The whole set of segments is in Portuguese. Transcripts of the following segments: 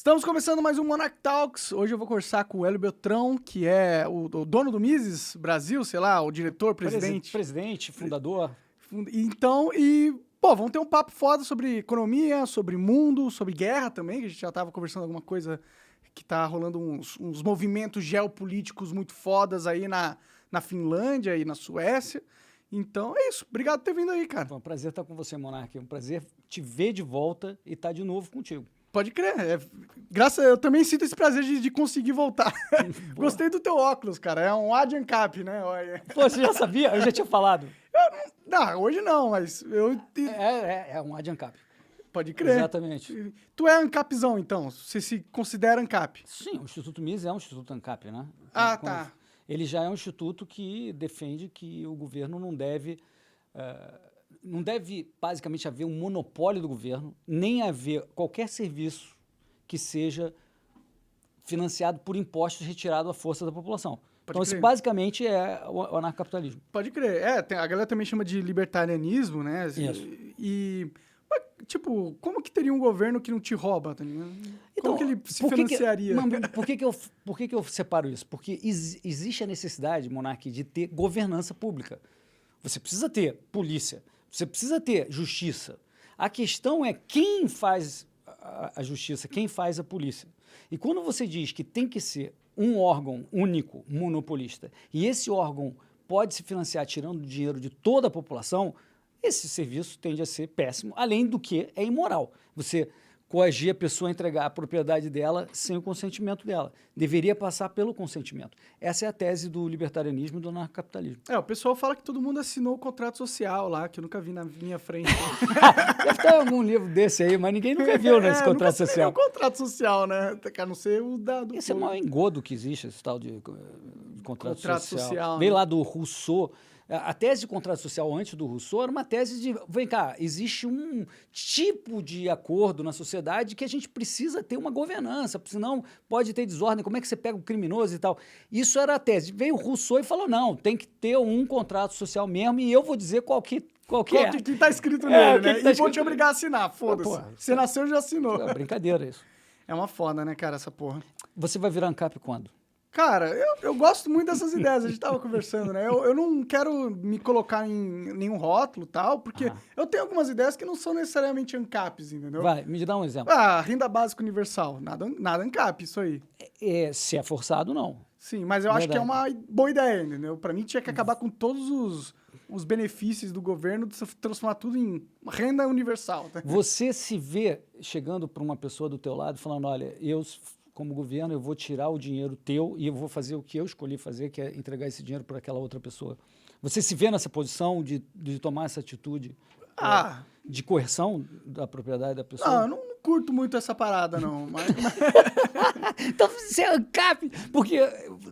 Estamos começando mais um Monarch Talks. Hoje eu vou conversar com o Hélio Beltrão, que é o dono do Mises Brasil, sei lá, o diretor, presidente. Presidente, fundador. Então, vamos ter um papo foda sobre economia, sobre mundo, sobre guerra também, que a gente já tava conversando alguma coisa que tá rolando uns movimentos geopolíticos muito fodas aí na Finlândia e na Suécia. Então é isso. Obrigado por ter vindo aí, cara. Foi um prazer estar com você, Monark. É um prazer te ver de volta e estar de novo contigo. Pode crer. Eu também sinto esse prazer de conseguir voltar. Gostei do teu óculos, cara. É um AD/ANCAP, né? Olha. Pô, você já sabia? Eu já tinha falado. Não, hoje não, mas eu... É um AD/ANCAP. Pode crer. Exatamente. Tu é ANCAPzão, então? Você se considera ANCAP? Sim, o Instituto Mises é um Instituto ANCAP, né? Ah, tá. Ele já é um instituto que defende que o governo não deve basicamente haver um monopólio do governo, nem haver qualquer serviço que seja financiado por impostos retirados à força da população. Então, isso basicamente é o anarcocapitalismo. Pode crer. A galera também chama de libertarianismo, né? Isso. Tipo, como que teria um governo que não te rouba, tá ligado? Como que ele se financiaria? Por que eu separo isso? Porque existe a necessidade, Monark, de ter governança pública. Você precisa ter polícia, você precisa ter justiça. A questão é quem faz a justiça, quem faz a polícia. E quando você diz que tem que ser um órgão único, monopolista, e esse órgão pode se financiar tirando dinheiro de toda a população, esse serviço tende a ser péssimo, além do que é imoral. Você coagir a pessoa a entregar a propriedade dela sem o consentimento dela. Deveria passar pelo consentimento. Essa é a tese do libertarianismo e do anarcocapitalismo. O pessoal fala que todo mundo assinou o contrato social lá, que eu nunca vi na minha frente. Deve ter algum livro desse aí, mas ninguém nunca viu nesse contrato social. É o contrato social, né? A não ser o dado. Esse é o maior engodo que existe, esse tal de contrato social. Né? Veio lá do Rousseau. A tese de contrato social antes do Rousseau era uma tese de, vem cá, existe um tipo de acordo na sociedade que a gente precisa ter uma governança, senão pode ter desordem, como é que você pega o criminoso e tal. Isso era a tese. Veio o Rousseau e falou, não, tem que ter um contrato social mesmo e eu vou dizer qual que é. O que tá escrito nele, né? Tá e vou te obrigar a assinar, foda-se. Você nasceu e já assinou. É brincadeira isso. É uma foda, né, cara, essa porra. Você vai virar ANCAP quando? Cara, eu gosto muito dessas ideias, a gente tava conversando, né? Eu não quero me colocar em nenhum rótulo e tal, porque eu tenho algumas ideias que não são necessariamente ANCAPs, entendeu? Vai, me dá um exemplo. Renda básica universal, nada ANCAP, isso aí. Se é forçado, não. Sim, mas eu acho que é uma boa ideia, entendeu? Pra mim tinha que acabar com todos os benefícios do governo, transformar tudo em renda universal. Tá? Você se vê chegando para uma pessoa do teu lado falando, olha, como governo, eu vou tirar o dinheiro teu e eu vou fazer o que eu escolhi fazer, que é entregar esse dinheiro para aquela outra pessoa. Você se vê nessa posição de tomar essa atitude de coerção da propriedade da pessoa? Não, eu não curto muito essa parada, não. Então você é ANCAP, porque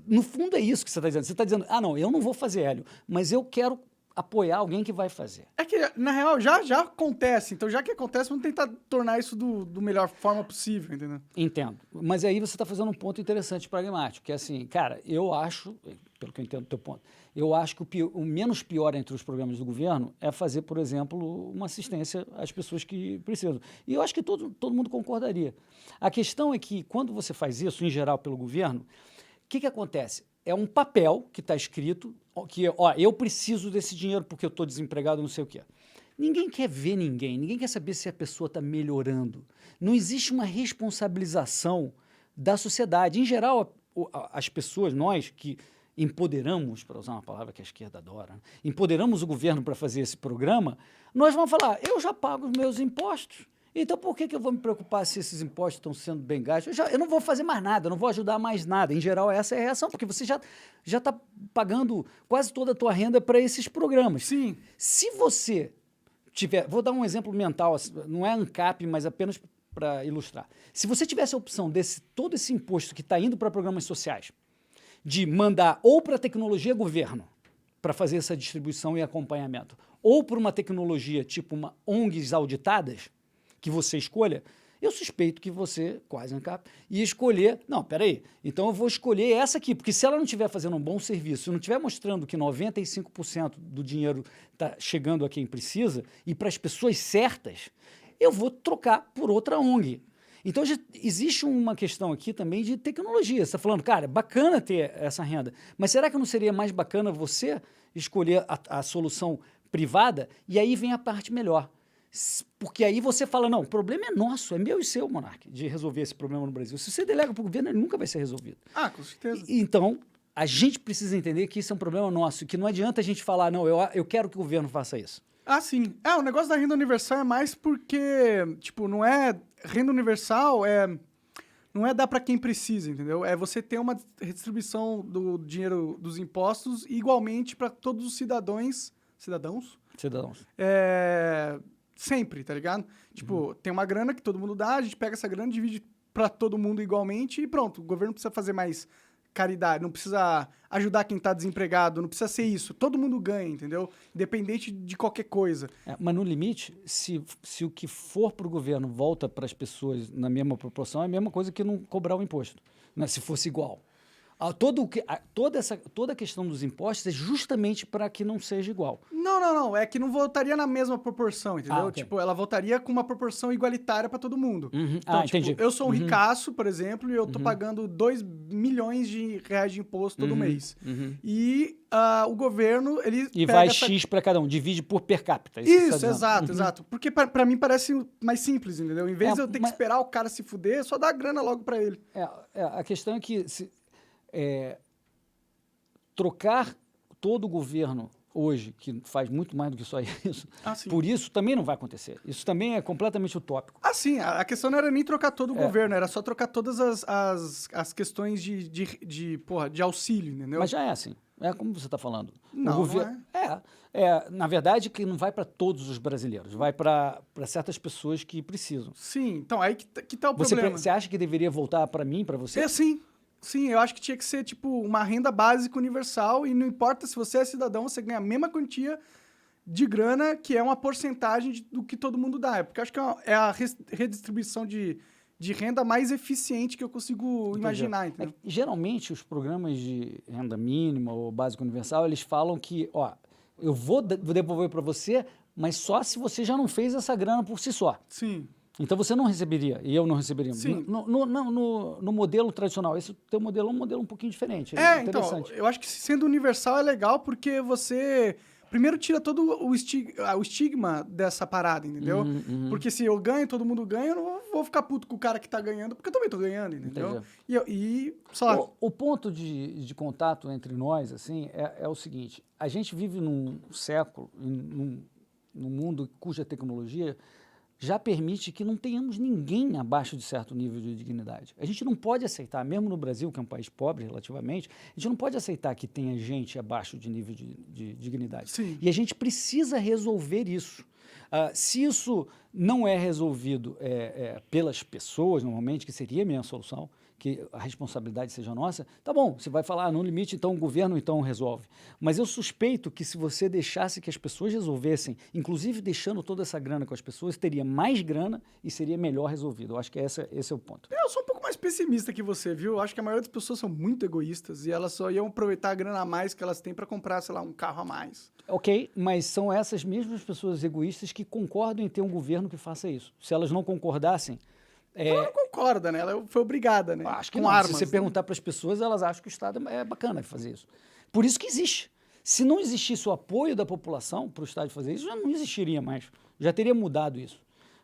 no fundo é isso que você está dizendo. Você está dizendo, não, eu não vou fazer, Hélio, mas eu quero apoiar alguém que vai fazer. É que, na real, já acontece. Então, já que acontece, vamos tentar tornar isso do melhor forma possível, entendeu? Entendo. Mas aí você está fazendo um ponto interessante pragmático, que é assim, cara, eu acho, pelo que eu entendo do teu ponto, eu acho que o menos pior entre os programas do governo é fazer, por exemplo, uma assistência às pessoas que precisam. E eu acho que todo mundo concordaria. A questão é que, quando você faz isso, em geral, pelo governo, o que acontece? É um papel que está escrito que, eu preciso desse dinheiro porque eu estou desempregado, não sei o quê. Ninguém quer ver ninguém quer saber se a pessoa está melhorando. Não existe uma responsabilização da sociedade. Em geral, as pessoas, nós que empoderamos, para usar uma palavra que a esquerda adora, empoderamos o governo para fazer esse programa, nós vamos falar, eu já pago os meus impostos. Então, por que eu vou me preocupar se esses impostos estão sendo bem gastos? Eu não vou fazer mais nada, eu não vou ajudar mais nada. Em geral, essa é a reação, porque você já está pagando quase toda a tua renda para esses programas. Sim. Se você tiver... Vou dar um exemplo mental, não é ANCAP, mas apenas para ilustrar. Se você tivesse a opção todo esse imposto que está indo para programas sociais, de mandar ou para a tecnologia governo, para fazer essa distribuição e acompanhamento, ou por uma tecnologia tipo uma ONGs auditadas, que você escolha, eu suspeito que você, quase ANCAP, ia escolher, não, peraí, então eu vou escolher essa aqui, porque se ela não estiver fazendo um bom serviço, se não estiver mostrando que 95% do dinheiro está chegando a quem precisa e para as pessoas certas, eu vou trocar por outra ONG. Então, já existe uma questão aqui também de tecnologia. Você está falando, cara, é bacana ter essa renda, mas será que não seria mais bacana você escolher a solução privada? E aí vem a parte melhor. Porque aí você fala, não, o problema é nosso, é meu e seu, Monark, de resolver esse problema no Brasil. Se você delega para o governo, ele nunca vai ser resolvido. Ah, com certeza. Então, a gente precisa entender que isso é um problema nosso, que não adianta a gente falar, não, eu quero que o governo faça isso. Ah, sim. O negócio da renda universal é mais porque, tipo, não é... Renda universal não é dar para quem precisa, entendeu? É você ter uma redistribuição do dinheiro dos impostos igualmente para todos os cidadãos. Sempre, tá ligado? Tipo, tem uma grana que todo mundo dá, a gente pega essa grana, divide para todo mundo igualmente e pronto. O governo não precisa fazer mais caridade, não precisa ajudar quem tá desempregado, não precisa ser isso. Todo mundo ganha, entendeu? Independente de qualquer coisa. Mas no limite, se o que for para o governo volta para as pessoas na mesma proporção, é a mesma coisa que não cobrar o imposto, né? Se fosse igual. Toda a questão dos impostos é justamente para que não seja igual. Não. É que não voltaria na mesma proporção, entendeu? Okay. Tipo, ela voltaria com uma proporção igualitária para todo mundo. Uhum. Então, Entendi. Eu sou um ricaço, por exemplo, e eu tô pagando 2 milhões de reais de imposto todo mês. E o governo, ele pega vai X para cada um, divide por per capita. Isso, exato. Porque para mim parece mais simples, entendeu? Em vez de eu ter que esperar o cara se fuder, só dá a grana logo para ele. A questão é que trocar todo o governo hoje, que faz muito mais do que só isso, por isso também não vai acontecer. Isso também é completamente utópico. Sim, a questão não era nem trocar todo o governo, era só trocar todas as questões de auxílio, entendeu? Mas já é assim, é como você está falando. Não na verdade, que não vai para todos os brasileiros, vai para certas pessoas que precisam. Sim, então aí que tá o problema. Você acha que deveria voltar para mim, para você? Sim, eu acho que tinha que ser, tipo, uma renda básica universal e não importa se você é cidadão, você ganha a mesma quantia de grana, que é uma porcentagem do que todo mundo dá. Porque eu acho que é a redistribuição de renda mais eficiente que eu consigo imaginar, entendeu? Geralmente, os programas de renda mínima ou básica universal, eles falam que, eu vou devolver para você, mas só se você já não fez essa grana por si só. Sim. Então você não receberia, e eu não receberia. Sim. No modelo tradicional, esse teu modelo é um modelo um pouquinho diferente. É interessante. Então, eu acho que sendo universal é legal porque você primeiro tira todo o estigma dessa parada, entendeu? Porque se eu ganho, todo mundo ganha, eu não vou ficar puto com o cara que tá ganhando, porque eu também tô ganhando, entendeu? O ponto de contato entre nós, assim, é o seguinte: a gente vive num século, num mundo cuja tecnologia já permite que não tenhamos ninguém abaixo de certo nível de dignidade. A gente não pode aceitar, mesmo no Brasil, que é um país pobre relativamente, a gente não pode aceitar que tenha gente abaixo de nível de dignidade. Sim. E a gente precisa resolver isso. Se isso não é resolvido pelas pessoas, normalmente, que seria a minha solução, que a responsabilidade seja nossa, tá bom, você vai falar, no limite, então o governo então resolve. Mas eu suspeito que se você deixasse que as pessoas resolvessem, inclusive deixando toda essa grana com as pessoas, teria mais grana e seria melhor resolvido. Eu acho que esse é o ponto. Eu sou um pouco mais pessimista que você, viu? Eu acho que a maioria das pessoas são muito egoístas e elas só iam aproveitar a grana a mais que elas têm para comprar, sei lá, um carro a mais. Ok, mas são essas mesmas pessoas egoístas que concordam em ter um governo que faça isso. Se elas não concordassem, ela não concorda, né? Ela foi obrigada, né? Acho que com armas. Se você perguntar para as pessoas, elas acham que o Estado é bacana fazer isso. Por isso que existe. Se não existisse o apoio da população para o Estado fazer isso, já não existiria mais. Já teria mudado isso.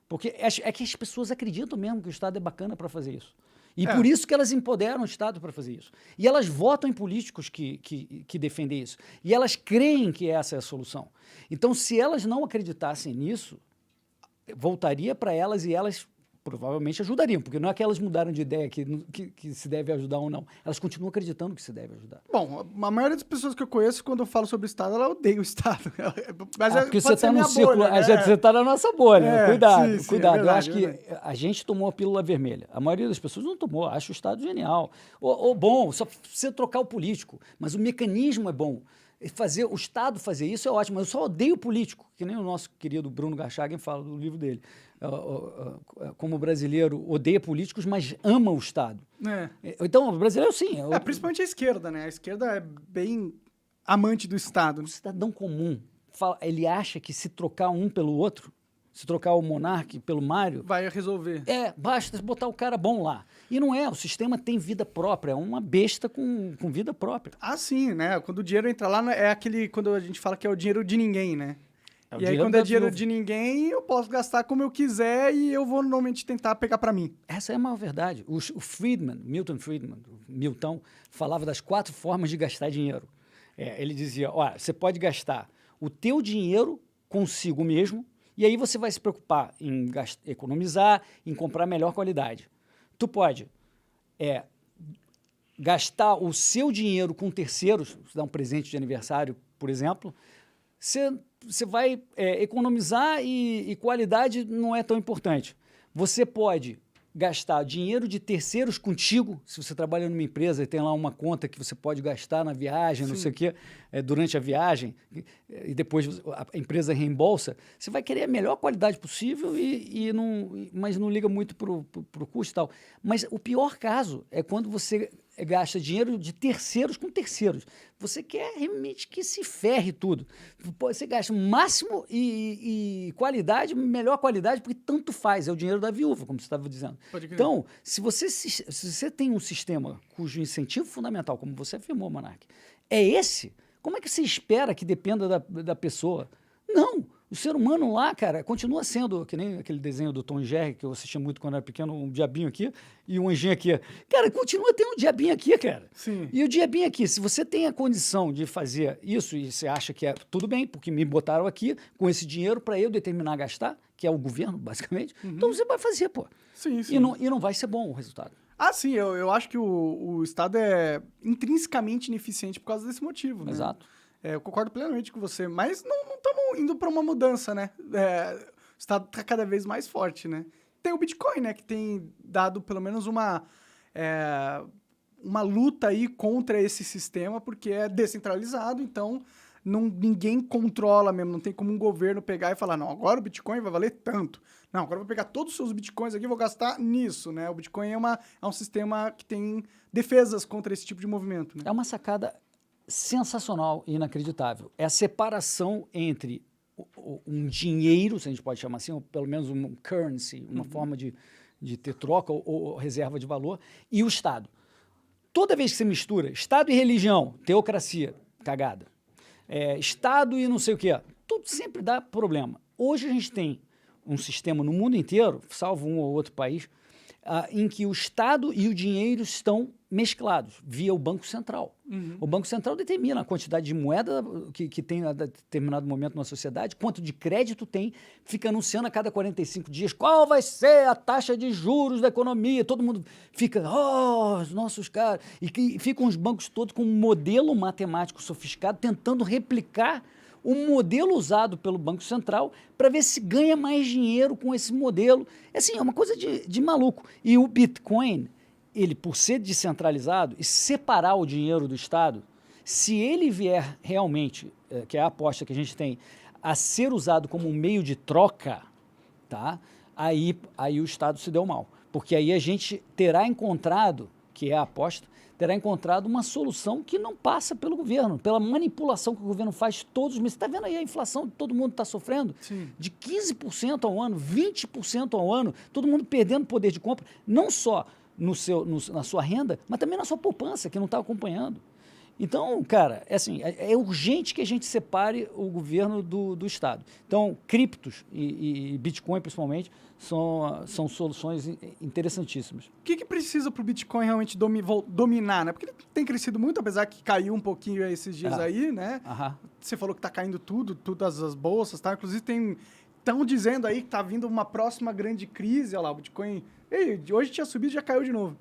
Porque é que as pessoas acreditam mesmo que o Estado é bacana para fazer isso. E por isso que elas empoderam o Estado para fazer isso. E elas votam em políticos que defendem isso. E elas creem que essa é a solução. Então, se elas não acreditassem nisso, voltaria para elas e elas provavelmente ajudariam, porque não é que elas mudaram de ideia que se deve ajudar ou não. Elas continuam acreditando que se deve ajudar. Bom, a maioria das pessoas que eu conheço, quando eu falo sobre o Estado, ela odeia o Estado. Mas porque você está no círculo, bolha, né? Você está na nossa bolha. Cuidado, sim, cuidado. É verdade, eu acho que a gente tomou a pílula vermelha. A maioria das pessoas não tomou, acha o Estado genial. Bom, só precisa trocar o político, mas o mecanismo é bom. O Estado fazer isso é ótimo, mas eu só odeio o político, que nem o nosso querido Bruno Garchagen fala no livro dele. Como brasileiro odeia políticos, mas ama o Estado. Então, o brasileiro, sim. Principalmente a esquerda, né? A esquerda é bem amante do Estado. O cidadão comum, ele acha que se trocar um pelo outro, se trocar o Monark pelo Mário, Vai resolver. basta botar o cara bom lá. E não é, o sistema tem vida própria, é uma besta com vida própria. Ah, sim, né? Quando o dinheiro entra lá, é aquele... Quando a gente fala que é o dinheiro de ninguém, né? É o E aí, dinheiro quando da é dinheiro viúva. de ninguém, eu posso gastar como eu quiser e eu vou normalmente tentar pegar pra mim. Essa é a maior verdade. O Friedman, Milton Friedman, Milton, falava das 4 formas de gastar dinheiro. Ele dizia, olha, você pode gastar o teu dinheiro consigo mesmo, e aí você vai se preocupar em economizar, em comprar melhor qualidade. Tu pode gastar o seu dinheiro com terceiros, dar um presente de aniversário, por exemplo, você vai economizar e qualidade não é tão importante. Você pode gastar dinheiro de terceiros contigo, se você trabalha numa empresa e tem lá uma conta que você pode gastar na viagem, não sei o quê, durante a viagem, e depois a empresa reembolsa, você vai querer a melhor qualidade possível, mas não liga muito para o custo e tal. Mas o pior caso é quando você gasta dinheiro de terceiros com terceiros. Você quer realmente que se ferre tudo. Você gasta o máximo e qualidade, melhor qualidade, porque tanto faz, é o dinheiro da viúva, como você estava dizendo. Então, se você tem um sistema cujo incentivo fundamental, como você afirmou, Monark, é esse, como é que você espera que dependa da pessoa? Não! O ser humano lá, cara, continua sendo, que nem aquele desenho do Tom e Jerry, que eu assistia muito quando era pequeno, um diabinho aqui e um anjinho aqui. Cara, continua tendo um diabinho aqui, cara. Sim. E o diabinho aqui, se você tem a condição de fazer isso e você acha que é tudo bem, porque me botaram aqui com esse dinheiro para eu determinar gastar, que é o governo, basicamente, então você vai fazer, pô. Sim, sim. E não vai ser bom o resultado. Ah, sim, eu acho que o Estado é intrinsecamente ineficiente por causa desse motivo, né? Exato. Eu concordo plenamente com você, mas não estamos indo para uma mudança, né? O Estado está cada vez mais forte, né? Tem o Bitcoin, né? Que tem dado pelo menos uma luta aí contra esse sistema, porque é descentralizado, então ninguém controla mesmo, não tem como um governo pegar e falar, não, agora o Bitcoin vai valer tanto. Não, agora eu vou pegar todos os seus Bitcoins aqui e vou gastar nisso, né? O Bitcoin é um sistema que tem defesas contra esse tipo de movimento, né? É uma sacada sensacional e inacreditável. É a separação entre um dinheiro, se a gente pode chamar assim, ou pelo menos um currency, uma forma de ter troca ou reserva de valor, e o Estado. Toda vez que você mistura Estado e religião, teocracia, cagada, Estado e não sei o quê, tudo sempre dá problema. Hoje a gente tem um sistema no mundo inteiro, salvo um ou outro país, em que o Estado e o dinheiro estão mesclados via o Banco Central. O Banco Central determina a quantidade de moeda que tem a determinado momento na sociedade, quanto de crédito tem, fica anunciando a cada 45 dias qual vai ser a taxa de juros da economia. Todo mundo fica, os nossos caras. E ficam os bancos todos com um modelo matemático sofisticado tentando replicar o modelo usado pelo Banco Central para ver se ganha mais dinheiro com esse modelo. É uma coisa de maluco. E o Bitcoin, ele, por ser descentralizado e separar o dinheiro do Estado, se ele vier realmente, que é a aposta que a gente tem, a ser usado como um meio de troca, tá? Aí o Estado se deu mal. Porque aí a gente terá encontrado, que é a aposta, terá encontrado uma solução que não passa pelo governo, pela manipulação que o governo faz todos os meses. Você está vendo aí a inflação que todo mundo está sofrendo? Sim. De 15% ao ano, 20% ao ano, todo mundo perdendo poder de compra, não só na sua renda, mas também na sua poupança, que não está acompanhando. Então, cara, é urgente que a gente separe o governo do Estado. Então, criptos e Bitcoin, principalmente, são soluções interessantíssimas. O que precisa para o Bitcoin realmente dominar, né? Porque ele tem crescido muito, apesar que caiu um pouquinho esses dias aí, né? Você falou que tá caindo todas as bolsas, tá? Inclusive estão dizendo aí que tá vindo uma próxima grande crise, olha lá, o Bitcoin... hoje tinha subido e já caiu de novo.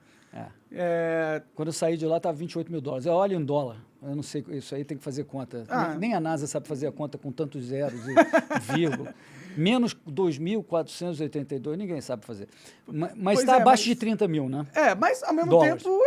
Quando eu saí de lá, estava $28 mil. Olha em dólar. Eu não sei, isso aí tem que fazer conta. Nem a NASA sabe fazer a conta com tantos zeros e vírgula. Menos 2.482, ninguém sabe fazer. Mas está abaixo de 30 mil, né? Mas ao mesmo dólares. tempo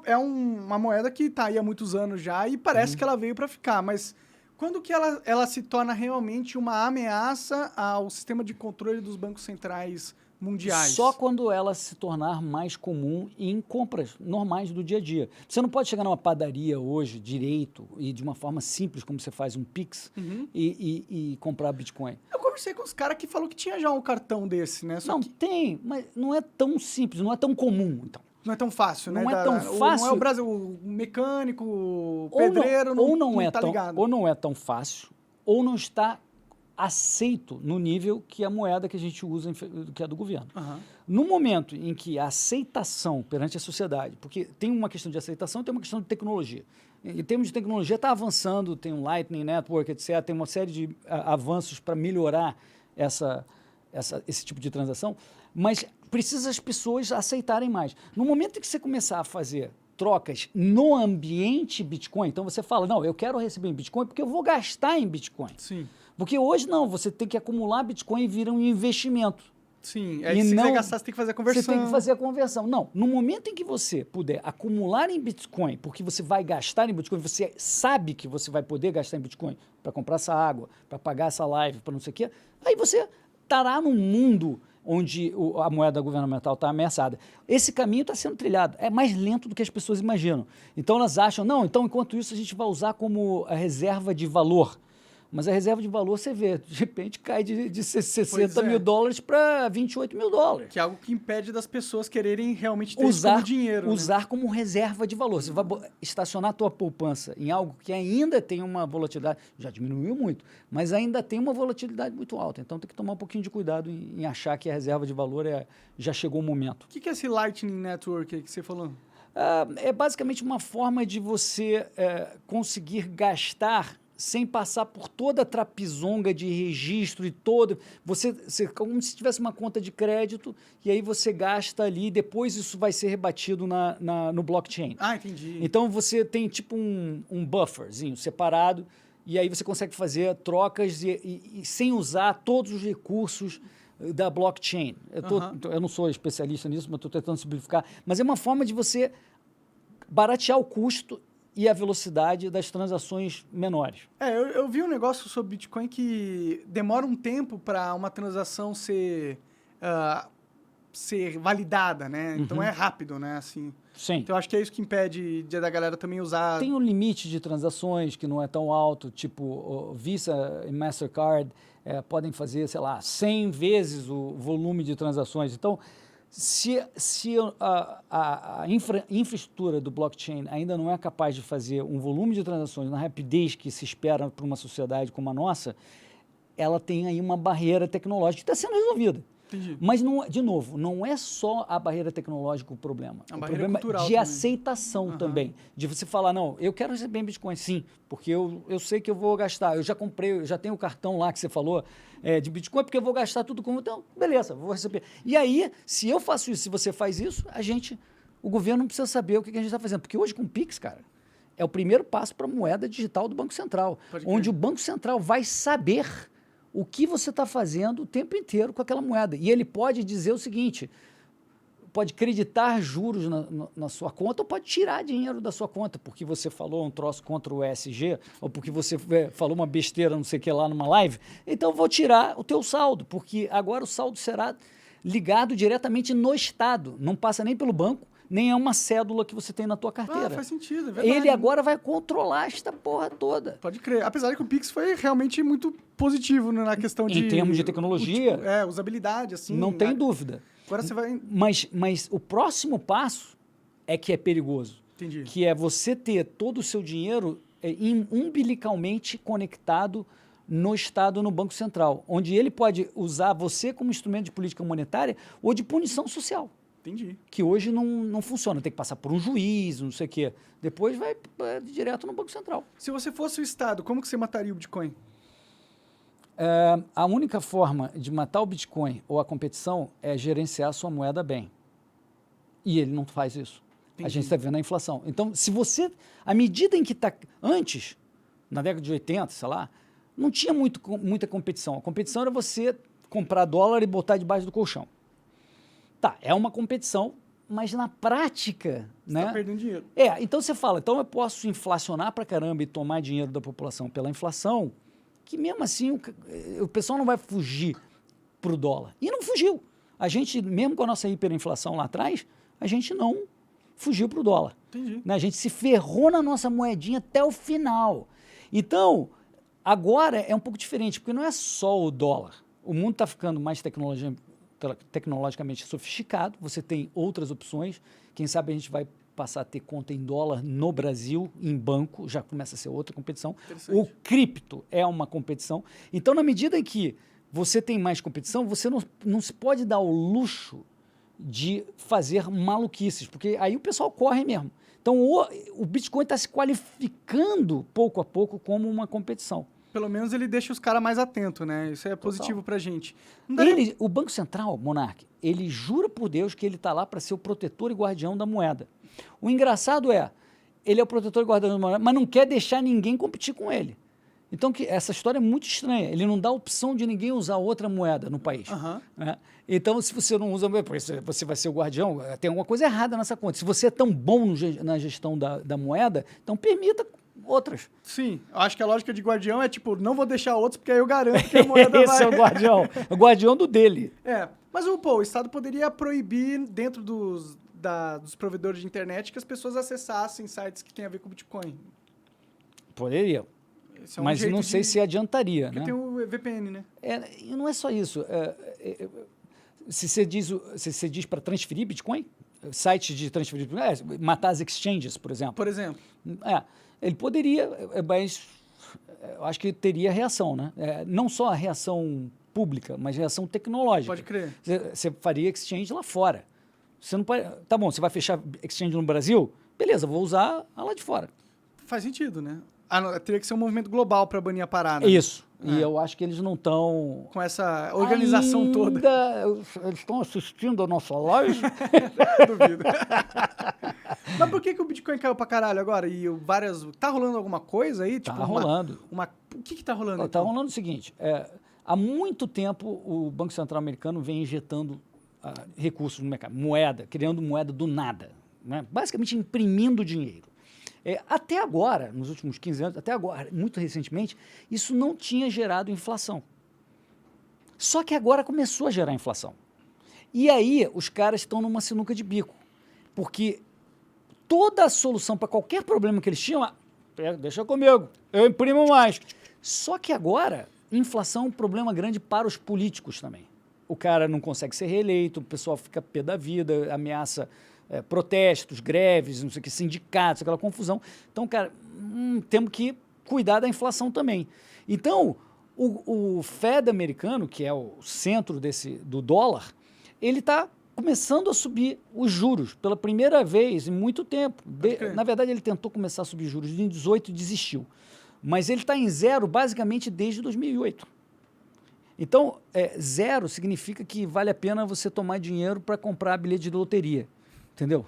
é uma moeda que está aí há muitos anos já e parece que ela veio para ficar. Mas quando que ela se torna realmente uma ameaça ao sistema de controle dos bancos centrais mundiais. Só quando ela se tornar mais comum em compras normais do dia a dia. Você não pode chegar numa padaria hoje, direito, e de uma forma simples, como você faz um Pix, e comprar Bitcoin. Eu conversei com os caras que falou que tinha já um cartão desse, né? Só Não, que tem, mas não é tão simples, não é tão comum, então. não é tão fácil, né? Não é tão fácil. Não é o Brasil, o mecânico, o Ou pedreiro, não tá ligado. ou não é tão fácil, ou não está aceito no nível que a moeda que a gente usa, que é do governo. No momento em que a aceitação perante a sociedade, porque tem uma questão de aceitação e tem uma questão de tecnologia. Em termos de tecnologia, está avançando, tem um Lightning Network, etc., tem uma série de avanços para melhorar esse tipo de transação, mas precisa as pessoas aceitarem mais. No momento em que você começar a fazer trocas no ambiente Bitcoin, então você fala, não, eu quero receber em Bitcoin porque eu vou gastar em Bitcoin. Sim. Porque hoje não, você tem que acumular Bitcoin e vira um investimento. Sim, aí se você quiser gastar, você tem que fazer a conversão. Você tem que fazer a conversão. Não, no momento em que você puder acumular em Bitcoin, porque você vai gastar em Bitcoin, você sabe que você vai poder gastar em Bitcoin para comprar essa água, para pagar essa live, para não sei o quê, aí você estará num mundo onde a moeda governamental está ameaçada. Esse caminho está sendo trilhado. É mais lento do que as pessoas imaginam. Então elas acham, não, então enquanto isso a gente vai usar como a reserva de valor. Mas a reserva de valor, você vê, de repente cai de 60 mil dólares para 28 mil dólares. Que é algo que impede das pessoas quererem realmente ter isso como dinheiro. Usar como reserva de valor. Você vai estacionar a tua poupança em algo que ainda tem uma volatilidade, já diminuiu muito, mas ainda tem uma volatilidade muito alta. Então tem que tomar um pouquinho de cuidado em achar que a reserva de valor já chegou o momento. O que é esse Lightning Network aí que você falou? É basicamente uma forma de você conseguir gastar sem passar por toda a trapizonga de registro e todo. Você como se tivesse uma conta de crédito e aí você gasta ali, depois isso vai ser rebatido no blockchain. Ah, entendi. Então você tem tipo um bufferzinho separado e aí você consegue fazer trocas e sem usar todos os recursos da blockchain. Eu não sou especialista nisso, mas estou tentando simplificar. Mas é uma forma de você baratear o custo e a velocidade das transações menores. Eu vi um negócio sobre Bitcoin que demora um tempo para uma transação ser validada, né? Então é rápido, né? Assim. Sim. Então eu acho que é isso que impede da galera também usar. Tem um limite de transações que não é tão alto, tipo o Visa e Mastercard podem fazer, sei lá, 100 vezes o volume de transações. Então, se a infraestrutura do blockchain ainda não é capaz de fazer um volume de transações na rapidez que se espera para uma sociedade como a nossa, ela tem aí uma barreira tecnológica que está sendo resolvida. Entendi. Mas, de novo, não é só a barreira tecnológica o problema. A o barreira problema cultural de também. aceitação também. De você falar, não, eu quero receber em Bitcoin, sim, porque eu sei que eu vou gastar. Eu já comprei, eu já tenho o cartão lá que você falou de Bitcoin, porque eu vou gastar tudo com... Então, beleza, vou receber. E aí, se eu faço isso, se você faz isso, o governo não precisa saber o que a gente está fazendo. Porque hoje com o Pix, cara, é o primeiro passo para a moeda digital do Banco Central. Onde o Banco Central vai saber o que você está fazendo o tempo inteiro com aquela moeda. E ele pode dizer o seguinte, pode creditar juros na sua conta ou pode tirar dinheiro da sua conta, porque você falou um troço contra o ESG, ou porque você falou uma besteira, não sei o que lá, numa live. Então, eu vou tirar o teu saldo, porque agora o saldo será ligado diretamente no Estado. Não passa nem pelo banco, nem é uma cédula que você tem na tua carteira. Faz sentido, é verdade. Ele agora vai controlar esta porra toda. Pode crer. Apesar de que o Pix foi realmente muito positivo na questão de... Em termos de tecnologia. Usabilidade, assim. Não tem dúvida. Agora você vai... Mas o próximo passo é que é perigoso. Entendi. Que é você ter todo o seu dinheiro umbilicalmente conectado no Estado, no Banco Central, onde ele pode usar você como instrumento de política monetária ou de punição social. Entendi. Que hoje não funciona, tem que passar por um juiz, não sei o quê. Depois vai direto no Banco Central. Se você fosse o Estado, como que você mataria o Bitcoin? A única forma de matar o Bitcoin ou a competição é gerenciar a sua moeda bem. E ele não faz isso. Entendi. A gente está vendo a inflação. Então, se você... À medida em que está... Antes, na década de 80, sei lá, não tinha muita competição. A competição era você comprar dólar e botar debaixo do colchão. Tá, é uma competição, mas na prática... Você né? está perdendo dinheiro. Então você fala, então eu posso inflacionar pra caramba e tomar dinheiro da população pela inflação, que mesmo assim o pessoal não vai fugir pro dólar. E não fugiu. A gente, mesmo com a nossa hiperinflação lá atrás, a gente não fugiu para o dólar. Entendi. Né? A gente se ferrou na nossa moedinha até o final. Então, agora é um pouco diferente, porque não é só o dólar. O mundo está ficando mais tecnologicamente sofisticado, você tem outras opções. Quem sabe a gente vai passar a ter conta em dólar no Brasil, em banco, já começa a ser outra competição. O cripto é uma competição. Então, na medida em que você tem mais competição, você não se pode dar o luxo de fazer maluquices, porque aí o pessoal corre mesmo. Então, o Bitcoin está se qualificando pouco a pouco como uma competição. Pelo menos ele deixa os caras mais atentos, né? Isso é positivo pra gente. O Banco Central, Monark, ele jura por Deus que ele está lá para ser o protetor e guardião da moeda. O engraçado ele é o protetor e guardião da moeda, mas não quer deixar ninguém competir com ele. Então, essa história é muito estranha. Ele não dá opção de ninguém usar outra moeda no país. Né? Então, se você não usa, você vai ser o guardião, tem alguma coisa errada nessa conta. Se você é tão bom na gestão da moeda, então permita outras. Sim, eu acho que a lógica de guardião é tipo, não vou deixar outros porque aí eu garanto que a moeda vai... Esse é o guardião do dele. Mas o Estado poderia proibir dentro dos provedores de internet que as pessoas acessassem sites que têm a ver com Bitcoin. Poderia. Mas não sei se adiantaria. Porque né? tem o VPN, né? E não é só isso. Se você diz para transferir Bitcoin, sites de transferir Bitcoin, matar as exchanges, por exemplo. Por exemplo. Ele poderia, mas eu acho que teria reação, né? Não só a reação pública, mas reação tecnológica. Pode crer. Você faria exchange lá fora. Você não pode, tá bom, você vai fechar exchange no Brasil? Beleza, vou usar a lá de fora. Faz sentido, né? Teria que ser um movimento global para banir a parada. Isso. E eu acho que eles não estão... Com essa organização toda. Eles estão assistindo a nossa live? Duvido. Mas por que o Bitcoin caiu pra caralho agora? Tá rolando alguma coisa aí? Tá rolando. O que tá rolando? Tá rolando o seguinte, há muito tempo o Banco Central americano vem injetando recursos no mercado, criando moeda do nada, né? Basicamente imprimindo dinheiro. Até agora, nos últimos 15 anos, até agora, muito recentemente, isso não tinha gerado inflação. Só que agora começou a gerar inflação. E aí os caras estão numa sinuca de bico, porque toda a solução para qualquer problema que eles tinham, deixa comigo, eu imprimo mais. Só que agora, inflação é um problema grande para os políticos também. O cara não consegue ser reeleito, o pessoal fica pé da vida, ameaça protestos, greves, não sei o que, sindicatos, aquela confusão. Então, cara, temos que cuidar da inflação também. Então, o Fed americano, que é o centro do dólar, ele está começando a subir os juros pela primeira vez em muito tempo. Na verdade, ele tentou começar a subir juros em 2018 e desistiu. Mas ele está em zero basicamente desde 2008. Então, zero significa que vale a pena você tomar dinheiro para comprar bilhete de loteria. Entendeu?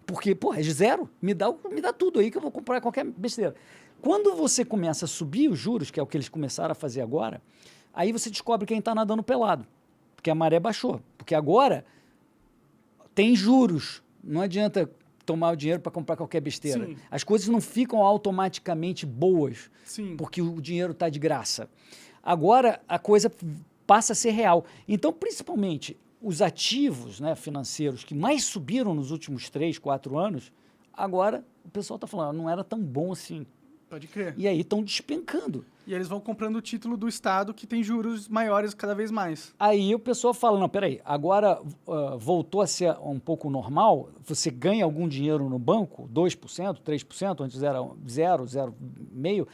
Porque, é zero. Me dá tudo aí que eu vou comprar qualquer besteira. Quando você começa a subir os juros, que é o que eles começaram a fazer agora, aí você descobre quem está nadando pelado. Porque a maré baixou. Porque agora tem juros. Não adianta tomar o dinheiro para comprar qualquer besteira. Sim. As coisas não ficam automaticamente boas. Sim. Porque o dinheiro está de graça. Agora a coisa passa a ser real. Então, principalmente, os ativos, né, financeiros que mais subiram nos últimos 3, 4 anos, agora o pessoal está falando, não era tão bom assim. Pode crer. E aí estão despencando. E eles vão comprando o título do Estado que tem juros maiores cada vez mais. Aí o pessoal fala, não, peraí, agora voltou a ser um pouco normal, você ganha algum dinheiro no banco, 2%, 3%, antes era 0, 0,5%.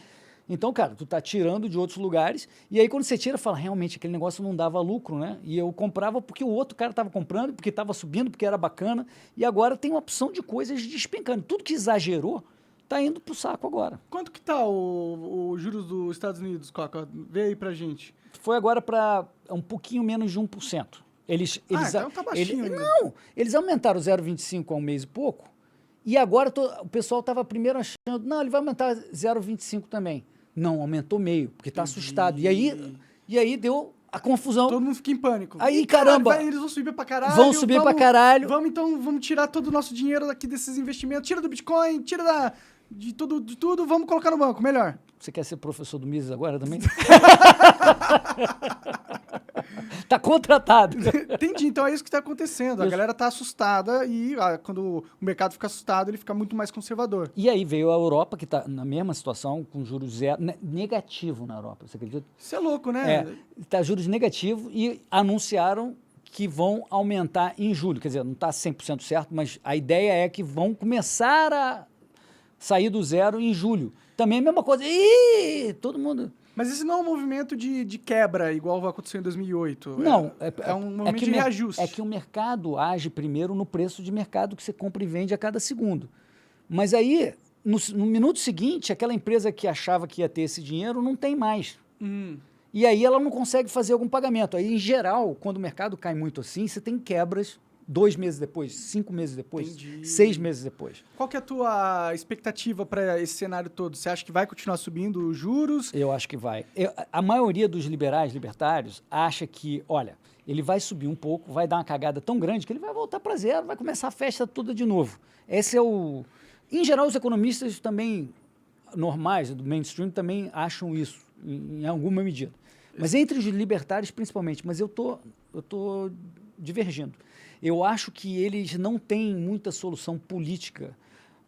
Então, cara, tu tá tirando de outros lugares, e aí quando você tira, fala, realmente, aquele negócio não dava lucro, né? E eu comprava porque o outro cara tava comprando, porque tava subindo, porque era bacana, e agora tem uma opção de coisas despencando. Tudo que exagerou tá indo pro saco agora. Quanto que tá o juros dos Estados Unidos, Coca? Vê aí pra gente. Foi agora para um pouquinho menos de 1%. Então tá baixinho ainda. Não, eles aumentaram 0,25 ao mês e pouco, e agora o pessoal tava primeiro achando, não, ele vai aumentar 0,25 também. Não, aumentou meio, porque tá assustado. E aí deu a confusão. Todo mundo fica em pânico. Aí, caramba. Eles vão subir pra caralho. Vão subir pra caralho. Vamos tirar todo o nosso dinheiro daqui desses investimentos. Tira do Bitcoin, tira de tudo, vamos colocar no banco, melhor. Você quer ser professor do Mises agora também? Tá contratado. Entendi, então é isso que está acontecendo. A galera tá assustada e quando o mercado fica assustado, ele fica muito mais conservador. E aí veio a Europa, que está na mesma situação, com juros zero, negativo na Europa, você acredita? Isso é louco, né? Está juros negativos e anunciaram que vão aumentar em julho. Quer dizer, não está 100% certo, mas a ideia é que vão começar a sair do zero em julho. Também a mesma coisa. Ih, todo mundo... Mas esse não é um movimento de quebra, igual aconteceu em 2008. Não. É um movimento de reajuste. É que o mercado age primeiro no preço de mercado que você compra e vende a cada segundo. Mas aí, no minuto seguinte, aquela empresa que achava que ia ter esse dinheiro não tem mais. E aí ela não consegue fazer algum pagamento. Aí, em geral, quando o mercado cai muito assim, você tem quebras 2 meses depois, 5 meses depois, Entendi. 6 meses depois. Qual que é a tua expectativa para esse cenário todo? Você acha que vai continuar subindo os juros? Eu acho que vai. A maioria dos libertários, acha que, olha, ele vai subir um pouco, vai dar uma cagada tão grande que ele vai voltar para zero, vai começar a festa toda de novo. Esse é o... Em geral, os economistas também, normais, do mainstream, também acham isso, em alguma medida. Mas entre os libertários, principalmente. Mas eu tô divergindo. Eu acho que eles não têm muita solução política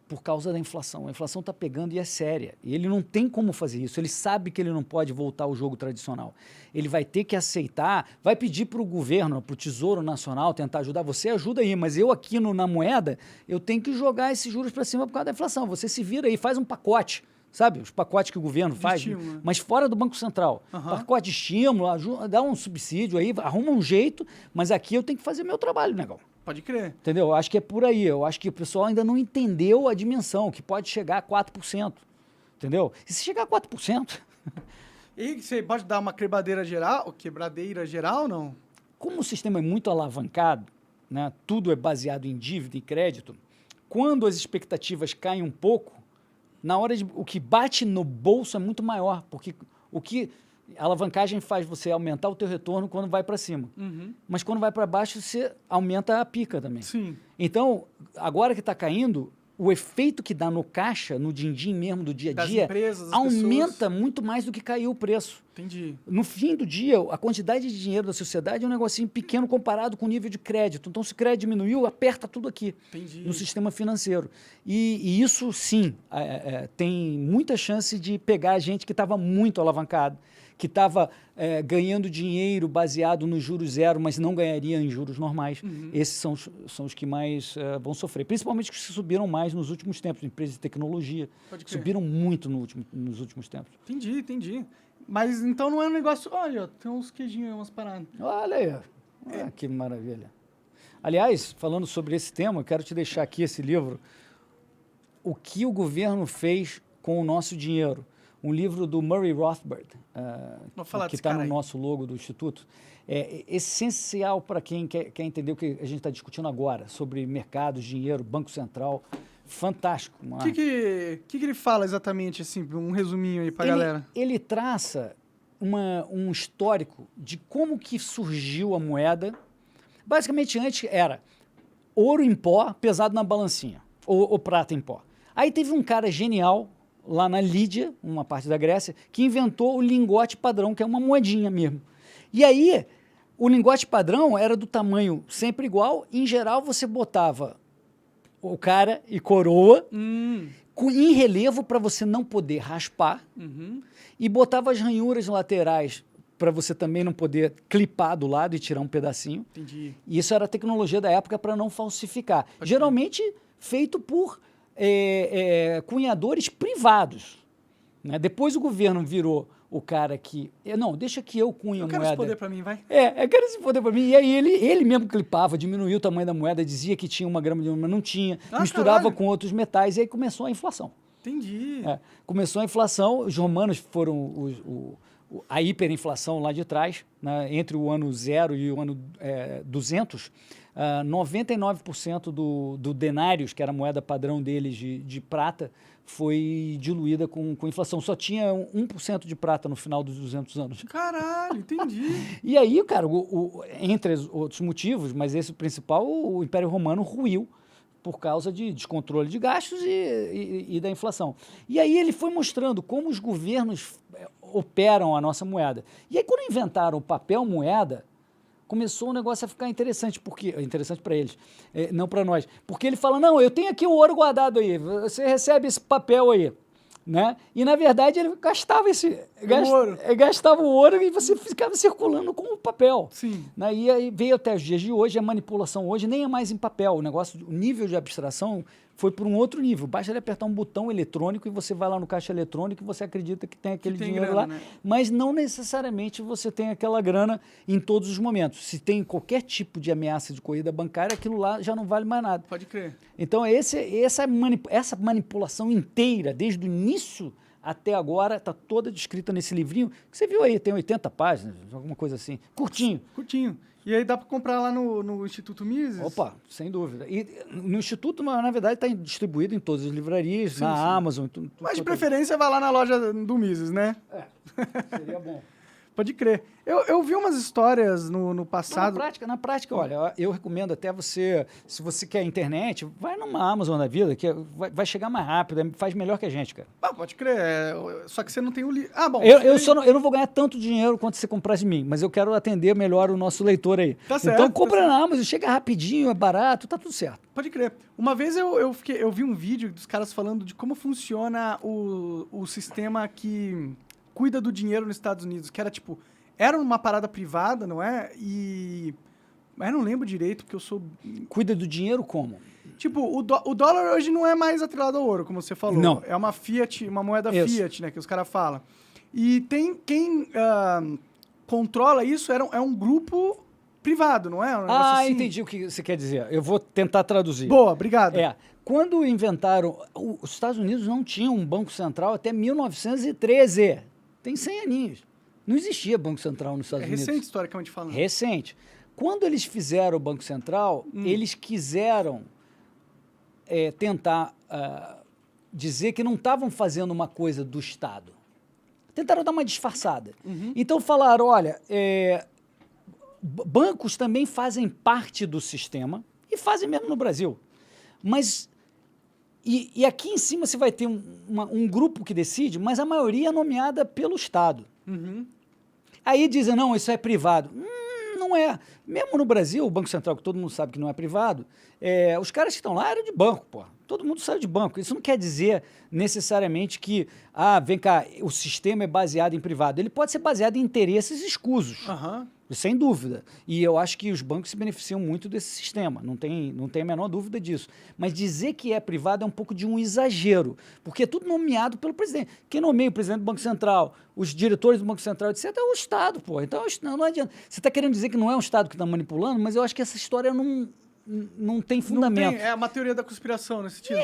por causa da inflação. A inflação está pegando e é séria. E ele não tem como fazer isso. Ele sabe que ele não pode voltar ao jogo tradicional. Ele vai ter que aceitar, vai pedir para o governo, para o Tesouro Nacional tentar ajudar. Você ajuda aí, mas eu aqui na moeda, eu tenho que jogar esses juros para cima por causa da inflação. Você se vira aí, faz um pacote. Sabe, os pacotes que o governo faz, estímulo, mas fora do Banco Central. Pacote de estímulo, dá um subsídio aí, arruma um jeito, mas aqui eu tenho que fazer meu trabalho, negão. Pode crer. Entendeu? Eu acho que é por aí. Eu acho que o pessoal ainda não entendeu a dimensão, que pode chegar a 4%. Entendeu? E se chegar a 4%... E você pode dar uma quebradeira geral ou não? Como o sistema é muito alavancado, né, tudo é baseado em dívida e crédito, quando as expectativas caem um pouco, na hora de o que bate no bolso é muito maior, porque a alavancagem faz você aumentar o teu retorno quando vai para cima. Mas quando vai para baixo, você aumenta a pica também. Sim. Então, agora que está caindo, o efeito que dá no caixa, no din-din mesmo do dia a dia, empresas, aumenta muito mais do que caiu o preço. Entendi. No fim do dia, a quantidade de dinheiro da sociedade é um negocinho pequeno comparado com o nível de crédito. Então, se o crédito diminuiu, aperta tudo aqui. Entendi. No sistema financeiro. E isso, sim, tem muita chance de pegar a gente que estava muito alavancado, que estava ganhando dinheiro baseado no juros zero, mas não ganharia em juros normais. Esses são os que mais vão sofrer. Principalmente os que subiram mais nos últimos tempos. Empresas de tecnologia subiram muito nos últimos tempos. Entendi. Mas então não é um negócio... Olha, tem uns queijinhos, umas paradas. Olha aí. Olha que maravilha. Aliás, falando sobre esse tema, eu quero te deixar aqui esse livro. O que o governo fez com o nosso dinheiro. Um livro do Murray Rothbard, que está no nosso logo do Instituto. É essencial para quem quer entender o que a gente está discutindo agora, sobre mercados, dinheiro, Banco Central. Fantástico. O que ele fala exatamente, assim, um resuminho aí para a galera? Ele traça um histórico de como que surgiu a moeda. Basicamente, antes era ouro em pó, pesado na balancinha, ou prata em pó. Aí teve um cara genial, lá na Lídia, uma parte da Grécia, que inventou o lingote padrão, que é uma moedinha mesmo. E aí, o lingote padrão era do tamanho sempre igual, e, em geral você botava o cara e coroa em relevo para você não poder raspar, e botava as ranhuras laterais para você também não poder clipar do lado e tirar um pedacinho. Entendi. E isso era a tecnologia da época para não falsificar. Geralmente feito por cunhadores privados. Né? Depois o governo virou o cara que... Não, deixa que eu cunhe a moeda. Eu quero esse poder para mim, vai. Eu quero esse poder para mim. E aí ele mesmo clipava, diminuiu o tamanho da moeda, dizia que tinha 1 grama de ouro, mas não tinha. Misturava com outros metais e aí começou a inflação. Entendi. Começou a inflação, os romanos foram a hiperinflação lá de trás, né? Entre o ano 0 e o ano 200, 99% do denários, que era a moeda padrão deles de prata, foi diluída com inflação. Só tinha 1% de prata no final dos 200 anos. Caralho, entendi. E aí, cara, entre outros motivos, mas esse principal, o Império Romano ruiu por causa de descontrole de gastos e da inflação. E aí ele foi mostrando como os governos operam a nossa moeda. E aí quando inventaram o papel moeda, começou o negócio a ficar interessante, porque interessante para eles, não para nós. Porque ele fala, não, eu tenho aqui o ouro guardado aí, você recebe esse papel aí. Né? E, na verdade, ele gastava gastava o ouro e você ficava circulando com o papel. Sim. Né? E aí veio até os dias de hoje, a manipulação hoje nem é mais em papel. O nível de abstração foi por um outro nível. Basta ele apertar um botão eletrônico e você vai lá no caixa eletrônico e você acredita que tem aquele dinheiro grana, lá. né? Mas não necessariamente você tem aquela grana em todos os momentos. Se tem qualquer tipo de ameaça de corrida bancária, aquilo lá já não vale mais nada. Pode crer. Então, essa manipulação inteira, desde o início até agora, está toda descrita nesse livrinho, que você viu aí, tem 80 páginas, alguma coisa assim. Curtinho. Curtinho. E aí dá para comprar lá no Instituto Mises? Opa, sem dúvida. E no Instituto, na verdade, está distribuído em todas as livrarias, sim, na Amazon. Mas de preferência vai lá na loja do Mises, né? Seria bom. Pode crer. Eu vi umas histórias no passado. Na prática, olha, eu recomendo até você, se você quer internet, vai numa Amazon da vida, que vai chegar mais rápido, faz melhor que a gente, cara. Ah, pode crer. Só que você não tem o livro. Ah, bom. Eu não vou ganhar tanto dinheiro quanto você comprar de mim, mas eu quero atender melhor o nosso leitor aí. Tá certo. Então compra na Amazon, chega rapidinho, é barato, tá tudo certo. Pode crer. Uma vez eu vi um vídeo dos caras falando de como funciona o sistema que cuida do dinheiro nos Estados Unidos, que era tipo, era uma parada privada, não é? Mas eu não lembro direito, porque eu sou... Cuida do dinheiro como? Tipo, o dólar hoje não é mais atrelado ao ouro, como você falou. Não. É uma Fiat, uma moeda Isso. Fiat, né, que os caras falam. E tem quem controla isso, é um grupo privado, não é? Assim. Entendi o que você quer dizer. Eu vou tentar traduzir. Boa, obrigado. Quando inventaram... Os Estados Unidos não tinham um banco central até 1913. Tem 100 aninhos. Não existia Banco Central nos Estados Unidos. É recente, historicamente falando. Recente. Quando eles fizeram o Banco Central, eles quiseram tentar dizer que não estavam fazendo uma coisa do Estado. Tentaram dar uma disfarçada. Então falaram, olha, bancos também fazem parte do sistema, e fazem mesmo no Brasil. Mas... E aqui em cima você vai ter um grupo que decide, mas a maioria é nomeada pelo Estado. Aí dizem, não, isso é privado. Não é. Mesmo no Brasil, o Banco Central, que todo mundo sabe que não é privado, os caras que estão lá eram de banco, pô. Todo mundo saiu de banco. Isso não quer dizer necessariamente que, vem cá, o sistema é baseado em privado. Ele pode ser baseado em interesses escusos. Sem dúvida. E eu acho que os bancos se beneficiam muito desse sistema, não tem a menor dúvida disso. Mas dizer que é privado é um pouco de um exagero, porque é tudo nomeado pelo presidente. Quem nomeia o presidente do Banco Central, os diretores do Banco Central, etc., é o Estado, pô. Então não adianta. Você está querendo dizer que não é o Estado que está manipulando, mas eu acho que essa história não tem fundamento. É uma teoria da conspiração nesse sentido.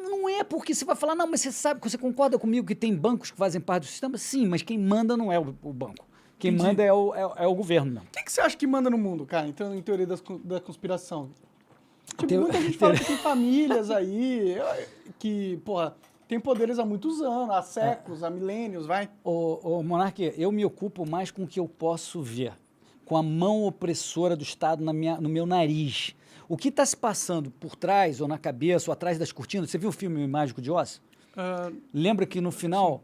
Não é porque você vai falar, não, mas você sabe, você concorda comigo que tem bancos que fazem parte do sistema? Sim, mas quem manda não é o banco. Quem manda é o governo, não. O que você acha que manda no mundo, cara, entrando em teoria da conspiração? Tipo, muita gente fala que tem famílias aí que, porra, tem poderes há muitos anos, há séculos, há milênios, vai. Ô, Monark, eu me ocupo mais com o que eu posso ver, com a mão opressora do Estado no meu nariz. O que está se passando por trás, ou na cabeça, ou atrás das cortinas? Você viu o filme Mágico de Oz? Lembra que no final,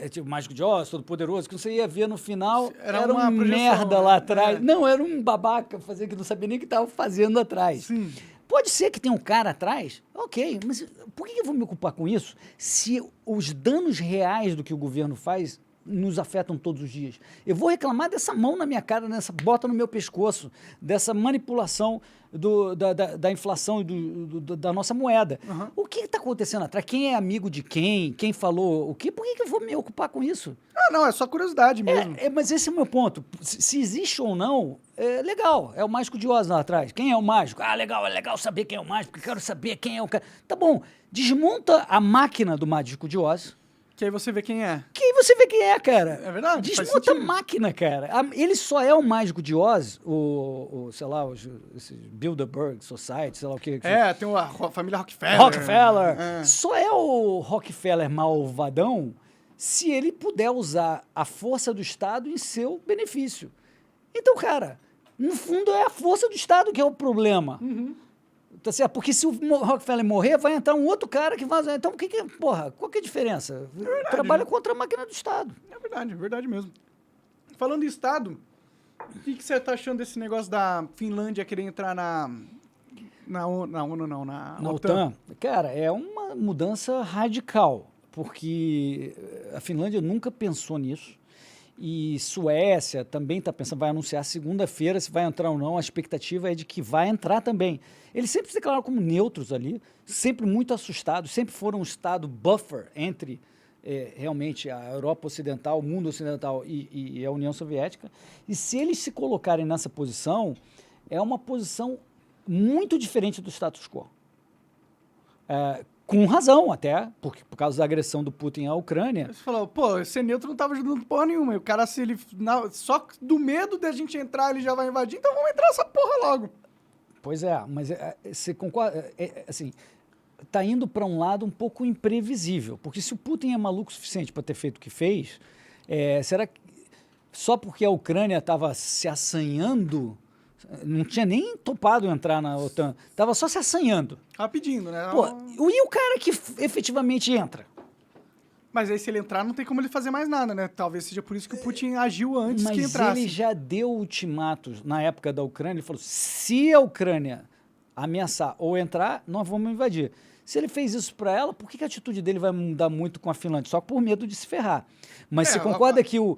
tipo, Mágico de Oz, Todo Poderoso, que você ia ver no final, era uma merda lá atrás. Não, era um babaca que não sabia nem o que estava fazendo atrás. Sim. Pode ser que tenha um cara atrás, ok, mas por que eu vou me ocupar com isso se os danos reais do que o governo faz nos afetam todos os dias? Eu vou reclamar dessa mão na minha cara, dessa bota no meu pescoço, dessa manipulação da inflação e da nossa moeda. O que está acontecendo atrás? Quem é amigo de quem? Quem falou o quê? Por que eu vou me ocupar com isso? Não, é só curiosidade mesmo. Mas esse é o meu ponto. Se existe ou não, é legal. É o Mágico de Oz lá atrás. Quem é o mágico? Legal, é legal saber quem é o mágico, porque eu quero saber quem é o cara. Tá bom, desmonta a máquina do Mágico de Oz. Que aí você vê quem é. Que aí você vê quem é, cara. É verdade. Desmonta a máquina, cara. Ele só é o Mágico de Oz, sei lá, esse Bilderberg Society, sei lá o que. Tem a família Rockefeller. Só é o Rockefeller malvadão se ele puder usar a força do Estado em seu benefício. Então, cara, no fundo é a força do Estado que é o problema. Tá certo? Porque se o Rockefeller morrer, vai entrar um outro cara que vai... Então, qual que é a diferença? Trabalha contra a máquina do Estado. É verdade mesmo. Falando em Estado, O que você tá achando desse negócio da Finlândia querer entrar na ONU, não, na OTAN? Cara, é uma mudança radical, porque a Finlândia nunca pensou nisso. E Suécia também está pensando, vai anunciar segunda-feira se vai entrar ou não. A expectativa é de que vai entrar também. Eles sempre se declararam como neutros ali, sempre muito assustados, sempre foram um estado buffer entre realmente a Europa Ocidental, o mundo ocidental e a União Soviética. E se eles se colocarem nessa posição, é uma posição muito diferente do status quo. Com razão até, por causa da agressão do Putin à Ucrânia. Você falou, pô, ser neutro não tava ajudando porra nenhuma. E o cara, se ele. Só do medo de a gente entrar, ele já vai invadir, então vamos entrar essa porra logo. Pois é, mas você concorda? Assim, tá indo para um lado um pouco imprevisível, porque se o Putin é maluco o suficiente para ter feito o que fez, será que só porque a Ucrânia estava se assanhando, não tinha nem topado entrar na OTAN, estava só se assanhando. Rapidinho, né? Pô, e o cara que efetivamente entra? Mas aí se ele entrar, não tem como ele fazer mais nada, né? Talvez seja por isso que o Putin agiu antes que entrasse. Mas ele já deu ultimatos na época da Ucrânia, ele falou, se a Ucrânia ameaçar ou entrar, nós vamos invadir. Se ele fez isso para ela, por que a atitude dele vai mudar muito com a Finlândia? Só por medo de se ferrar. Mas você concorda que o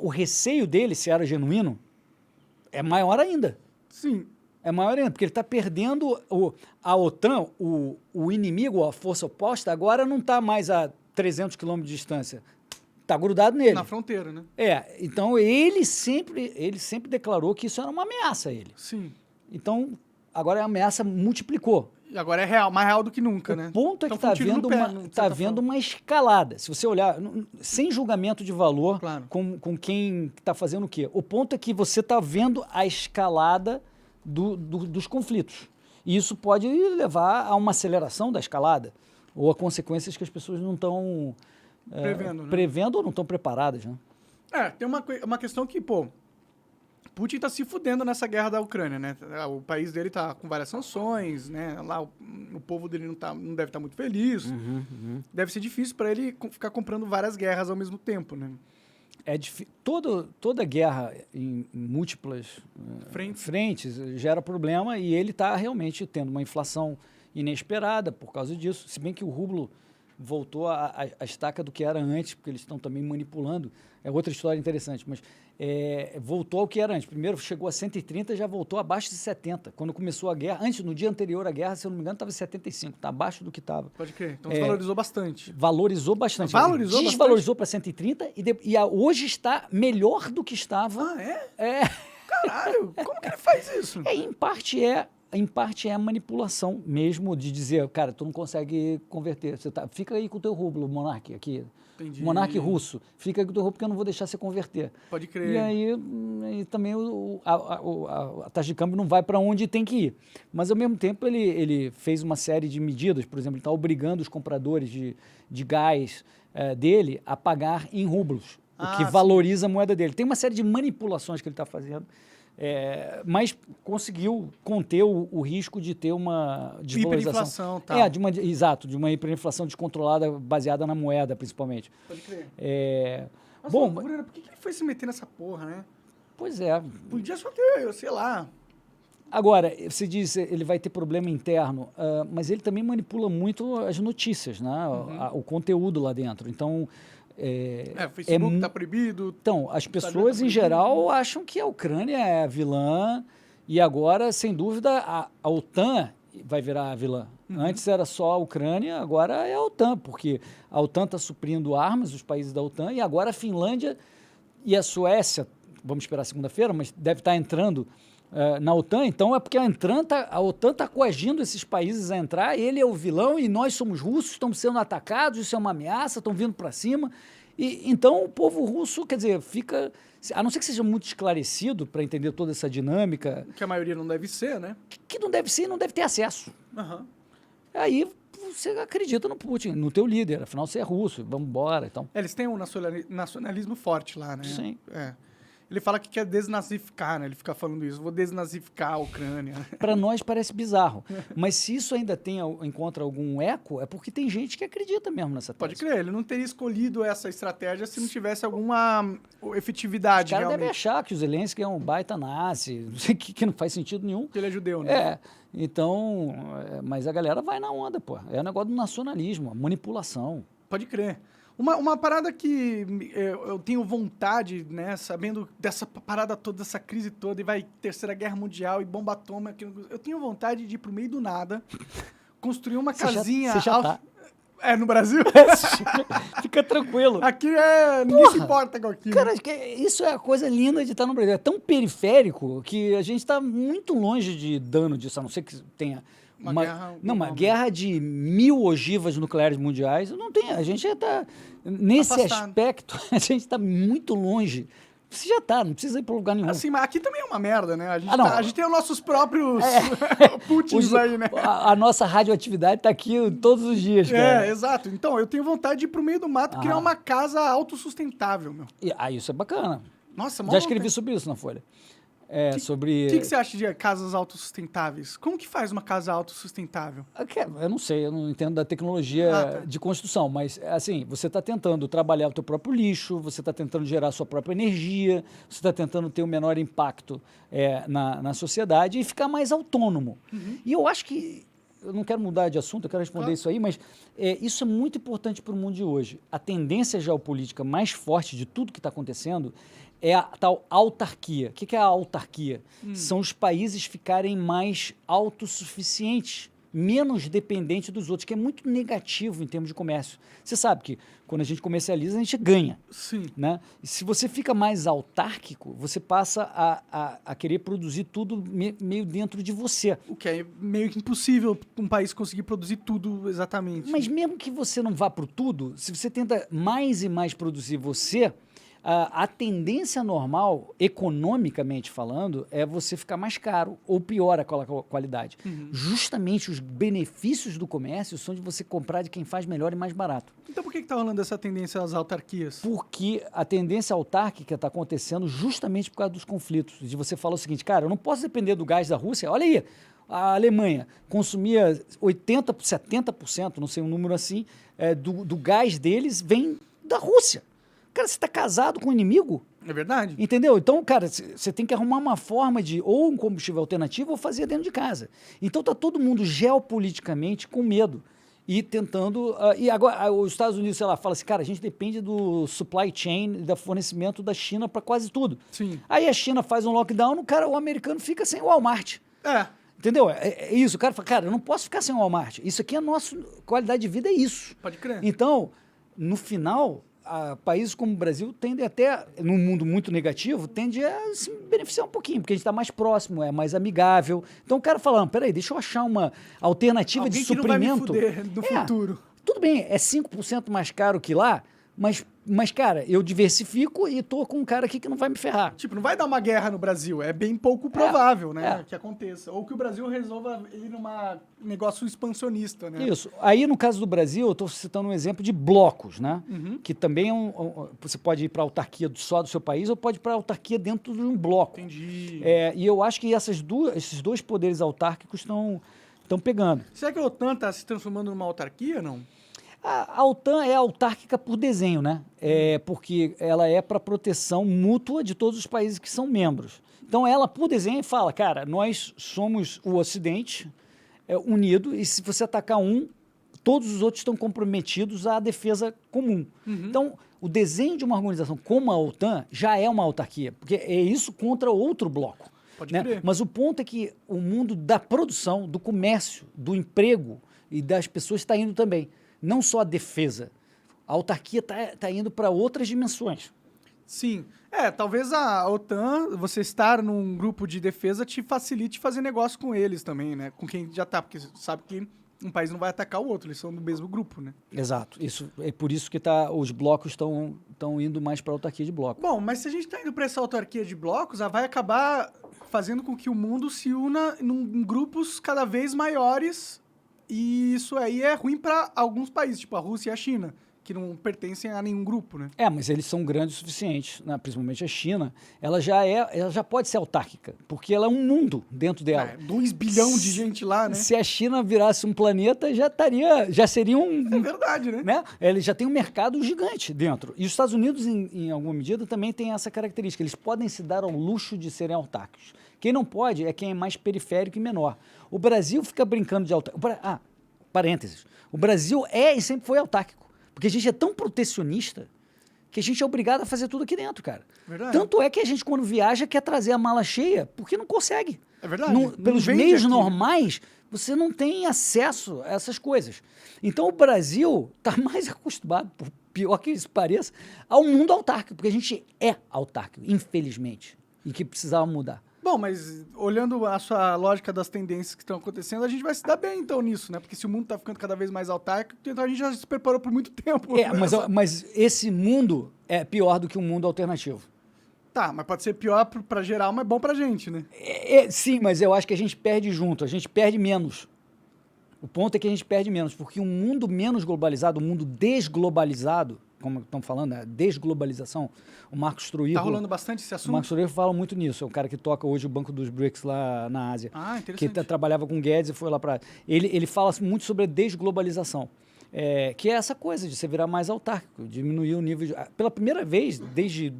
receio dele, se era genuíno, é maior ainda? Sim. É maior ainda, porque ele está perdendo a OTAN, o inimigo, a força oposta, agora não está mais a 300 quilômetros de distância. Está grudado nele. Na fronteira, né? Então ele sempre declarou que isso era uma ameaça a ele. Sim. Então, agora a ameaça multiplicou. E agora é real, mais real do que nunca, né? O ponto é que está havendo uma escalada. Se você olhar, sem julgamento de valor, claro, com quem está fazendo o quê? O ponto é que você está vendo a escalada dos conflitos. E isso pode levar a uma aceleração da escalada ou a consequências que as pessoas não estão prevendo ou não estão preparadas. Né? Tem uma questão que, pô, Putin tá se fudendo nessa guerra da Ucrânia, né? O país dele tá com várias sanções, né? Lá o povo dele não deve estar muito feliz. Deve ser difícil para ele ficar comprando várias guerras ao mesmo tempo, né? Toda guerra em múltiplas frentes gera problema e ele está realmente tendo uma inflação inesperada por causa disso. Se bem que o rublo voltou à estaca do que era antes, porque eles estão também manipulando. É outra história interessante, mas voltou ao que era antes. Primeiro chegou a 130 e já voltou abaixo de 70. Quando começou a guerra, no dia anterior à guerra, se eu não me engano, estava 75, está abaixo do que estava. Pode crer, então desvalorizou bastante. Valorizou bastante. Desvalorizou para 130 e hoje está melhor do que estava. Ah, é? Caralho, como que ele faz isso? Em parte é a manipulação mesmo de dizer, cara, tu não consegue converter. Fica aí com o teu rublo, monarca, aqui. Entendi. Monarca russo. Fica aí com o teu rublo porque eu não vou deixar você converter. Pode crer. E aí também a taxa de câmbio não vai para onde tem que ir. Mas, ao mesmo tempo, ele fez uma série de medidas. Por exemplo, ele está obrigando os compradores de gás dele a pagar em rublos, o que valoriza a moeda dele. Tem uma série de manipulações que ele está fazendo. Mas conseguiu conter o risco de ter uma desvalorização. Hiperinflação, de uma hiperinflação descontrolada baseada na moeda, principalmente. Pode crer. Nossa, loucura, por que ele foi se meter nessa porra, né? Pois é. Podia só ter, sei lá. Agora, você diz ele vai ter problema interno, mas ele também manipula muito as notícias, né? O conteúdo lá dentro. Então, o Facebook está proibido. Então, as pessoas em geral acham que a Ucrânia é a vilã e agora, sem dúvida, a OTAN vai virar a vilã. Antes era só a Ucrânia, agora é a OTAN, porque a OTAN está suprindo armas, os países da OTAN, e agora a Finlândia e a Suécia, vamos esperar segunda-feira, mas deve estar entrando na OTAN, então é porque a OTAN está coagindo esses países a entrar, ele é o vilão e nós somos russos, estamos sendo atacados, isso é uma ameaça, estão vindo para cima. E então o povo russo, quer dizer, fica, a não ser que seja muito esclarecido para entender toda essa dinâmica. Que a maioria não deve ser, né? Que não deve ser e não deve ter acesso. Aí você acredita no Putin, no teu líder, afinal você é russo, vamos embora. Então. Eles têm um nacionalismo forte lá, né? Sim. Ele fala que quer desnazificar, né? Ele fica falando isso, vou desnazificar a Ucrânia. Para nós parece bizarro, mas se isso ainda encontra algum eco, é porque tem gente que acredita mesmo nessa tese. Pode crer, ele não teria escolhido essa estratégia se não tivesse alguma efetividade. Os caras devem realmente. achar que o Zelensky é um baita nazi, não sei que não faz sentido nenhum. Que ele é judeu, né? É, então, mas a galera vai na onda, pô. É o negócio do nacionalismo, a manipulação. Pode crer. Uma parada que eu tenho vontade, né, sabendo dessa parada toda, dessa crise toda, e vai Terceira Guerra Mundial e bomba atômica, eu tenho vontade de ir pro meio do nada, construir uma casinha... Você já tá. É, no Brasil? Fica tranquilo. Aqui ninguém se importa com aquilo. Cara, isso é a coisa linda de estar no Brasil. É tão periférico que a gente está muito longe de dano disso, a não ser que tenha... Uma guerra de 1000 ogivas nucleares mundiais, não tem. A gente já está... Nesse afastado. aspecto, a gente está muito longe. Você já está, não precisa ir para lugar nenhum. Assim, mas aqui também é uma merda, né? A gente, não. A gente tem os nossos próprios Putins aí, né? A nossa radioatividade está aqui todos os dias, cara. Exato. Então, eu tenho vontade de ir pro meio do mato criar uma casa autossustentável, meu. Isso é bacana. Nossa, Já escrevi sobre isso na Folha. Sobre... O que você acha de casas autossustentáveis? Como que faz uma casa autossustentável? Eu não sei, eu não entendo da tecnologia de construção, mas assim, você está tentando trabalhar o teu próprio lixo, você está tentando gerar a sua própria energia, você está tentando ter o menor impacto na sociedade e ficar mais autônomo. E eu acho que, eu não quero mudar de assunto, eu quero responder isso aí, mas isso é muito importante para o mundo de hoje. A tendência geopolítica mais forte de tudo que está acontecendo é a tal autarquia. O que é a autarquia? São os países ficarem mais autossuficientes, menos dependentes dos outros, que é muito negativo em termos de comércio. Você sabe que quando a gente comercializa, a gente ganha. Sim. Né? E se você fica mais autárquico, você passa a querer produzir tudo meio dentro de você. O que é meio que impossível um país conseguir produzir tudo exatamente. Mas mesmo que você não vá para o tudo, se você tenta mais e mais produzir você... A tendência normal, economicamente falando, é você ficar mais caro ou pior a qualidade. Justamente os benefícios do comércio são de você comprar de quem faz melhor e mais barato. Então por que está rolando essa tendência às autarquias? Porque a tendência autárquica está acontecendo justamente por causa dos conflitos. De você falar o seguinte, cara, eu não posso depender do gás da Rússia. Olha aí, a Alemanha consumia 80%, 70%, não sei um número assim, do gás deles vem da Rússia. Cara, você está casado com o inimigo? É verdade. Entendeu? Então, cara, você tem que arrumar uma forma de ou um combustível alternativo ou fazer dentro de casa. Então, está todo mundo geopoliticamente com medo e tentando... e agora, os Estados Unidos, sei lá, fala assim, cara, a gente depende do supply chain, do fornecimento da China para quase tudo. Sim. Aí a China faz um lockdown, o americano fica sem o Walmart. Entendeu? É isso. O cara fala, cara, eu não posso ficar sem o Walmart. Isso aqui é a nossa qualidade de vida, é isso. Pode crer. Então, no final... países como o Brasil tendem até, num mundo muito negativo, tende a se beneficiar um pouquinho, porque a gente está mais próximo, é mais amigável. Então o cara falando, peraí, deixa eu achar uma alternativa de suprimento. Que não vai me fuder no futuro. Tudo bem, é 5% mais caro que lá, mas, cara, eu diversifico e tô com um cara aqui que não vai me ferrar. Tipo, não vai dar uma guerra no Brasil. É bem pouco provável, né, que aconteça. Ou que o Brasil resolva ir num negócio expansionista, né? Isso. Aí, no caso do Brasil, eu estou citando um exemplo de blocos, né? Que também você pode ir para a autarquia só do seu país ou pode ir para a autarquia dentro de um bloco. Entendi. E eu acho que esses dois poderes autárquicos estão pegando. Será que a OTAN está se transformando numa autarquia, não? A OTAN é autárquica por desenho, né? Porque ela é para proteção mútua de todos os países que são membros. Então, ela, por desenho, fala, cara, nós somos o Ocidente unido e se você atacar um, todos os outros estão comprometidos à defesa comum. Então, o desenho de uma organização como a OTAN já é uma autarquia, porque é isso contra outro bloco. Pode crer. Mas o ponto é que o mundo da produção, do comércio, do emprego e das pessoas está indo também. Não só a defesa. A autarquia está indo para outras dimensões. Sim. Talvez a OTAN, você estar num grupo de defesa, te facilite fazer negócio com eles também, né? Com quem já está, porque você sabe que um país não vai atacar o outro, eles são do mesmo grupo, né? Exato. É por isso que os blocos estão indo mais para a autarquia de bloco. Bom, mas se a gente está indo para essa autarquia de blocos, ela vai acabar fazendo com que o mundo se una em grupos cada vez maiores. E isso aí é ruim para alguns países, tipo a Rússia e a China, que não pertencem a nenhum grupo, né? Mas eles são grandes o suficiente, né? Principalmente a China. Ela já pode ser autárquica, porque ela é um mundo dentro dela. 2 bilhões de gente lá, né? Se a China virasse um planeta, já seria um... É verdade, né? Ele já tem um mercado gigante dentro. E os Estados Unidos, em alguma medida, também tem essa característica. Eles podem se dar ao luxo de serem autárquicos. Quem não pode é quem é mais periférico e menor. O Brasil fica brincando de autárquico. Parênteses. O Brasil e sempre foi autárquico. Porque a gente é tão protecionista que a gente é obrigado a fazer tudo aqui dentro, cara. Verdade. Tanto é que a gente, quando viaja, quer trazer a mala cheia, porque não consegue. É verdade. Pelos meios normais, você não tem acesso a essas coisas. Então, o Brasil está mais acostumado, por pior que isso pareça, ao mundo autárquico, porque a gente é autárquico, infelizmente, e que precisava mudar. Bom, mas olhando a sua lógica das tendências que estão acontecendo, a gente vai se dar bem, então, nisso, né? Porque se o mundo tá ficando cada vez mais autárquico, então a gente já se preparou por muito tempo. Mas esse mundo é pior do que um mundo alternativo. Tá, mas pode ser pior pra geral, mas bom pra gente, né? Sim, mas eu acho que a gente perde junto, a gente perde menos. O ponto é que a gente perde menos, porque um mundo menos globalizado, um mundo desglobalizado, como estão falando, a desglobalização, o Marcos Trujillo... Tá rolando bastante esse assunto? O Marcos Trujillo fala muito nisso, é o cara que toca hoje o Banco dos BRICS lá na Ásia. Interessante. Que trabalhava com Guedes e foi lá para... Ele fala muito sobre a desglobalização, que é essa coisa de você virar mais autárquico, diminuir o nível... Pela primeira vez, desde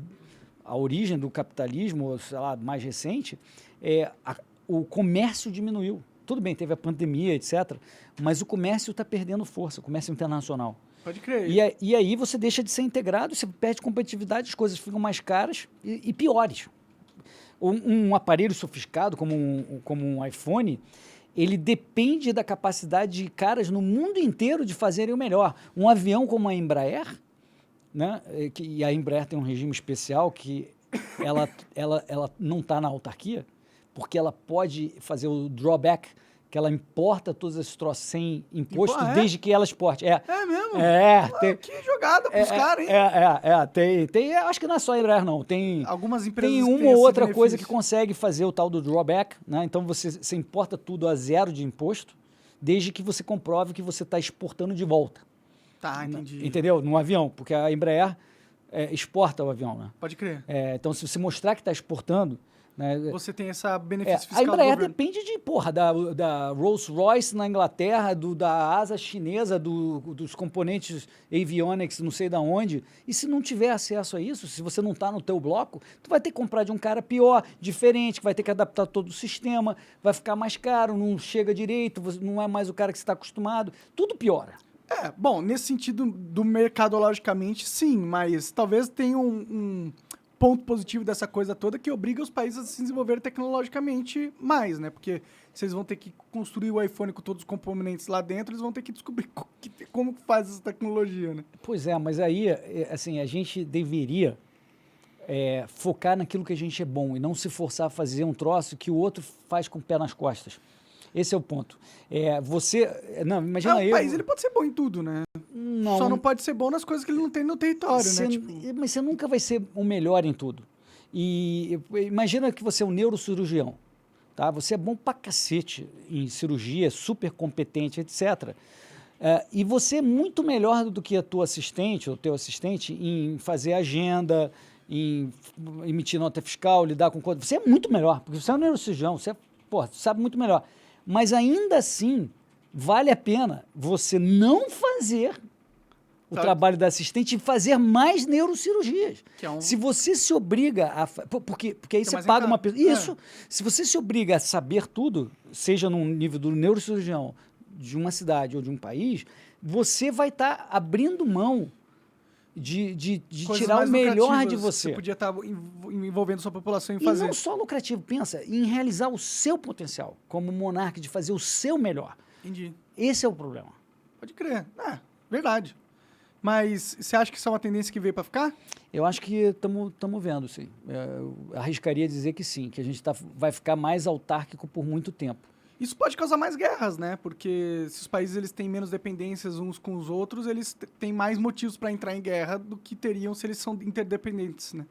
a origem do capitalismo, sei lá, mais recente, o comércio diminuiu. Tudo bem, teve a pandemia, etc., mas o comércio está perdendo força, o comércio internacional. Pode crer. E aí você deixa de ser integrado, você perde competitividade, as coisas ficam mais caras e piores. Um aparelho sofisticado, como um iPhone, ele depende da capacidade de caras no mundo inteiro de fazerem o melhor. Um avião como a Embraer, né, e a Embraer tem um regime especial que ela não está na autarquia, porque ela pode fazer o drawback, que ela importa todos esses troços sem imposto, desde que ela exporte. É mesmo? Que jogada pros caras, hein? Tem, acho que não é só a Embraer, não. Tem algumas empresas tem uma ou outra coisa que consegue fazer o tal do drawback, né? Então você importa tudo a zero de imposto, desde que você comprove que você está exportando de volta. Tá, entendi. Entendeu? No avião, porque a Embraer exporta o avião, né? Pode crer. Então, se você mostrar que está exportando, né, você tem essa benefício fiscal. A Embraer depende da Rolls-Royce na Inglaterra, da asa chinesa, dos componentes avionics, não sei da onde. E se não tiver acesso a isso, se você não está no teu bloco, tu vai ter que comprar de um cara pior, diferente, que vai ter que adaptar todo o sistema, vai ficar mais caro, não chega direito, não é mais o cara que você está acostumado, tudo piora. Bom, nesse sentido do mercadologicamente, sim, mas talvez tenha um ponto positivo dessa coisa toda que obriga os países a se desenvolver tecnologicamente mais, né? Porque se eles vão ter que construir o iPhone com todos os componentes lá dentro, eles vão ter que descobrir como faz essa tecnologia, né? Pois mas aí, assim, a gente deveria focar naquilo que a gente é bom e não se forçar a fazer um troço que o outro faz com o pé nas costas. Esse é o ponto. Imagina o país ele pode ser bom em tudo, né? Não. Só não pode ser bom nas coisas que ele não tem no território, né? Mas você nunca vai ser o melhor em tudo. E imagina que você é um neurocirurgião, tá? Você é bom pra cacete em cirurgia, super competente, etc. E você é muito melhor do que a tua assistente ou teu assistente em fazer agenda, em emitir nota fiscal, lidar com coisas. Você é muito melhor, porque você é um neurocirurgião, você sabe muito melhor. Mas ainda assim, vale a pena você não fazer o trabalho da assistente e fazer mais neurocirurgias. Se você se obriga a... Porque aí você paga uma pessoa... Isso. Se você se obriga a saber tudo, seja no nível do neurocirurgião de uma cidade ou de um país, você vai estar abrindo mão de tirar o melhor de você. Você podia estar envolvendo sua população em fazer. E não só lucrativo, pensa em realizar o seu potencial como monarca, de fazer o seu melhor. Entendi. Esse é o problema. Pode crer. Verdade. Mas você acha que isso é uma tendência que veio para ficar? Eu acho que estamos vendo, sim. Eu arriscaria dizer que sim, que a gente vai ficar mais autárquico por muito tempo. Isso pode causar mais guerras, né? Porque se os países eles têm menos dependências uns com os outros, eles têm mais motivos para entrar em guerra do que teriam se eles são interdependentes, né?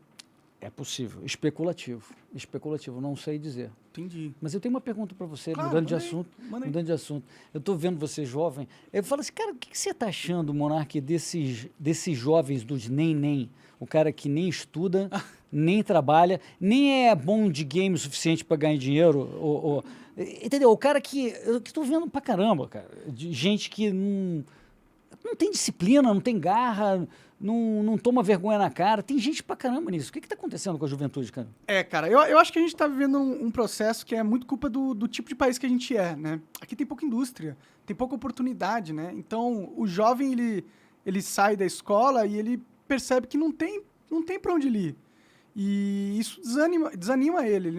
É possível. Especulativo. Especulativo, não sei dizer. Entendi. Mas eu tenho uma pergunta para você, Claro, mudando de manda aí, assunto. manda aí. Mudando de assunto. Eu estou vendo você jovem. Eu falo assim, cara, o que que você está achando, Monark, desses jovens dos nem? O cara que nem estuda, nem trabalha, nem é bom de game o suficiente para ganhar dinheiro. Entendeu? O cara que. Eu estou vendo pra caramba, cara. De gente que não tem disciplina, não tem garra, não toma vergonha na cara. Tem gente pra caramba nisso. O que está acontecendo com a juventude, cara? Cara, eu acho que a gente tá vivendo um processo que é muito culpa do tipo de país que a gente é, né? Aqui tem pouca indústria, tem pouca oportunidade, né? Então, o jovem, ele sai da escola e ele percebe que não tem para onde ele ir. E isso desanima ele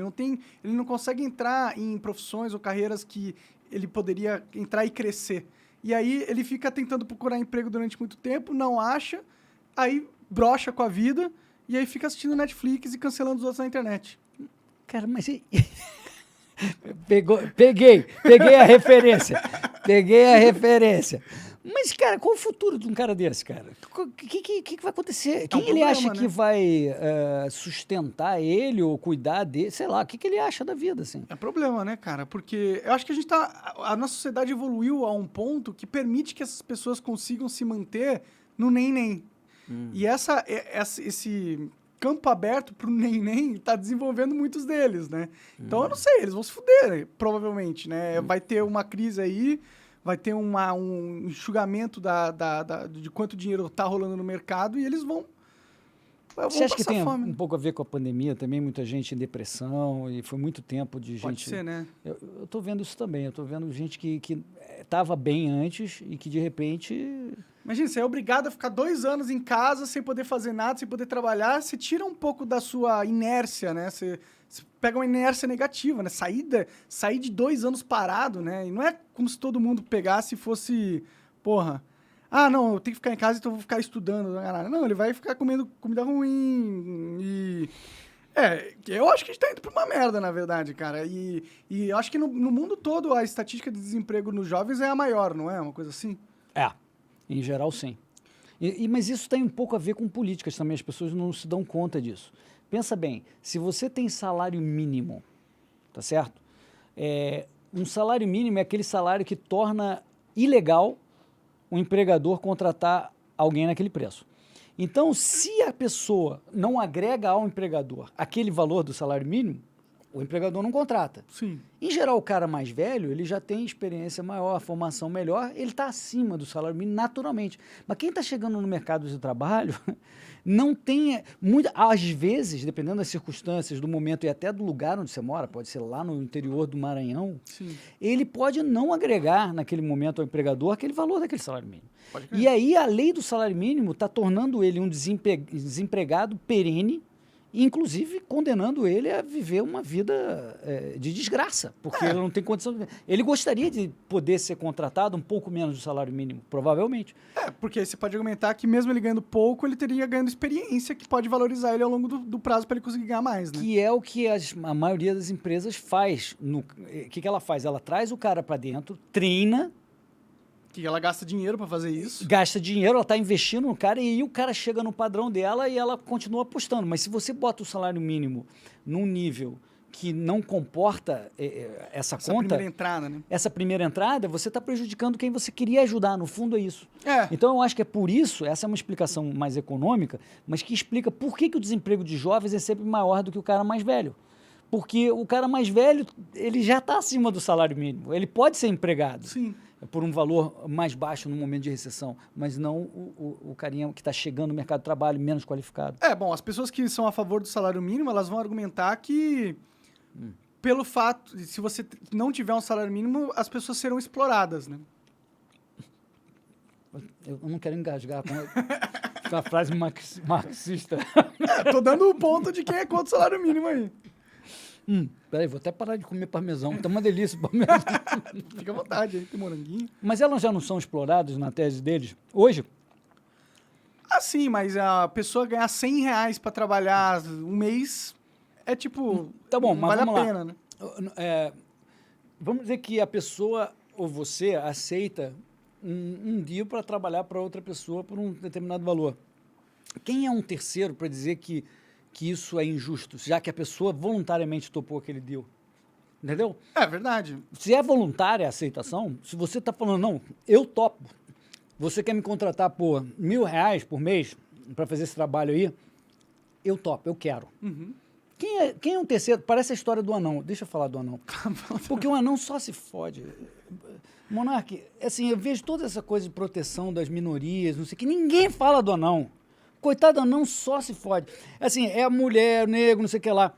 não consegue entrar em profissões ou carreiras que ele poderia entrar e crescer. E aí ele fica tentando procurar emprego durante muito tempo, não acha, aí brocha com a vida e aí fica assistindo Netflix e cancelando os outros na internet. Cara, mas... Peguei a referência. Peguei a referência. Mas, cara, qual o futuro de um cara desse, cara? O que vai acontecer? Quem ele acha que vai sustentar ele ou cuidar dele? Sei lá, o que ele acha da vida, assim? É problema, né, cara? Porque eu acho que a nossa sociedade evoluiu a um ponto que permite que essas pessoas consigam se manter no nem. E esse campo aberto pro nem tá desenvolvendo muitos deles, né? Então eu não sei, eles vão se fuder, provavelmente, né? Vai ter uma crise aí, vai ter um enxugamento de quanto dinheiro tá rolando no mercado e eles vão Você acha que tem fome. um pouco a ver com a pandemia também? Muita gente em depressão e foi muito tempo de gente... Pode ser, né? Eu tô vendo isso também. Eu tô vendo gente que estava bem antes e que, de repente... Imagina, você é obrigado a ficar 2 anos em casa sem poder fazer nada, sem poder trabalhar. Você tira um pouco da sua inércia, né? Você pega uma inércia negativa, né? Sair de 2 anos parado, né? E não é como se todo mundo pegasse e fosse... Porra... Ah, não, eu tenho que ficar em casa, então eu vou ficar estudando. Não, ele vai ficar comendo comida ruim e... eu acho que a gente tá indo pra uma merda, na verdade, cara. E eu acho que no mundo todo a estatística de desemprego nos jovens é a maior, não é? Uma coisa assim? Em geral, sim. Mas isso tem um pouco a ver com políticas também, as pessoas não se dão conta disso. Pensa bem, se você tem salário mínimo, tá certo? Um salário mínimo é aquele salário que torna ilegal o empregador contratar alguém naquele preço. Então, se a pessoa não agrega ao empregador aquele valor do salário mínimo, o empregador não contrata. Sim. Em geral, o cara mais velho, ele já tem experiência maior, formação melhor, ele está acima do salário mínimo naturalmente. Mas quem está chegando no mercado de trabalho não tem... às vezes, dependendo das circunstâncias, do momento e até do lugar onde você mora, pode ser lá no interior do Maranhão, Sim. ele pode não agregar naquele momento ao empregador aquele valor daquele salário mínimo. E aí a lei do salário mínimo está tornando ele um desempregado perene, inclusive condenando ele a viver uma vida de desgraça, porque ele não tem condição de... Ele gostaria de poder ser contratado um pouco menos do salário mínimo, provavelmente. Porque aí você pode argumentar que mesmo ele ganhando pouco, ele teria ganhando experiência que pode valorizar ele ao longo do prazo para ele conseguir ganhar mais, né? Que é o que a maioria das empresas faz. O que ela faz? Ela traz o cara para dentro, treina, Que ela gasta dinheiro para fazer isso. gasta dinheiro, ela está investindo no cara e aí o cara chega no padrão dela e ela continua apostando. Mas se você bota o salário mínimo num nível que não comporta essa conta... Primeira entrada, né? Essa primeira entrada, você está prejudicando quem você queria ajudar. No fundo, é isso. É. Então, eu acho que é por isso, essa é uma explicação mais econômica, mas que explica por que o desemprego de jovens é sempre maior do que o cara mais velho. Porque o cara mais velho, ele já está acima do salário mínimo. Ele pode ser empregado. Sim. Por um valor mais baixo no momento de recessão, mas não o carinha que está chegando no mercado de trabalho menos qualificado. Bom, as pessoas que são a favor do salário mínimo, elas vão argumentar que pelo fato de se você não tiver um salário mínimo, as pessoas serão exploradas, né? Eu não quero engasgar com a frase marxista. Tô dando o ponto de quem é contra o salário mínimo aí. Peraí, vou até parar de comer parmesão. Tá uma delícia o parmesão. Fica à vontade aí, tem moranguinho. Mas elas já não são exploradas na tese deles? Hoje? Ah, sim, mas a pessoa ganhar R$100 para trabalhar um mês é tipo... Tá bom, mas vale vamos a pena, lá. né? Vamos dizer que a pessoa ou você aceita um dia para trabalhar para outra pessoa por um determinado valor. Quem é um terceiro para dizer que que isso é injusto, já que a pessoa voluntariamente topou aquele deal. Entendeu? É verdade. Se é voluntária a aceitação, se você está falando, não, eu topo, você quer me contratar por R$1.000 por mês para fazer esse trabalho aí, eu topo, eu quero. Quem é um terceiro? Parece a história do anão. Deixa eu falar do anão. Porque o anão só se fode. Monark, assim, eu vejo toda essa coisa de proteção das minorias, não sei o que, ninguém fala do anão. Coitado do anão só se fode. Assim, é a mulher, o negro, não sei o que lá.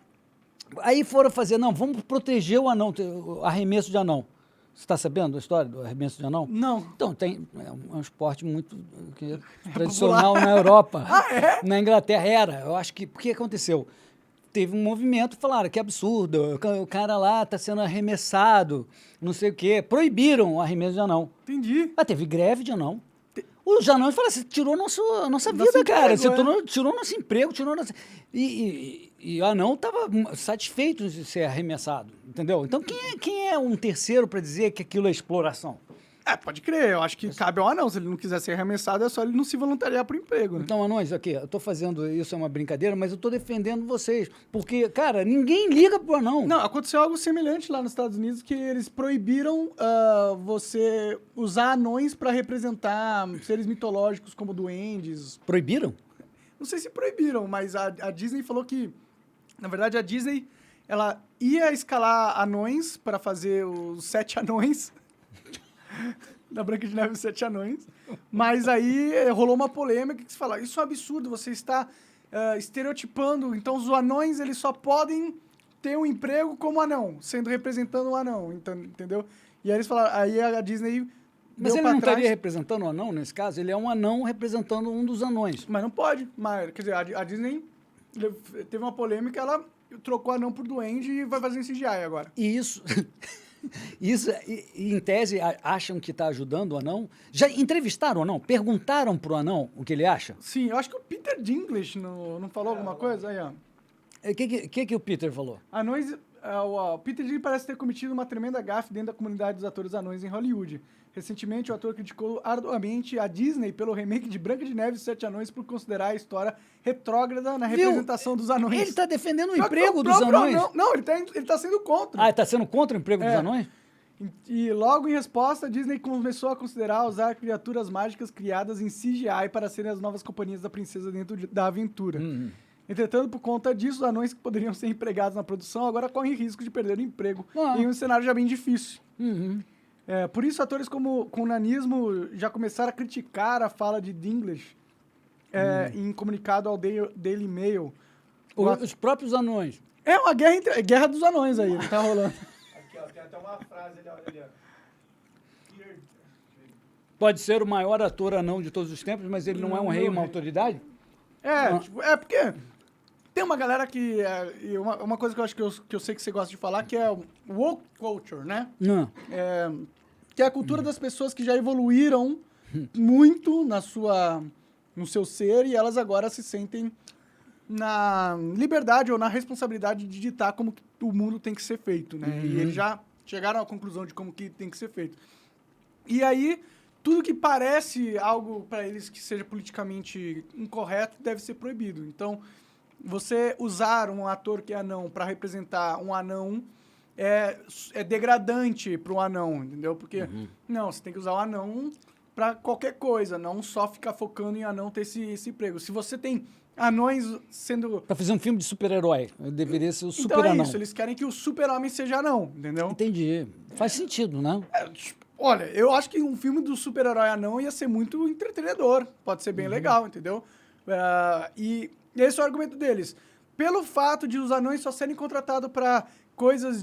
Aí foram fazer, não, vamos proteger o anão, o arremesso de anão. Você está sabendo da história do arremesso de anão? Não. Então, é um esporte muito tradicional na Europa. Na Inglaterra era. Eu acho que... O que aconteceu? Teve um movimento, falaram que absurdo, o cara lá está sendo arremessado, não sei o quê. Proibiram o arremesso de anão. Entendi. Mas teve greve de anão. Os anões falaram, você tirou a nossa vida, cara. Emprego, você tirou nosso emprego, tirou nosso... E o anão estava satisfeito de ser arremessado, entendeu? Então, quem é um terceiro para dizer que aquilo é exploração? Pode crer. Eu acho que cabe ao anão. Se ele não quiser ser arremessado, é só ele não se voluntariar pro emprego, né? Então, anões, aqui, eu estou fazendo isso, é uma brincadeira, mas eu estou defendendo vocês. Porque, cara, ninguém liga pro anão. Não, aconteceu algo semelhante lá nos Estados Unidos, que eles proibiram você usar anões para representar seres mitológicos como duendes. Proibiram? Não sei se proibiram, mas a Disney falou que, na verdade, a Disney ela ia escalar anões para fazer os 7 anões da Branca de Neve e os 7 anões, mas aí rolou uma polêmica que se fala, isso é um absurdo, você está estereotipando, então os anões eles só podem ter um emprego como anão, sendo representando um anão, então, entendeu? E aí eles falaram, aí a Disney... Mas ele não estaria representando o anão nesse caso? Ele é um anão representando um dos anões. Mas não pode. Mas, quer dizer, a Disney teve uma polêmica, ela trocou anão por duende e vai fazer em CGI agora. E isso, em tese, acham que está ajudando o anão? Já entrevistaram o anão? Perguntaram para o anão o que ele acha? Sim, eu acho que o Peter Dinklage não falou alguma coisa? Aí, ó. O que o Peter falou? Anões... o Peter Dinklage parece ter cometido uma tremenda gafe dentro da comunidade dos atores anões em Hollywood. Recentemente, o ator criticou arduamente a Disney pelo remake de Branca de Neve e os 7 Anões por considerar a história retrógrada na representação dos anões. Ele está defendendo o emprego dos anões? Não, ele tá sendo contra. Ah, ele está sendo contra o emprego dos anões? E logo em resposta, a Disney começou a considerar usar criaturas mágicas criadas em CGI para serem as novas companhias da princesa dentro da aventura. Entretanto, por conta disso, os anões que poderiam ser empregados na produção agora correm risco de perder o emprego em um cenário já bem difícil. Por isso, atores com nanismo já começaram a criticar a fala de Dinklage em comunicado ao Daily Mail. Os próprios anões. É uma guerra dos anões aí, tá rolando. Aqui, ó, tem até uma frase ali, olha ali, ó. Pode ser o maior ator anão de todos os tempos, mas ele não é um rei, uma autoridade? Porque tem uma galera que... uma coisa que eu acho que eu sei que você gosta de falar, que é o woke culture, né? Que é a cultura das pessoas que já evoluíram muito no seu ser e elas agora se sentem na liberdade ou na responsabilidade de ditar como que o mundo tem que ser feito, né? E eles já chegaram à conclusão de como que tem que ser feito. E aí, tudo que parece algo para eles que seja politicamente incorreto deve ser proibido. Então, você usar um ator que é anão para representar um anão é degradante para o anão, entendeu? Porque, não, você tem que usar o anão para qualquer coisa, não só ficar focando em anão ter esse emprego. Se você tem anões sendo... Para fazer um filme de super-herói, deveria ser o Então super-anão. é isso, eles querem que o super-homem seja anão, entendeu? Entendi. Faz sentido, né? Olha, eu acho que um filme do super-herói anão ia ser muito entretenedor, pode ser bem legal, entendeu? E esse é o argumento deles. Pelo fato de os anões só serem contratados para coisas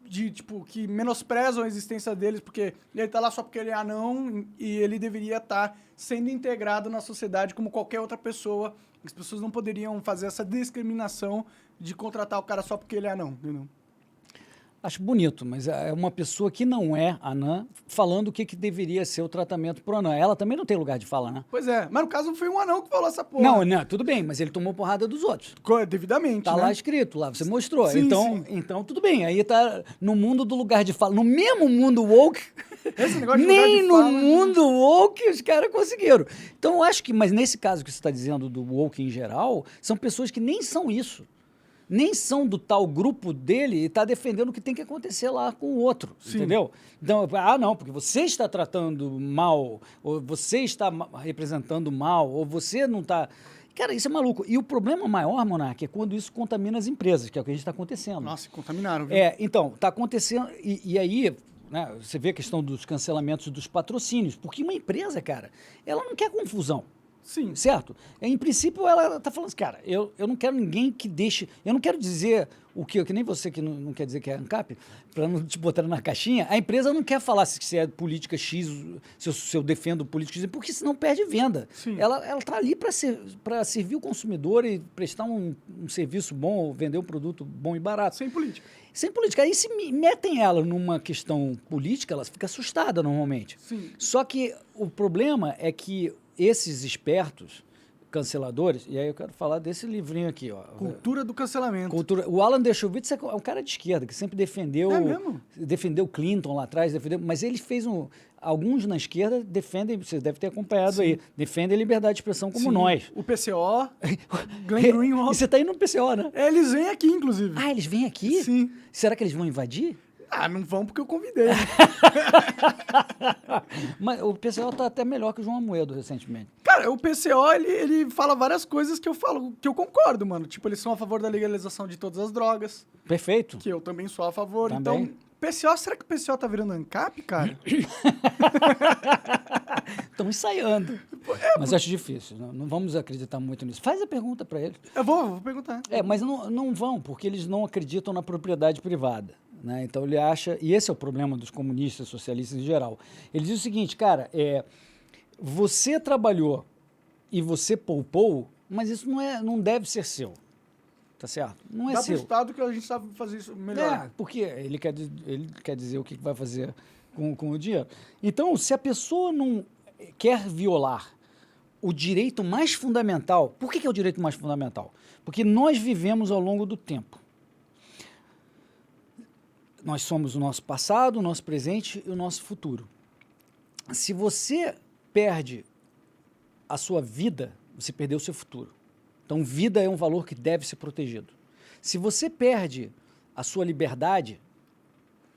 tipo, que menosprezam a existência deles, porque ele tá lá só porque ele é anão e ele deveria estar sendo integrado na sociedade como qualquer outra pessoa. As pessoas não poderiam fazer essa discriminação de contratar o cara só porque ele é anão, entendeu? Acho bonito, mas é uma pessoa que não é anã falando o que deveria ser o tratamento pro anã. Ela também não tem lugar de fala, né? Pois é, mas no caso foi um anão que falou essa porra. Não, tudo bem, mas ele tomou porrada dos outros. Devidamente, Tá né? lá escrito, lá você mostrou. Sim, sim. Então tudo bem. Aí tá no mundo do lugar de fala. No mesmo mundo woke, Esse negócio de nem lugar de no fala, mundo woke os caras conseguiram. Então eu acho que, mas nesse caso que você está dizendo do woke em geral, são pessoas que nem são isso. Nem são do tal grupo dele e está defendendo o que tem que acontecer lá com o outro, Sim. entendeu? Então, não, porque você está tratando mal, ou você está representando mal, ou você não está... Cara, isso é maluco. E o problema maior, Monark, é quando isso contamina as empresas, que é o que a gente está acontecendo. Nossa, contaminaram, viu? Então, está acontecendo... E aí, né, você vê a questão dos cancelamentos dos patrocínios, porque uma empresa, cara, ela não quer confusão. Sim. Certo? Em princípio, ela está falando assim, cara, eu não quero ninguém que deixe... Eu não quero dizer o que nem você que não quer dizer que é ANCAP, para não te botar na caixinha. A empresa não quer falar se é política X, se eu defendo política X, porque senão perde venda. Sim. Ela está ali para servir o consumidor e prestar um serviço bom, ou vender um produto bom e barato. Sem política. Sem política. Aí se metem ela numa questão política, ela fica assustada normalmente. Sim. Só que o problema é que esses espertos canceladores, e aí eu quero falar desse livrinho aqui, ó. Cultura do cancelamento. O Alan Dershowitz é um cara de esquerda, que sempre defendeu... É mesmo? Defendeu Clinton lá atrás, mas ele fez alguns na esquerda defendem, você deve ter acompanhado aí, defendem a liberdade de expressão como Sim. nós. O PCO, Glenn Greenwald. E você tá indo no PCO, né? Eles vêm aqui, inclusive. Ah, eles vêm aqui? Sim. Será que eles vão invadir? Ah, não vão porque eu convidei. Mas o PCO tá até melhor que o João Amoedo recentemente. Cara, o PCO, ele fala várias coisas que eu falo, que eu concordo, mano. Tipo, eles são a favor da legalização de todas as drogas, Perfeito. que eu também sou a favor. Também. Então, PCO, será que o PCO tá virando ANCAP, cara? Estão ensaiando. Mas acho difícil. Não vamos acreditar muito nisso. Faz a pergunta para eles. Eu vou perguntar. Mas não vão, porque eles não acreditam na propriedade privada. Né? Então ele acha, e esse é o problema dos comunistas, socialistas em geral. Ele diz o seguinte, cara, você trabalhou e você poupou, mas isso não deve ser seu. Tá certo? Não é Dá pro seu. Estado que a gente sabe fazer isso melhor. Porque ele quer dizer o que vai fazer com o dinheiro. Então, se a pessoa não quer violar o direito mais fundamental, por que é o direito mais fundamental? Porque nós vivemos ao longo do tempo. Nós somos o nosso passado, o nosso presente e o nosso futuro. Se você perde a sua vida, você perdeu o seu futuro. Então, vida é um valor que deve ser protegido. Se você perde a sua liberdade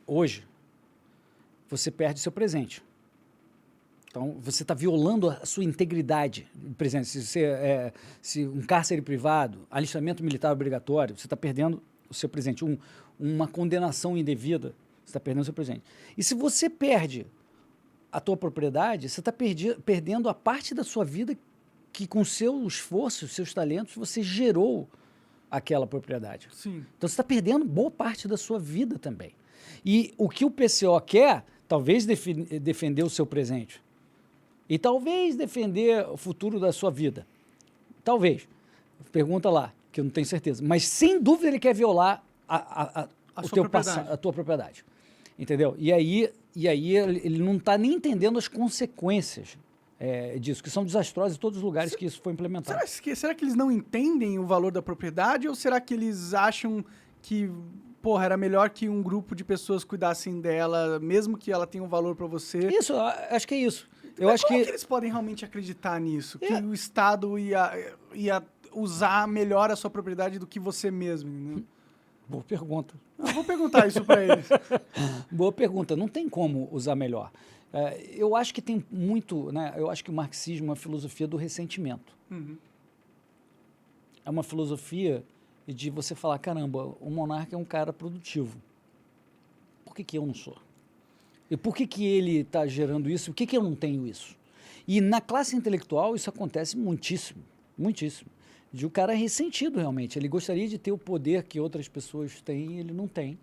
hoje, você perde o seu presente. Então, você está violando a sua integridade presente. Se um cárcere privado, alistamento militar obrigatório, você está perdendo o seu presente. Uma condenação indevida, você está perdendo o seu presente. E se você perde a tua propriedade, você está perdendo a parte da sua vida que com seu esforço, seus talentos, você gerou aquela propriedade. Sim. Então você está perdendo boa parte da sua vida também. E o que o PCO quer, talvez defender o seu presente. E talvez defender o futuro da sua vida. Talvez. Pergunta lá, que eu não tenho certeza. Mas sem dúvida ele quer violar a tua propriedade. Entendeu? E aí ele não está nem entendendo as consequências disso, que são desastrosas em todos os lugares que isso foi implementado. Será que eles não entendem o valor da propriedade ou será que eles acham que, porra, era melhor que um grupo de pessoas cuidassem dela, mesmo que ela tenha um valor para você? Isso, acho que é isso. Eu Mas acho como que eles podem realmente acreditar nisso? Que o Estado ia usar melhor a sua propriedade do que você mesmo, né? Boa pergunta. Eu vou perguntar isso para eles. Boa pergunta. Não tem como usar melhor. Eu acho que tem muito, né? Eu acho que o marxismo é uma filosofia do ressentimento. Uhum. É uma filosofia de você falar, caramba, o monarca é um cara produtivo. Por que eu não sou? E por que ele está gerando isso? Por que eu não tenho isso? E na classe intelectual isso acontece muitíssimo, muitíssimo. De o cara é ressentido realmente. Ele gostaria de ter o poder que outras pessoas têm e ele não tem.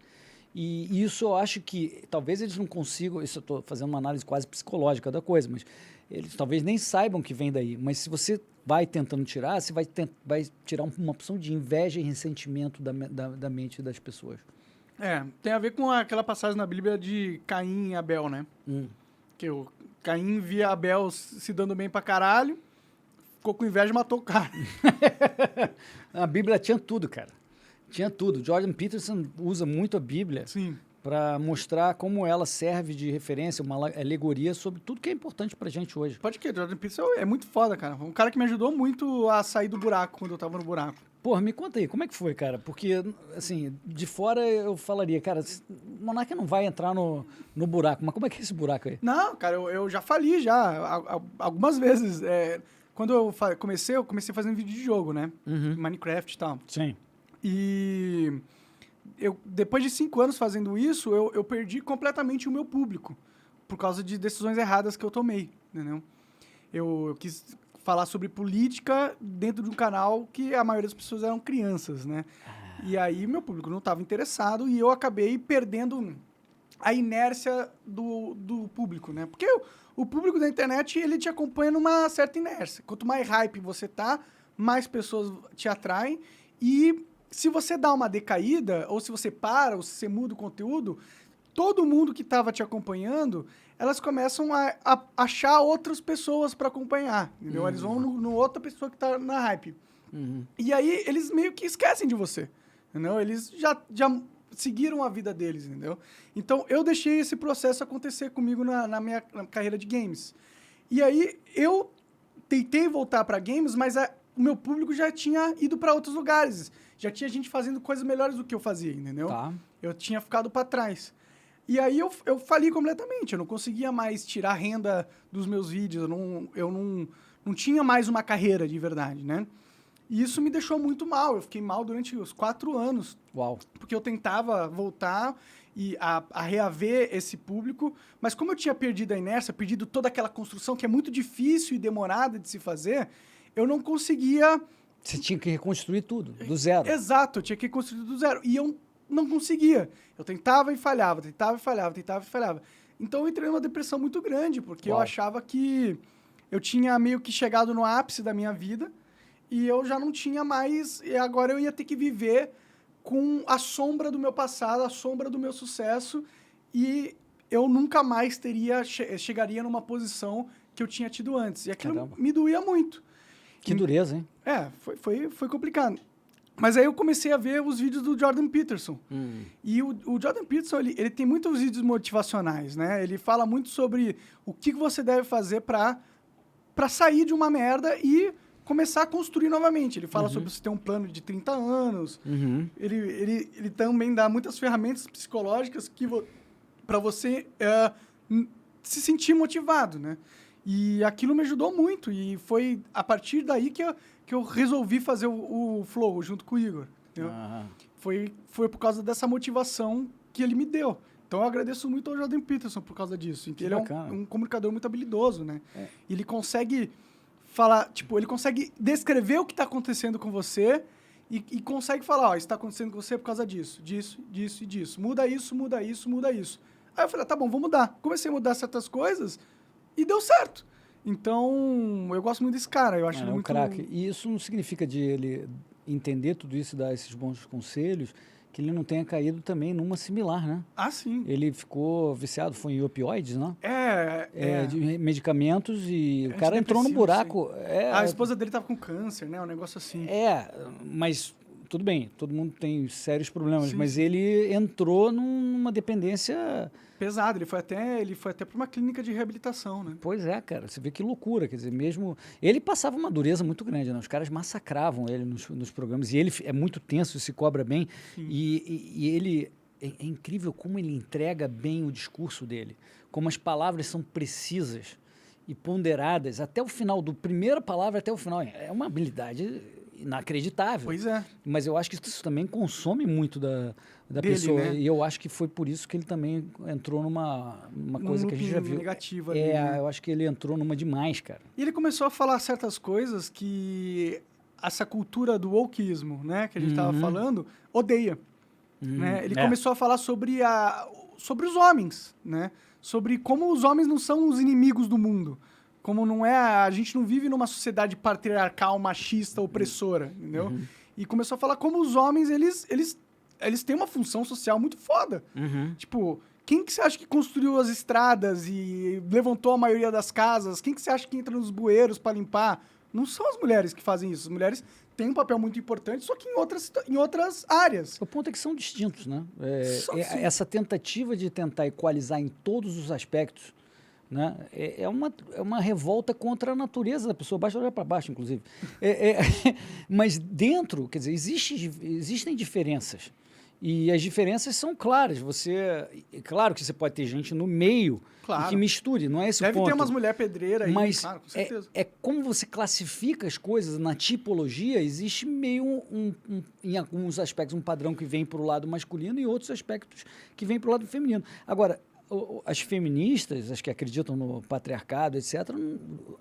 E isso eu acho que talvez eles não consigam, isso eu estou fazendo uma análise quase psicológica da coisa, mas eles talvez nem saibam que vem daí. Mas se você vai tentando tirar, você vai tirar uma opção de inveja e ressentimento da mente das pessoas. Tem a ver com aquela passagem na Bíblia de Caim e Abel, né? Que o Caim via Abel se dando bem pra caralho, ficou com inveja e matou o cara. A Bíblia tinha tudo, cara. Tinha tudo. Jordan Peterson usa muito a Bíblia Sim. para mostrar como ela serve de referência, uma alegoria sobre tudo que é importante pra gente hoje. Pode que, Jordan Peterson é muito foda, cara. Um cara que me ajudou muito a sair do buraco quando eu tava no buraco. Porra, me conta aí, como é que foi, cara? Porque, assim, de fora eu falaria, cara, o Monarca não vai entrar no buraco, mas como é que é esse buraco aí? Não, cara, eu já fali algumas vezes. Quando eu comecei fazendo vídeo de jogo, né? Minecraft e tal. Sim. E depois de 5 anos fazendo isso, eu perdi completamente o meu público por causa de decisões erradas que eu tomei, entendeu? Eu quis falar sobre política dentro de um canal que a maioria das pessoas eram crianças, né? E aí meu público não estava interessado e eu acabei perdendo a inércia do público, né? Porque o público da internet, ele te acompanha numa certa inércia. Quanto mais hype você tá, mais pessoas te atraem e se você dá uma decaída, ou se você para, ou se você muda o conteúdo, todo mundo que estava te acompanhando, elas começam a achar outras pessoas para acompanhar, entendeu? Eles vão no outra pessoa que tá na hype. E aí, eles meio que esquecem de você, entendeu? Eles já seguiram a vida deles, entendeu? Então, eu deixei esse processo acontecer comigo na minha carreira de games. E aí, eu tentei voltar para games, mas o meu público já tinha ido para outros lugares. Já tinha gente fazendo coisas melhores do que eu fazia, entendeu? Tá. Eu tinha ficado para trás. E aí eu fali completamente. Eu não conseguia mais tirar renda dos meus vídeos. Eu não tinha mais uma carreira de verdade, né? E isso me deixou muito mal. Eu fiquei mal durante os 4 anos. Uau. Porque eu tentava voltar e a reaver esse público. Mas como eu tinha perdido a inércia, perdido toda aquela construção que é muito difícil e demorada de se fazer, eu não conseguia... Você tinha que reconstruir tudo, do zero. Exato, eu tinha que construir do zero. E eu não conseguia. Eu tentava e falhava, tentava e falhava, tentava e falhava. Então eu entrei numa depressão muito grande, porque eu achava que eu tinha meio que chegado no ápice da minha vida e eu já não tinha mais... E agora eu ia ter que viver com a sombra do meu passado, a sombra do meu sucesso e eu nunca mais chegaria numa posição que eu tinha tido antes. E aquilo me doía muito. Que dureza, hein? Foi complicado. Mas aí eu comecei a ver os vídeos do Jordan Peterson. E o Jordan Peterson, ele tem muitos vídeos motivacionais, né? Ele fala muito sobre o que você deve fazer para sair de uma merda e começar a construir novamente. Ele fala sobre você ter um plano de 30 anos. Ele também dá muitas ferramentas psicológicas para você se sentir motivado, né? E aquilo me ajudou muito. E foi a partir daí que eu resolvi fazer o Flow junto com o Igor. Foi por causa dessa motivação que ele me deu. Então eu agradeço muito ao Jordan Peterson por causa disso. Ele é um comunicador muito habilidoso, né? Ele consegue falar, ele consegue descrever o que está acontecendo com você e consegue falar, ó, isso está acontecendo com você por causa disso, disso, disso e disso. Muda isso, muda isso, muda isso. Aí eu falei, tá bom, vou mudar. Comecei a mudar certas coisas e deu certo. Então, eu gosto muito desse cara. Eu acho ele muito... craque. E isso não significa de ele entender tudo isso e dar esses bons conselhos, que ele não tenha caído também numa similar, né? Ah, sim. Ele ficou viciado, foi em opioides, né? De medicamentos e o cara entrou no buraco. A esposa dele tava com câncer, né? Um negócio assim. Mas tudo bem, todo mundo tem sérios problemas, mas ele entrou numa dependência... Pesado, ele foi até para uma clínica de reabilitação, né? Pois é, cara, você vê que loucura, quer dizer, mesmo... Ele passava uma dureza muito grande, né? Os caras massacravam ele nos programas, e ele é muito tenso, se cobra bem, e ele... É incrível como ele entrega bem o discurso dele, como as palavras são precisas e ponderadas, até o final, do primeira palavra até o final, é uma habilidade inacreditável. Pois é. Mas eu acho que isso também consome muito da dele, pessoa. Né? E eu acho que foi por isso que ele também entrou numa coisa que a gente já viu. Negativa ali, né? Eu acho que ele entrou numa demais, cara. E ele começou a falar certas coisas que essa cultura do wokeismo, né, que a gente estava falando, odeia. Né? Ele começou a falar sobre os homens, né? Sobre como os homens não são os inimigos do mundo. Como não é... A gente não vive numa sociedade patriarcal, machista, opressora, entendeu? E começou a falar como os homens, eles eles têm uma função social muito foda. Uhum. Tipo, quem que você acha que construiu as estradas e levantou a maioria das casas? Quem que você acha que entra nos bueiros pra limpar? Não são as mulheres que fazem isso. As mulheres têm um papel muito importante, só que em outras áreas. O ponto é que são distintos, né? Sim. Essa tentativa de tentar equalizar em todos os aspectos, né? É uma revolta contra a natureza da pessoa. Basta olhar para baixo, inclusive. Mas dentro, quer dizer, existem diferenças. E as diferenças são claras. Claro que você pode ter gente no meio Claro. que misture, não é esse o ponto. Deve ter umas mulheres pedreiras aí, Mas claro, com certeza. é como você classifica as coisas na tipologia, existe meio em alguns aspectos, um padrão que vem para o lado masculino e outros aspectos que vem para o lado feminino. Agora, as feministas, as que acreditam no patriarcado, etc.,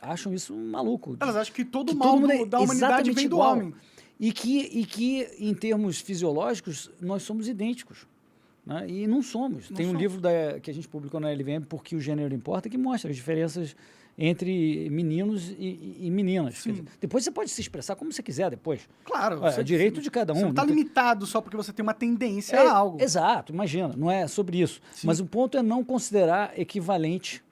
acham isso maluco. Elas acham que todo Que mal todo mundo é da humanidade exatamente vem do igual. homem. E que, em termos fisiológicos, nós somos idênticos. Né? E não somos. Não Tem um somos. livro que a gente publicou na LVM, Porque o Gênero Importa, que mostra as diferenças entre meninos e meninas. Quer dizer, depois você pode se expressar como você quiser depois. Claro. É direito de cada um. Você não tá Não tem- limitado só porque você tem uma tendência a algo. Exato, imagina, não é sobre isso. Sim. Mas o ponto é não considerar equivalente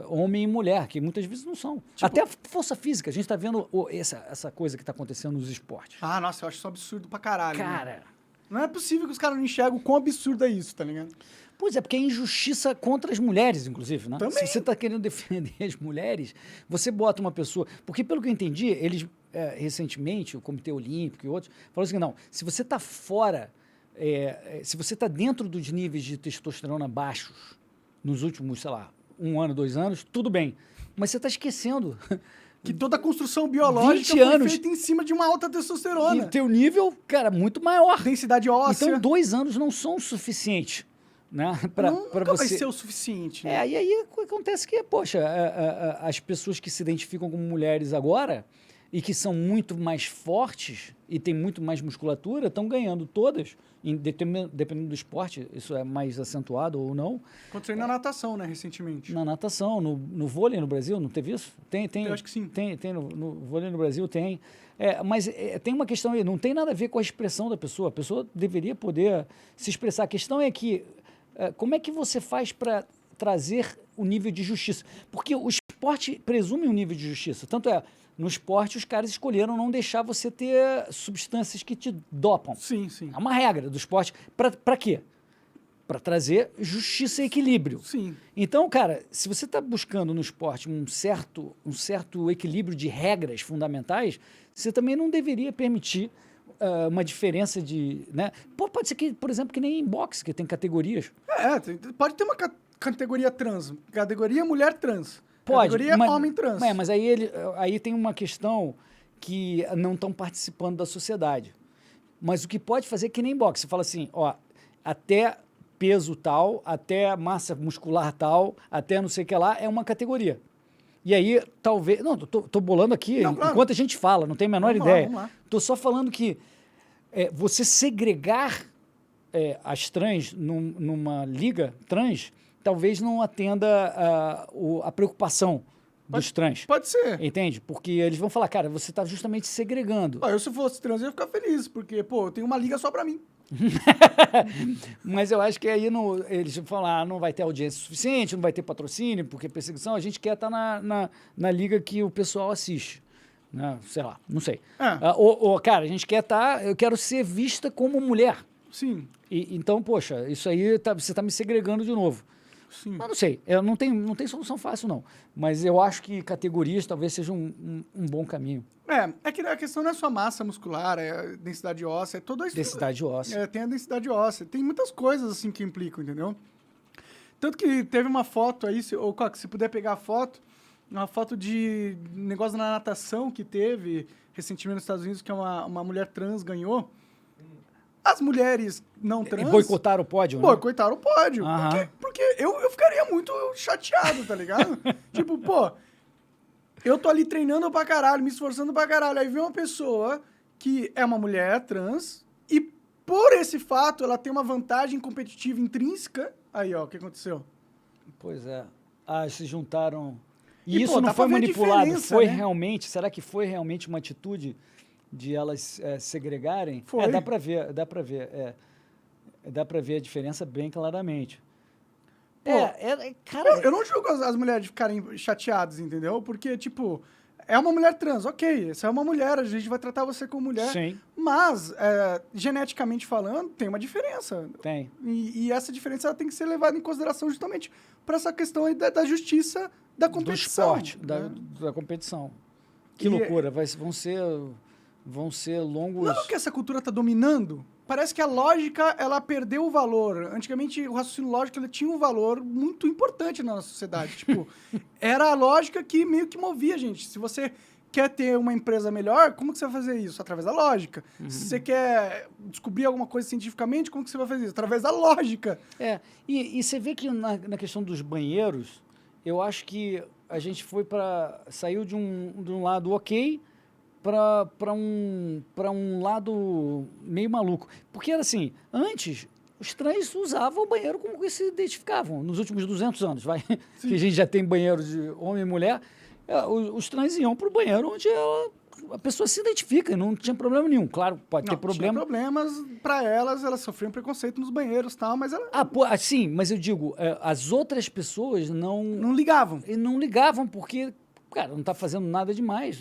homem e mulher, que muitas vezes não são. Tipo- Até a força física, a gente está vendo essa coisa que está acontecendo nos esportes. Ah, nossa, eu acho isso um absurdo pra caralho. né? Cara, Não é possível que os caras não enxergam o quão absurdo é isso, tá ligado? pois é, porque é injustiça contra as mulheres, inclusive, né? Também. Se você está querendo defender as mulheres, você bota uma pessoa... Porque, pelo que eu entendi, eles, recentemente, o Comitê Olímpico e outros, falaram assim, não, se você está fora, se você está dentro dos níveis de testosterona baixos, nos últimos, sei lá, 1 ano, 2 anos, tudo bem. Mas você está esquecendo Que toda a construção biológica 20 foi anos. feita em cima de uma alta que testosterona. o teu nível, cara, muito maior. Densidade óssea. Então, 2 anos não são o suficiente, né? Para nunca você... vai ser o suficiente. Né? Aí acontece que, poxa, as pessoas que se identificam como mulheres agora e que são muito mais fortes e têm muito mais musculatura, estão ganhando todas, dependendo do esporte, isso é mais acentuado ou não. Aconteceu na natação, né, recentemente. Na natação, no vôlei no Brasil, não teve isso? Tem, Eu acho que sim. Tem no vôlei no Brasil, tem. Mas tem uma questão aí, não tem nada a ver com a expressão da pessoa. A pessoa deveria poder se expressar. A questão é que, como é que você faz para trazer o nível de justiça? Porque o esporte presume um nível de justiça. Tanto no esporte, os caras escolheram não deixar você ter substâncias que te dopam. Sim, sim. É uma regra do esporte. Para quê? Para trazer justiça e equilíbrio. Sim. Então, cara, se você está buscando no esporte um certo equilíbrio de regras fundamentais, você também não deveria permitir uma diferença de... Né? Pode ser que, por exemplo, que nem em boxe, que tem categorias. Pode ter uma categoria trans, categoria mulher trans, Pode, categoria homem trans. Mas aí tem uma questão que não estão participando da sociedade. Mas o que pode fazer é que nem boxe. Você fala assim, ó, até peso tal, até massa muscular tal, até não sei o que lá, é uma categoria. E aí, talvez... Não, tô bolando aqui Não, claro. enquanto a gente fala, não tenho a menor Vamos lá, ideia. vamos lá. Tô só falando que você segregar as trans numa liga trans, talvez não atenda a preocupação dos trans. Pode ser. Entende? Porque eles vão falar, cara, você está justamente segregando. Eu, se fosse trans, eu ia ficar feliz, porque, pô, eu tenho uma liga só pra mim. Mas eu acho que aí eles vão falar, não vai ter audiência suficiente, não vai ter patrocínio, porque perseguição, a gente quer estar na liga que o pessoal assiste. Né? Sei lá, não sei. Cara, a gente quer eu quero ser vista como mulher. Sim, Então, poxa, isso aí você está me segregando de novo. sim. Mas não sei, não tem solução fácil, não. Mas eu acho que categorias talvez seja um bom caminho. É que a questão não é só massa muscular, é densidade óssea, é toda a Densidade óssea. tem a densidade óssea, tem muitas coisas assim que implicam, entendeu? Tanto que teve uma foto aí, se puder pegar a foto, uma foto de negócio na natação que teve recentemente nos Estados Unidos, que uma mulher trans ganhou. As mulheres não trans... E boicotaram o pódio, né? Boicotaram o pódio. Aham. Porque eu ficaria muito chateado, tá ligado? Tipo, pô, eu tô ali treinando pra caralho, me esforçando pra caralho. Aí vem uma pessoa que é uma mulher trans e por esse fato ela tem uma vantagem competitiva intrínseca. Aí, ó, o que aconteceu? Pois é. Se juntaram... E, E isso pô, não dá foi pra ver a manipulado, diferença, foi né? realmente... Será que foi realmente uma atitude de elas segregarem, Foi. dá para ver, dá para ver a diferença bem claramente. Pô, Cara, Eu não julgo as mulheres de ficarem chateadas, entendeu? Porque, tipo, é uma mulher trans, ok, essa é uma mulher, a gente vai tratar você como mulher. Sim. Mas, geneticamente falando, tem uma diferença. tem. E essa diferença ela tem que ser levada em consideração justamente para essa questão aí da justiça da Do competição. esporte, né? da competição. Que E- loucura, vão ser longos... Não é que essa cultura tá dominando? Parece que a lógica, ela perdeu o valor. Antigamente, o raciocínio lógico, ele tinha um valor muito importante na nossa sociedade. Tipo, era a lógica que meio que movia a gente. Se você quer ter uma empresa melhor, como que você vai fazer isso? Através da lógica. Se você quer descobrir alguma coisa cientificamente, como que você vai fazer isso? Através da lógica. E você vê que na questão dos banheiros, eu acho que a gente saiu de um lado ok para um lado meio maluco. Porque era assim, antes os trans usavam o banheiro como que se identificavam. Nos últimos 200 anos, que a gente já tem banheiro de homem e mulher, os trans iam para o banheiro onde a pessoa se identifica, não tinha problema nenhum. Claro, pode ter problema. Tinha problemas para elas sofriam preconceito nos banheiros e tal, mas elas Sim, mas eu digo, as outras pessoas não ligavam. e não ligavam porque, cara, não está fazendo nada demais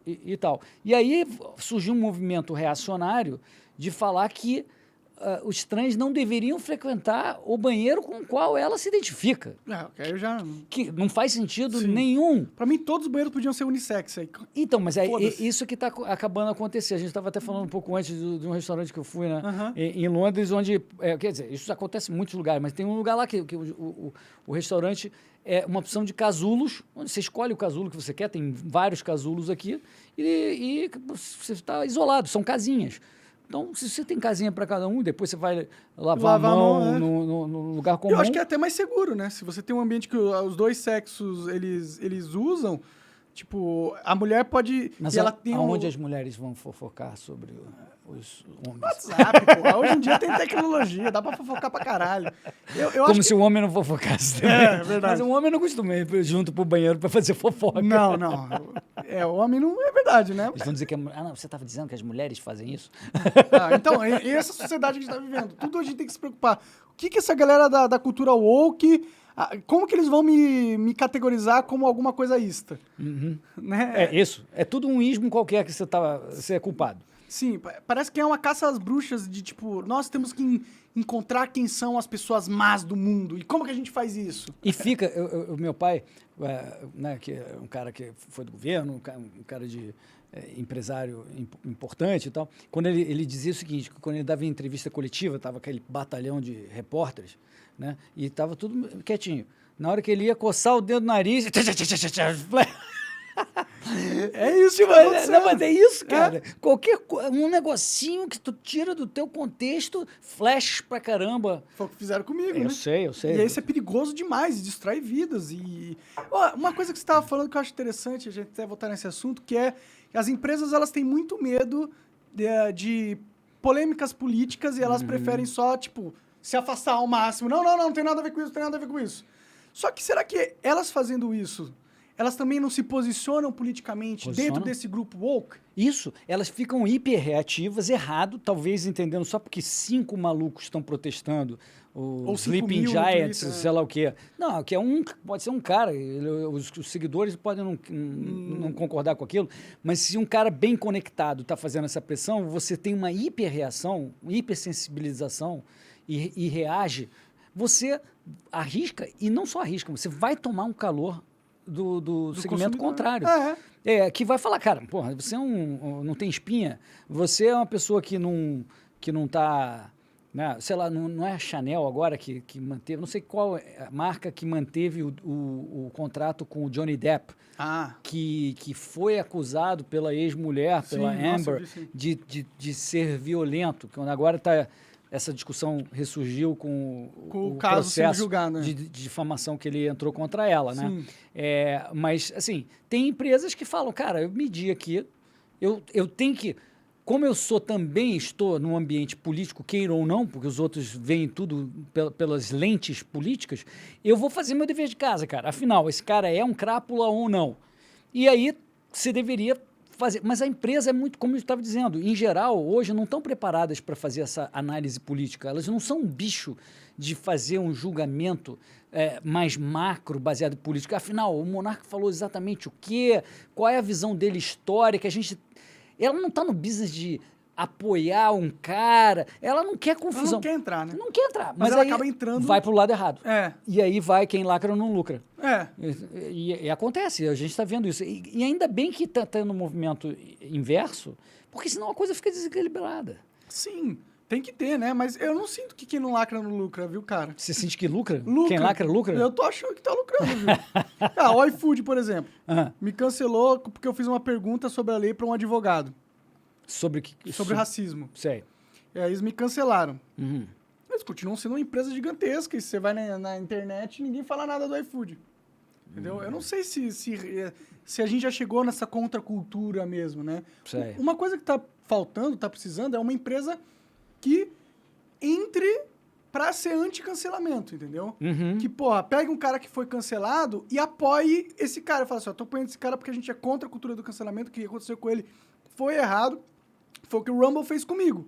e tal. E aí surgiu um movimento reacionário de falar que os trans não deveriam frequentar o banheiro com o qual ela se identifica. Eu já... Que não faz sentido Sim. nenhum. Pra mim, todos os banheiros podiam ser unissex aí. Então, mas é Foda-se. isso que está acabando a acontecer. A gente estava até falando um pouco antes de um restaurante que eu fui, né, Aham. em Londres, onde... quer dizer, isso acontece em muitos lugares, mas tem um lugar lá que o restaurante é uma opção de casulos, onde você escolhe o casulo que você quer, tem vários casulos aqui, e você está isolado, são casinhas. Então, se você tem casinha para cada um, depois você vai lavar a mão no lugar comum. Eu acho que é até mais seguro, né? Se você tem um ambiente que os dois sexos, eles usam, tipo, a mulher pode... Mas e ela tem aonde as mulheres vão fofocar sobre os homens? WhatsApp, pô. Hoje em dia tem tecnologia, dá pra fofocar pra caralho. Eu Como acho se o homem não fofocasse também. É, verdade. Mas o homem não costuma ir junto pro banheiro para fazer fofoca. que... Não. O homem não... É verdade, né? Eles vão dizer que... não, você estava dizendo que as mulheres fazem isso? Então, e essa sociedade que a gente tá vivendo? Tudo a gente tem que se preocupar. O que essa galera da cultura woke... Como que eles vão me categorizar como alguma coisa ista? Né? É isso. É tudo um ismo qualquer que você é culpado. Sim, parece que é uma caça às bruxas de tipo, nós temos que encontrar quem são as pessoas más do mundo. E como que a gente faz isso? E fica, o meu pai, né, que é um cara que foi do governo, um cara de empresário importante e tal, quando ele dizia o seguinte, que quando ele dava entrevista coletiva, estava aquele batalhão de repórteres, né, e estava tudo quietinho. Na hora que ele ia coçar o dedo no nariz... É isso, mas é isso, cara. Um negocinho que tu tira do teu contexto, flash pra caramba. Foi o que fizeram comigo, né? Eu sei. E aí isso é perigoso demais, destrói vidas. E uma coisa que você estava falando que eu acho interessante, a gente até voltar nesse assunto, que é que as empresas elas têm muito medo de polêmicas políticas e elas preferem só, tipo, se afastar ao máximo. Não tem nada a ver com isso, não tem nada a ver com isso. Só que será que elas fazendo isso, elas também não se posicionam politicamente dentro desse grupo woke? Isso, elas ficam hiperreativas, errado, talvez entendendo só porque 5 malucos estão protestando, os Sleeping Giants, sei lá o quê. Não, que pode ser um cara, os seguidores podem não concordar com aquilo, mas se um cara bem conectado está fazendo essa pressão, você tem uma hiperreação, uma hipersensibilização e reage, você arrisca, e não só arrisca, você vai tomar um calor do segmento contrário. Que vai falar, cara, porra, você não tem espinha, você é uma pessoa que não tá, né, sei lá, não é a Chanel agora que manteve, não sei qual é a marca que manteve o contrato com o Johnny Depp, que foi acusado pela ex-mulher, pela Amber, de ser violento, que agora está... Essa discussão ressurgiu com o caso processo julgado, né? de difamação que ele entrou contra ela, né? Mas, assim, tem empresas que falam, cara, eu medi aqui, eu tenho que... Como eu estou num ambiente político, queira ou não, porque os outros veem tudo pelas lentes políticas, eu vou fazer meu dever de casa, cara. Afinal, esse cara é um crápula ou não? E aí, você deveria fazer. Mas a empresa é muito, como eu estava dizendo, em geral, hoje não estão preparadas para fazer essa análise política. Elas não são um bicho de fazer um julgamento mais macro, baseado em política. Afinal, o monarca falou exatamente o quê? Qual é a visão dele histórica? Ela não está no business de apoiar um cara, ela não quer confusão. Ela não quer entrar, né? Não quer entrar. Mas ela aí acaba entrando... vai pro lado errado. É. E aí vai quem lacra não lucra. É. E acontece, a gente está vendo isso. E ainda bem que está tendo um movimento inverso, porque senão a coisa fica desequilibrada. Sim, tem que ter, né? Mas eu não sinto que quem não lacra não lucra, viu, cara? Você sente que lucra? Lucra. Quem lacra, lucra? Eu tô achando que tá lucrando, viu? O iFood, por exemplo, me cancelou porque eu fiz uma pergunta sobre a lei para um advogado. Sobre racismo. Sei. E aí eles me cancelaram. Eles continuam sendo uma empresa gigantesca. E você vai na internet e ninguém fala nada do iFood. Entendeu? Eu não sei se a gente já chegou nessa contracultura mesmo, né? Sei. Uma coisa que tá faltando, tá precisando, é uma empresa que entre pra ser anti-cancelamento, entendeu? Que, porra, pegue um cara que foi cancelado e apoie esse cara. Fala assim, ó, tô apoiando esse cara porque a gente é contra a cultura do cancelamento, o que aconteceu com ele foi errado. Foi o que o Rumble fez comigo.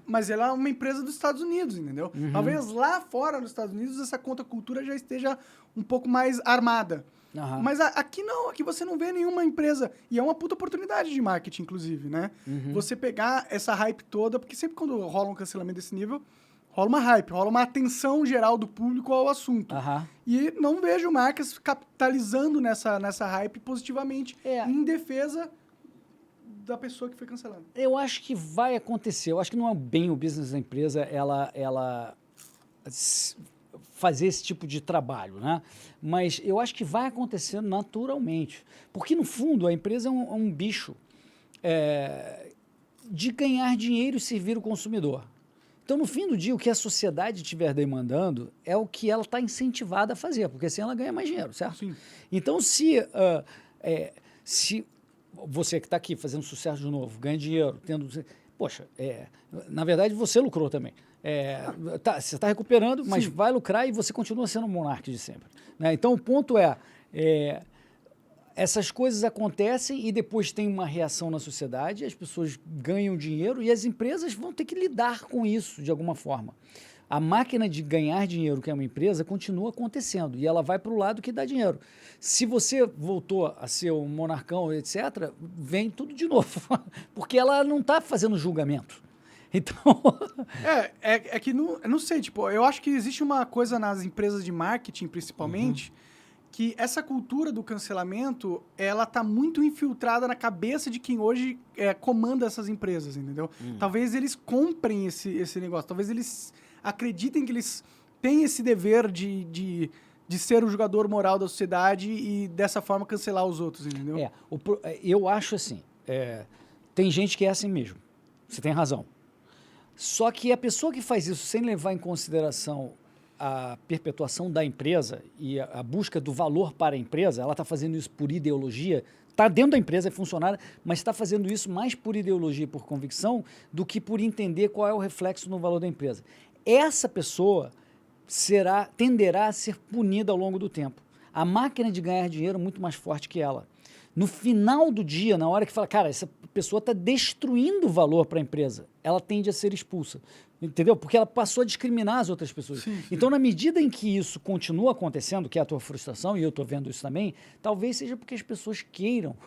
Mas ela é uma empresa dos Estados Unidos, entendeu? Talvez lá fora, nos Estados Unidos, essa contracultura já esteja um pouco mais armada. Mas aqui não, aqui você não vê nenhuma empresa. E é uma puta oportunidade de marketing, inclusive, né? Você pegar essa hype toda, porque sempre quando rola um cancelamento desse nível, rola uma hype, rola uma atenção geral do público ao assunto. E não vejo marcas capitalizando nessa hype positivamente em defesa da pessoa que foi cancelada. Eu acho que vai acontecer. Eu acho que não é bem o business da empresa ela fazer esse tipo de trabalho, né? Mas eu acho que vai acontecer naturalmente. Porque, no fundo, a empresa é um bicho de ganhar dinheiro e servir o consumidor. Então, no fim do dia, o que a sociedade estiver demandando é o que ela está incentivada a fazer, porque assim ela ganha mais dinheiro, certo? Sim. Então, se você que está aqui fazendo sucesso de novo, ganha dinheiro, poxa, na verdade você lucrou também. Você está recuperando, mas vai lucrar e você continua sendo um monarca de sempre, né? Então, o ponto essas coisas acontecem e depois tem uma reação na sociedade, as pessoas ganham dinheiro e as empresas vão ter que lidar com isso de alguma forma. A máquina de ganhar dinheiro, que é uma empresa, continua acontecendo e ela vai para o lado que dá dinheiro. Se você voltou a ser um monarcão, etc., vem tudo de novo, porque ela não está fazendo julgamento. Então... É que não sei, tipo, eu acho que existe uma coisa nas empresas de marketing, principalmente, que essa cultura do cancelamento, ela tá muito infiltrada na cabeça de quem hoje comanda essas empresas, entendeu? Talvez eles comprem esse negócio, talvez eles acreditem que eles têm esse dever de ser o jogador moral da sociedade e dessa forma cancelar os outros, entendeu? Eu acho assim, tem gente que é assim mesmo, você tem razão. Só que a pessoa que faz isso sem levar em consideração a perpetuação da empresa e a busca do valor para a empresa, ela está fazendo isso por ideologia, está dentro da empresa, é funcionária, mas está fazendo isso mais por ideologia e por convicção do que por entender qual é o reflexo no valor da empresa. Essa pessoa tenderá a ser punida ao longo do tempo. A máquina de ganhar dinheiro é muito mais forte que ela. No final do dia, na hora que fala, cara, essa pessoa está destruindo o valor para a empresa, ela tende a ser expulsa. Entendeu? Porque ela passou a discriminar as outras pessoas. Sim. Então, na medida em que isso continua acontecendo, que é a tua frustração, e eu estou vendo isso também, talvez seja porque as pessoas queiram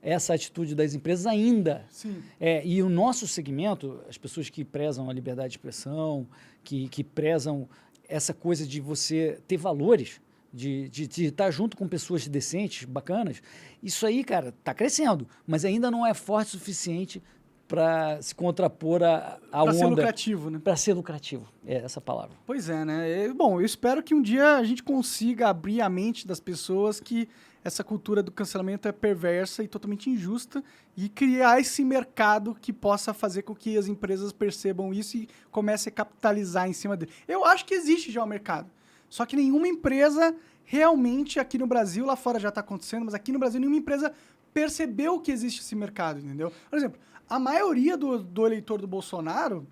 essa atitude das empresas ainda. Sim. E o nosso segmento, as pessoas que prezam a liberdade de expressão, que prezam essa coisa de você ter valores, de estar junto com pessoas decentes, bacanas, isso aí, cara, está crescendo, mas ainda não é forte o suficiente para se contrapor à onda. Para ser lucrativo, né? Para ser lucrativo, é essa palavra. Pois é, né? Bom, eu espero que um dia a gente consiga abrir a mente das pessoas que essa cultura do cancelamento é perversa e totalmente injusta e criar esse mercado que possa fazer com que as empresas percebam isso e comecem a capitalizar em cima dele. Eu acho que existe já o mercado, só que nenhuma empresa realmente aqui no Brasil, lá fora já está acontecendo, mas aqui no Brasil nenhuma empresa percebeu que existe esse mercado, entendeu? Por exemplo, a maioria do eleitor do Bolsonaro,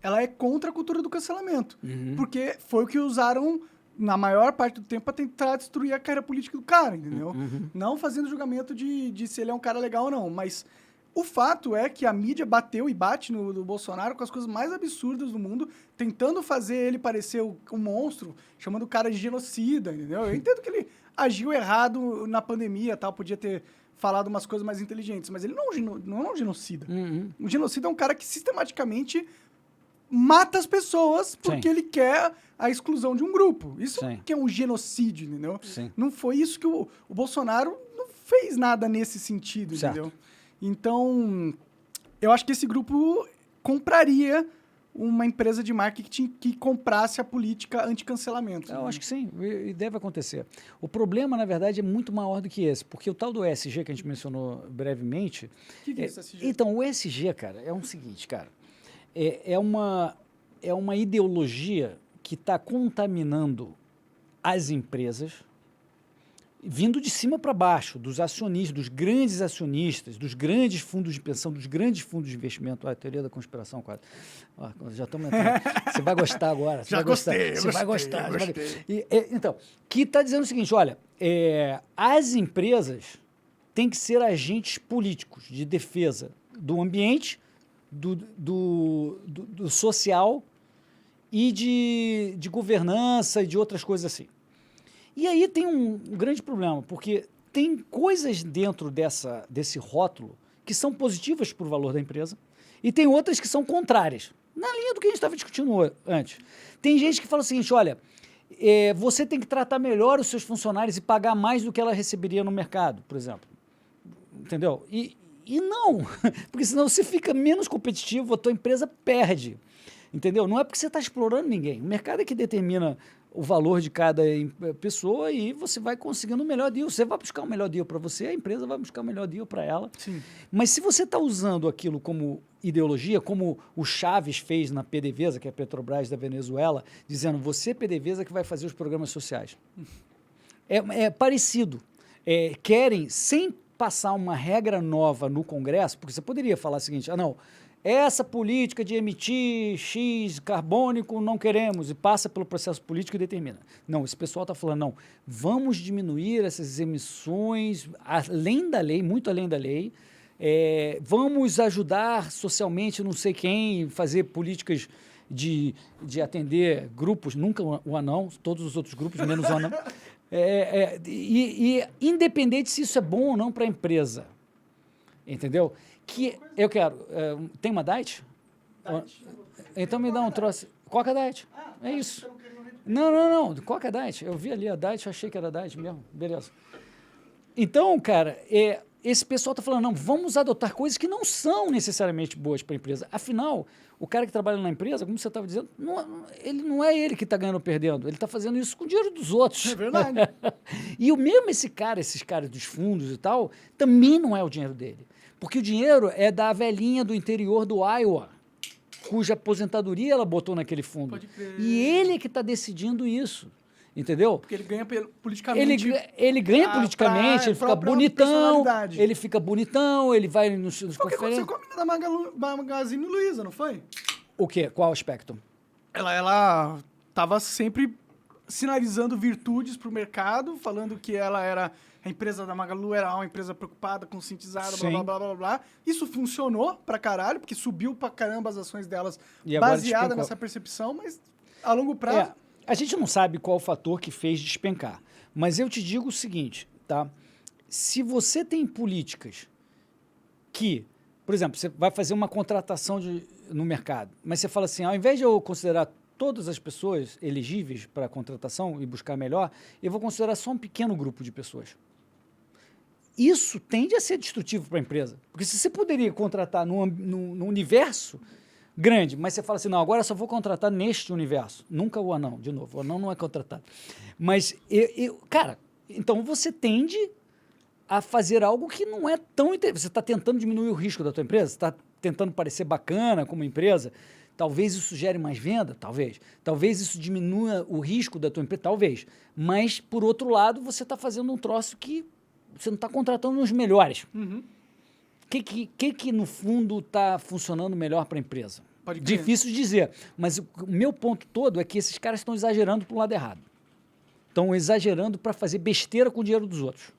ela é contra a cultura do cancelamento. Porque foi o que usaram na maior parte do tempo, para tentar destruir a carreira política do cara, entendeu? Não fazendo julgamento de se ele é um cara legal ou não, mas o fato é que a mídia bateu e bate no Bolsonaro com as coisas mais absurdas do mundo, tentando fazer ele parecer um monstro, chamando o cara de genocida, entendeu? Eu entendo que ele agiu errado na pandemia, tal, podia ter falado umas coisas mais inteligentes, mas ele não é um genocida. Um genocida é um cara que sistematicamente mata as pessoas porque ele quer a exclusão de um grupo. Isso que é um genocídio, entendeu? Sim. Não foi isso que o Bolsonaro não fez nada nesse sentido, entendeu? Então, eu acho que esse grupo compraria uma empresa de marketing que comprasse a política anti-cancelamento. Eu acho que sim, e deve acontecer. O problema, na verdade, é muito maior do que esse, porque o tal do ESG que a gente mencionou brevemente... O que é esse ESG? Então, o ESG, cara, é o seguinte, cara, é uma ideologia que está contaminando as empresas, vindo de cima para baixo, dos acionistas, dos grandes fundos de pensão, dos grandes fundos de investimento. A teoria da conspiração, quase. Já estamos entrando. Você vai gostar agora. Você vai gostar. Então, que está dizendo o seguinte, olha, as empresas têm que ser agentes políticos de defesa do ambiente, do social e de governança e de outras coisas assim. E aí tem um grande problema, porque tem coisas dentro desse rótulo que são positivas para o valor da empresa e tem outras que são contrárias, na linha do que a gente estava discutindo antes. Tem gente que fala o seguinte, olha, você tem que tratar melhor os seus funcionários e pagar mais do que ela receberia no mercado, por exemplo. Entendeu? E não, porque senão você fica menos competitivo, a tua empresa perde. Entendeu? Não é porque você está explorando ninguém. O mercado é que determina o valor de cada pessoa e você vai conseguindo o melhor deal. Você vai buscar o melhor deal para você, a empresa vai buscar o melhor deal para ela. Sim. Mas se você está usando aquilo como ideologia, como o Chaves fez na PDVSA, que é a Petrobras da Venezuela, dizendo, você, PDVSA, que vai fazer os programas sociais. É parecido. Querem, sem passar uma regra nova no Congresso, porque você poderia falar o seguinte, não, essa política de emitir X carbônico não queremos, e passa pelo processo político e determina. Não, esse pessoal está falando, não, vamos diminuir essas emissões além da lei, muito além da lei, vamos ajudar socialmente não sei quem, fazer políticas de atender grupos, nunca o anão, todos os outros grupos, menos o anão, e independente se isso é bom ou não para a empresa, entendeu? Que eu quero. Tem uma diet? Então me dá um troço. Coca Diet. É isso. Não. Coca Diet. Eu vi ali a diet, achei que era diet mesmo. Beleza. Então, cara, esse pessoal está falando, não, vamos adotar coisas que não são necessariamente boas para a empresa. Afinal, o cara que trabalha na empresa, como você estava dizendo, não é ele que está ganhando ou perdendo. Ele está fazendo isso com o dinheiro dos outros. É verdade. E o mesmo esses caras dos fundos e tal, também não é o dinheiro dele. Porque o dinheiro é da velhinha do interior do Iowa, cuja aposentadoria ela botou naquele fundo. Pode crer. E ele é que está decidindo isso, entendeu? Porque ele ganha politicamente. Ele ganha politicamente, ele fica bonitão, ele vai nos Foi o que aconteceu com a menina da Magazine Luiza, não foi? O quê? Qual aspecto? Ela estava sempre sinalizando virtudes para o mercado, falando que ela era... A empresa da Magalu era uma empresa preocupada, conscientizada, blá. Isso funcionou pra caralho, porque subiu pra caramba as ações delas baseada nessa percepção, mas a longo prazo... A gente não sabe qual o fator que fez despencar, mas eu te digo o seguinte, tá? Se você tem políticas que, por exemplo, você vai fazer uma contratação no mercado, mas você fala assim, ao invés de eu considerar todas as pessoas elegíveis para a contratação e buscar melhor, eu vou considerar só um pequeno grupo de pessoas. Isso tende a ser destrutivo para a empresa. Porque se você poderia contratar num universo grande, mas você fala assim, não, agora eu só vou contratar neste universo. Nunca o anão, de novo. O anão não é contratado. Mas, cara, então você tende a fazer algo que não é tão interessante. Você está tentando diminuir o risco da tua empresa? Você está tentando parecer bacana como empresa? Talvez isso gere mais venda? Talvez. Talvez isso diminua o risco da tua empresa? Talvez. Mas, por outro lado, você está fazendo um troço que você não está contratando os melhores. O que, no fundo, está funcionando melhor para a empresa? Pode crer. Difícil de dizer. Mas o meu ponto todo é que esses caras estão exagerando para o lado errado. estão exagerando para fazer besteira com o dinheiro dos outros.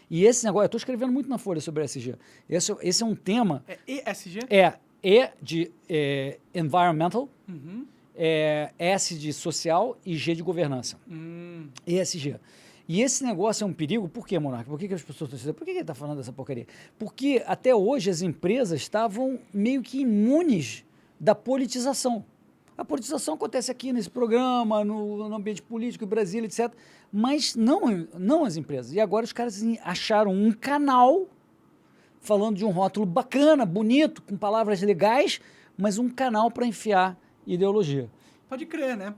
E esse negócio, eu estou escrevendo muito na Folha sobre ESG. Esse é um tema... É ESG? E de environmental, Uhum. S de social e G de governança. ESG. E esse negócio é um perigo, por quê, Monarca? Por que as pessoas estão dizendo, por que ele está falando dessa porcaria? Porque até hoje as empresas estavam meio que imunes da politização. A politização acontece aqui nesse programa, no ambiente político, em Brasília, etc. Mas não as empresas. E agora os caras acharam um canal falando de um rótulo bacana, bonito, com palavras legais, mas um canal para enfiar ideologia. Pode crer, né?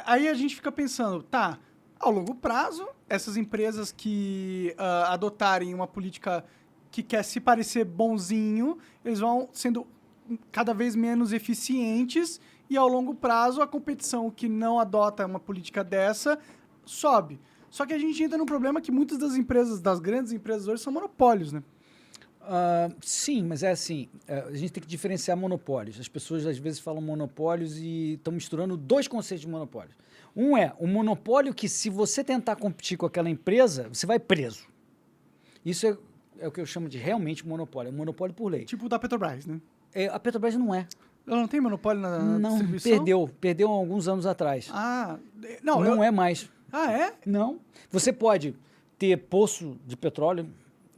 Aí a gente fica pensando, tá, ao longo prazo, essas empresas que adotarem uma política que quer se parecer bonzinho, eles vão sendo cada vez menos eficientes e ao longo prazo a competição que não adota uma política dessa sobe. Só que a gente entra num problema que muitas das empresas, das grandes empresas hoje, são monopólios, né? Sim, mas é assim, a gente tem que diferenciar monopólios. As pessoas às vezes falam monopólios e estão misturando dois conceitos de monopólios. Um é um monopólio que, se você tentar competir com aquela empresa, você vai preso. Isso é o que eu chamo de realmente monopólio, é um monopólio por lei. Tipo o da Petrobras, né? A Petrobras não é. Ela não tem monopólio na Não, distribuição? perdeu há alguns anos atrás. Não é mais. Ah, é? Não. Você pode ter poço de petróleo,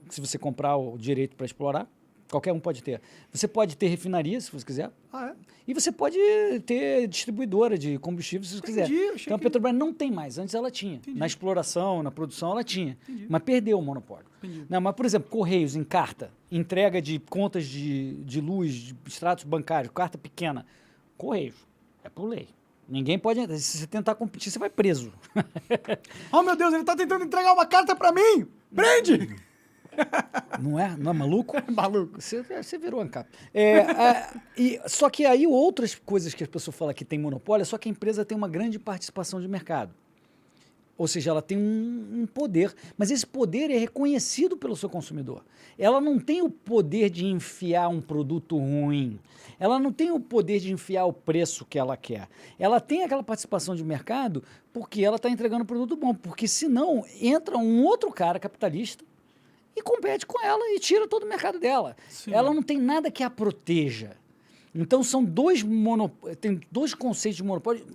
se você comprar o direito para explorar. Qualquer um pode ter. Você pode ter refinaria, se você quiser. Ah, é? E você pode ter distribuidora de combustível, se você quiser. Então a Petrobras não tem mais. Antes ela tinha. Entendi. Na exploração, na produção, ela tinha. Entendi. Mas perdeu o monopólio. Entendi. Não, mas, por exemplo, Correios em carta, entrega de contas de luz, de extratos bancários, carta pequena. Correios. É por lei. Ninguém pode... Se você tentar competir, você vai preso. Oh, meu Deus, ele tá tentando entregar uma carta pra mim! Prende! Não é? Não é maluco? Maluco. Você virou ANCAP. Só que aí outras coisas que as pessoas falam que tem monopólio, é só que a empresa tem uma grande participação de mercado. Ou seja, ela tem um poder, mas esse poder é reconhecido pelo seu consumidor. Ela não tem o poder de enfiar um produto ruim. Ela não tem o poder de enfiar o preço que ela quer. Ela tem aquela participação de mercado porque ela está entregando um produto bom. Porque senão entra um outro cara capitalista e compete com ela e tira todo o mercado dela. Sim. Ela não tem nada que a proteja. Então, tem dois conceitos de monopólio,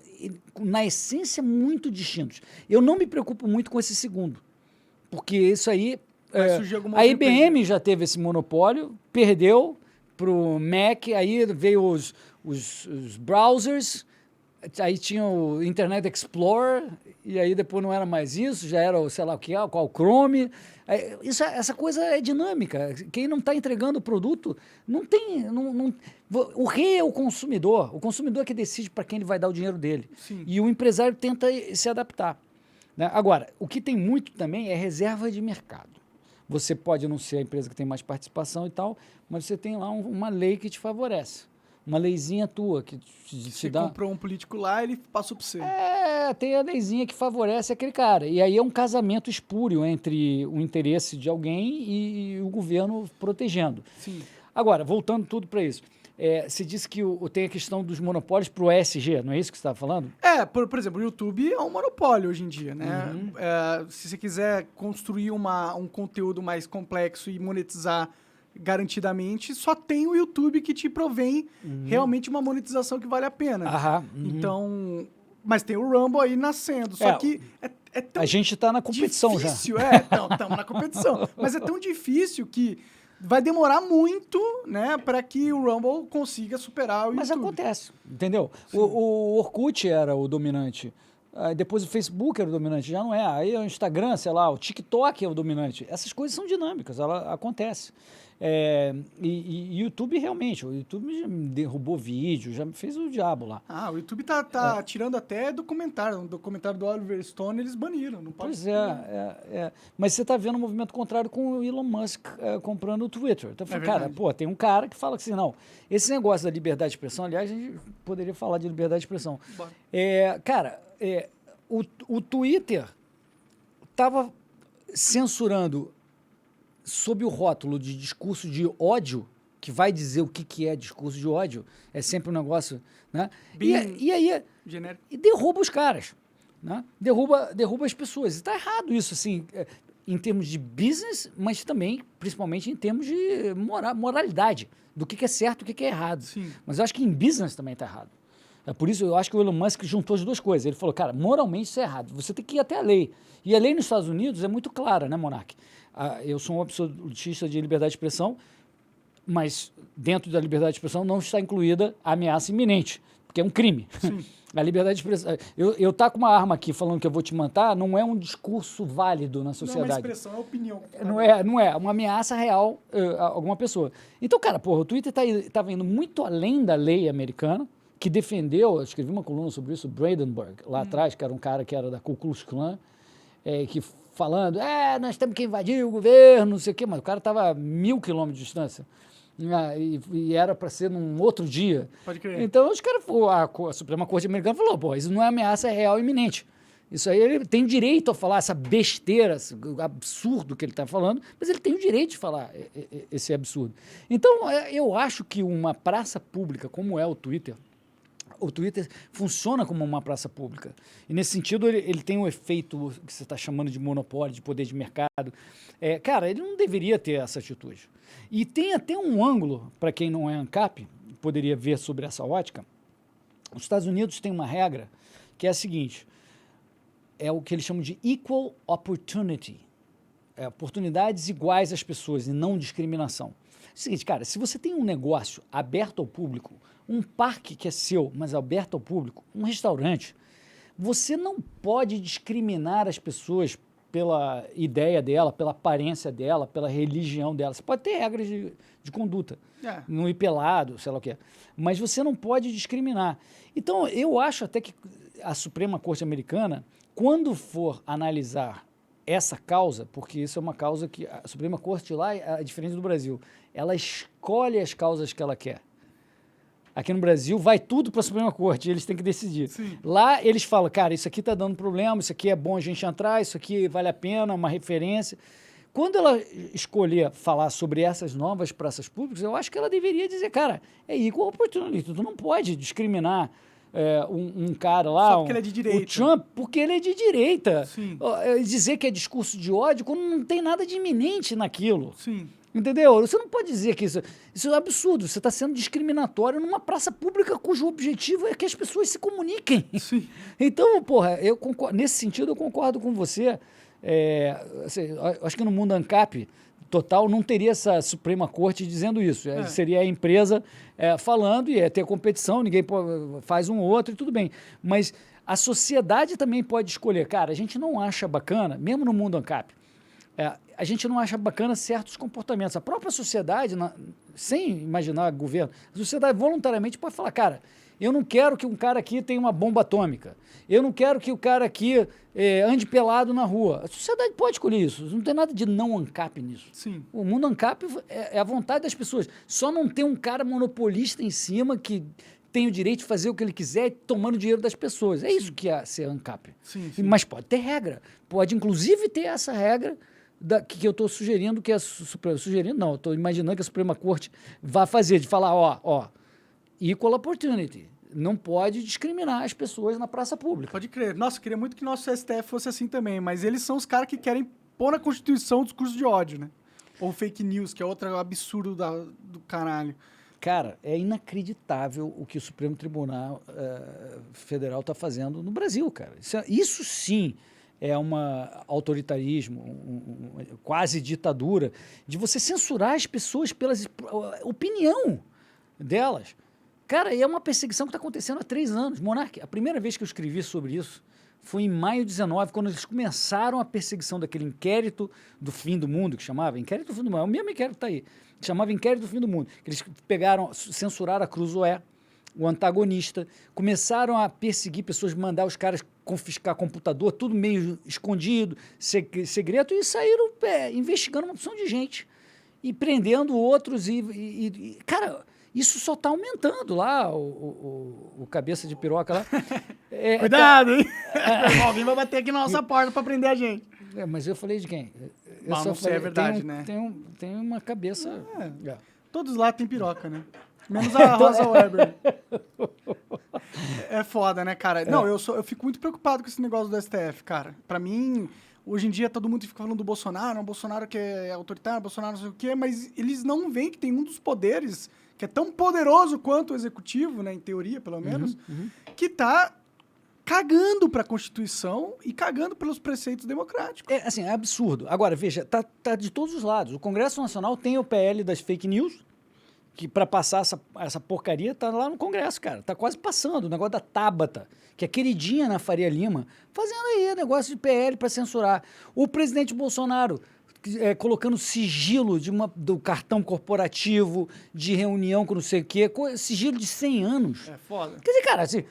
na essência, muito distintos. Eu não me preocupo muito com esse segundo, porque isso aí... Vai surgir alguma a outra IBM empresa. já teve esse monopólio, perdeu para o Mac, aí veio os browsers, aí tinha o Internet Explorer, e aí depois não era mais isso, já era, sei lá o que, qual o Chrome. Essa coisa é dinâmica. Quem não está entregando o produto, não tem... o rei é o consumidor que decide para quem ele vai dar o dinheiro dele. Sim. E o empresário tenta se adaptar. Né? Agora, o que tem muito também é reserva de mercado. Você pode não ser a empresa que tem mais participação e tal, mas você tem lá uma lei que te favorece. Uma leizinha tua que te Você dá... comprou um político lá, ele passou pra você. Tem a leizinha que favorece aquele cara. E aí é um casamento espúrio entre o interesse de alguém e o governo protegendo. Sim. Agora, voltando tudo para isso. Você disse que tem a questão dos monopólios para o ESG, não é isso que você estava falando? Por exemplo, o YouTube é um monopólio hoje em dia, né? Uhum. Se você quiser construir um conteúdo mais complexo e monetizar garantidamente, só tem o YouTube que te provém realmente uma monetização que vale a pena. Então, mas tem o Rumble aí nascendo, só que é tão a gente está na competição difícil, já. Estamos na competição, mas é tão difícil que vai demorar muito, né, para que o Rumble consiga superar o Mas YouTube. acontece, entendeu? O Orkut era o dominante. Depois o Facebook era o dominante, já não é. Aí o Instagram, sei lá, o TikTok é o dominante. Essas coisas são dinâmicas, ela acontece. E YouTube realmente, o YouTube já me derrubou vídeo, já me fez o diabo lá. O YouTube tá tirando até documentário. Um documentário do Oliver Stone eles baniram. Não pode Pois Mas você está vendo um movimento contrário com o Elon Musk comprando o Twitter. Então, cara, tem um cara que fala assim, não, esse negócio da liberdade de expressão, aliás, a gente poderia falar de liberdade de expressão. O Twitter estava censurando sob o rótulo de discurso de ódio, que vai dizer o que é discurso de ódio, é sempre um negócio, né? Bem E aí genérico. derruba os caras. né? Derruba as pessoas. E está errado isso, assim, em termos de business, mas também, principalmente, em termos de moralidade, do que é certo e o que é errado. Sim. Mas eu acho que em business também está errado. É por isso eu acho que o Elon Musk juntou as duas coisas. Ele falou, cara, moralmente isso é errado. Você tem que ir até a lei. E a lei nos Estados Unidos é muito clara, né, Monark? Eu sou um absolutista de liberdade de expressão, mas dentro da liberdade de expressão não está incluída a ameaça iminente, porque é um crime. Sim. A liberdade de expressão... Eu tá com uma arma aqui falando que eu vou te matar não é um discurso válido na sociedade. Não é uma expressão, é opinião. Não é uma ameaça real a alguma pessoa. Então, cara, porra, o Twitter estava indo muito além da lei americana, que defendeu, eu escrevi uma coluna sobre isso, o Brandenburg, lá atrás, que era um cara que era da Ku Klux Klan, que falando, nós temos que invadir o governo, não sei o quê, mas o cara estava a 1.000 quilômetros de distância. E era para ser num outro dia. Pode crer. Então, os caras, a Suprema Corte Americana falou, pô, isso não é ameaça real iminente. Isso aí ele tem direito a falar essa besteira, esse absurdo que ele está falando, mas ele tem o direito de falar esse absurdo. Então, eu acho que uma praça pública como é o Twitter funciona como uma praça pública. E, nesse sentido, ele tem um efeito que você está chamando de monopólio, de poder de mercado. Cara, ele não deveria ter essa atitude. E tem até um ângulo, para quem não é ANCAP, poderia ver sobre essa ótica. Os Estados Unidos têm uma regra que é a seguinte, é o que eles chamam de equal opportunity, oportunidades iguais às pessoas e não discriminação. É o seguinte, cara, se você tem um negócio aberto ao público, um parque que é seu, mas aberto ao público, um restaurante, você não pode discriminar as pessoas pela ideia dela, pela aparência dela, pela religião dela. Você pode ter regras de conduta, não ir pelado, sei lá o que é, mas você não pode discriminar. Então, eu acho até que a Suprema Corte Americana, quando for analisar essa causa, porque isso é uma causa que a Suprema Corte lá é diferente do Brasil, ela escolhe as causas que ela quer. Aqui no Brasil, vai tudo para a Suprema Corte, eles têm que decidir. Sim. Lá, eles falam, cara, isso aqui está dando problema, isso aqui é bom a gente entrar, isso aqui vale a pena, uma referência. Quando ela escolher falar sobre essas novas praças públicas, eu acho que ela deveria dizer, cara, é equal opportunity, tu não pode discriminar um cara lá, só porque ele é de direita. O Trump, porque ele é de direita. Sim. Dizer que é discurso de ódio quando não tem nada de iminente naquilo. Sim. Entendeu? Você não pode dizer que isso é um absurdo. Você está sendo discriminatório numa praça pública cujo objetivo é que as pessoas se comuniquem. Sim. Então, porra, eu concordo, nesse sentido eu concordo com você. Assim, acho que no mundo ANCAP total não teria essa Suprema Corte dizendo isso. Seria a empresa falando e ter competição, ninguém faz um ou outro e tudo bem. Mas a sociedade também pode escolher. Cara, a gente não acha bacana, mesmo no mundo ANCAP, a gente não acha bacana certos comportamentos. A própria sociedade, sem imaginar governo, a sociedade voluntariamente pode falar, cara, eu não quero que um cara aqui tenha uma bomba atômica. Eu não quero que o cara aqui ande pelado na rua. A sociedade pode escolher isso. Não tem nada de não ANCAP nisso. Sim. O mundo ANCAP é a vontade das pessoas. Só não tem um cara monopolista em cima que tem o direito de fazer o que ele quiser tomando dinheiro das pessoas. É isso que é ser ANCAP. Sim. Mas pode ter regra. Pode, inclusive, ter essa regra que eu estou sugerindo que eu estou imaginando que a Suprema Corte vai fazer, de falar, equal opportunity. Não pode discriminar as pessoas na praça pública. Pode crer. Nossa, eu queria muito que nosso STF fosse assim também, mas eles são os caras que querem pôr na Constituição o discurso de ódio, né? Ou fake news, que é outro absurdo do caralho. Cara, é inacreditável o que o Supremo Tribunal Federal está fazendo no Brasil, cara. Isso sim é um autoritarismo, quase ditadura, de você censurar as pessoas pela opinião delas. Cara, é uma perseguição que está acontecendo há 3 anos. Monark, a primeira vez que eu escrevi sobre isso foi em maio de 19, quando eles começaram a perseguição daquele inquérito do fim do mundo, que chamava Inquérito do Fim do Mundo, é o mesmo inquérito que está aí, que chamava Inquérito do Fim do Mundo, que eles censuraram a Cruzoé, o antagonista, começaram a perseguir pessoas, mandar os caras confiscar computador, tudo meio escondido, segredo, e saíram investigando uma opção de gente e prendendo outros cara, isso só está aumentando lá, o cabeça de piroca lá. Cuidado, hein? Alguém vai bater aqui na nossa porta para prender a gente. Mas eu falei de quem? Não sei, falei, é verdade, né? Tem uma cabeça... Todos lá tem piroca, né? Menos a Rosa Weber. É foda, né, cara? Não, eu fico muito preocupado com esse negócio do STF, cara. Pra mim, hoje em dia, todo mundo fica falando do Bolsonaro, o Bolsonaro que é autoritário, o Bolsonaro não sei o quê, mas eles não veem que tem um dos poderes, que é tão poderoso quanto o executivo, né, em teoria, pelo menos, que tá cagando pra Constituição e cagando pelos preceitos democráticos. É, assim, é absurdo. Agora, veja, tá de todos os lados. O Congresso Nacional tem o PL das fake news, que para passar essa porcaria tá lá no Congresso, cara. Tá quase passando. O negócio da Tabata, que é queridinha na Faria Lima, fazendo aí negócio de PL para censurar. O presidente Bolsonaro colocando sigilo do cartão corporativo, de reunião com não sei o quê, sigilo de 100 anos. É foda. Quer dizer, cara, assim,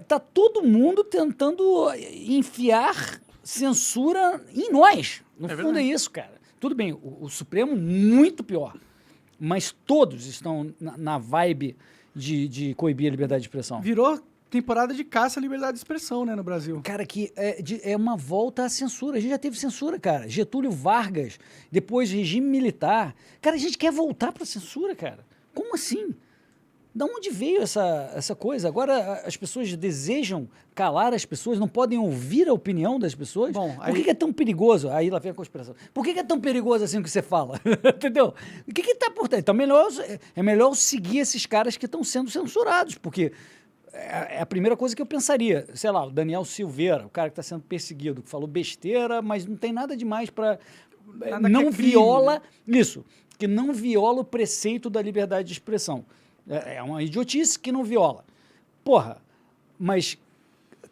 tá todo mundo tentando enfiar censura em nós. No fundo verdade. é isso, cara. Tudo bem, o Supremo muito pior, mas todos estão na vibe de coibir a liberdade de expressão. Virou temporada de caça à liberdade de expressão, né, no Brasil. Cara, que é uma volta à censura. A gente já teve censura, cara. Getúlio Vargas, depois regime militar. Cara, a gente quer voltar para a censura, cara. Como assim? Da onde veio essa coisa? Agora as pessoas desejam calar as pessoas, não podem ouvir a opinião das pessoas? Bom, Por que é tão perigoso? Aí lá vem a conspiração. Por que é tão perigoso assim o que você fala? Entendeu? O que está por trás? Então é melhor seguir esses caras que estão sendo censurados, porque é a primeira coisa que eu pensaria. Sei lá, o Daniel Silveira, o cara que está sendo perseguido, que falou besteira, mas não tem nada demais para... Não viola... Isso, que não viola o preceito da liberdade de expressão. É uma idiotice que não viola. Porra, mas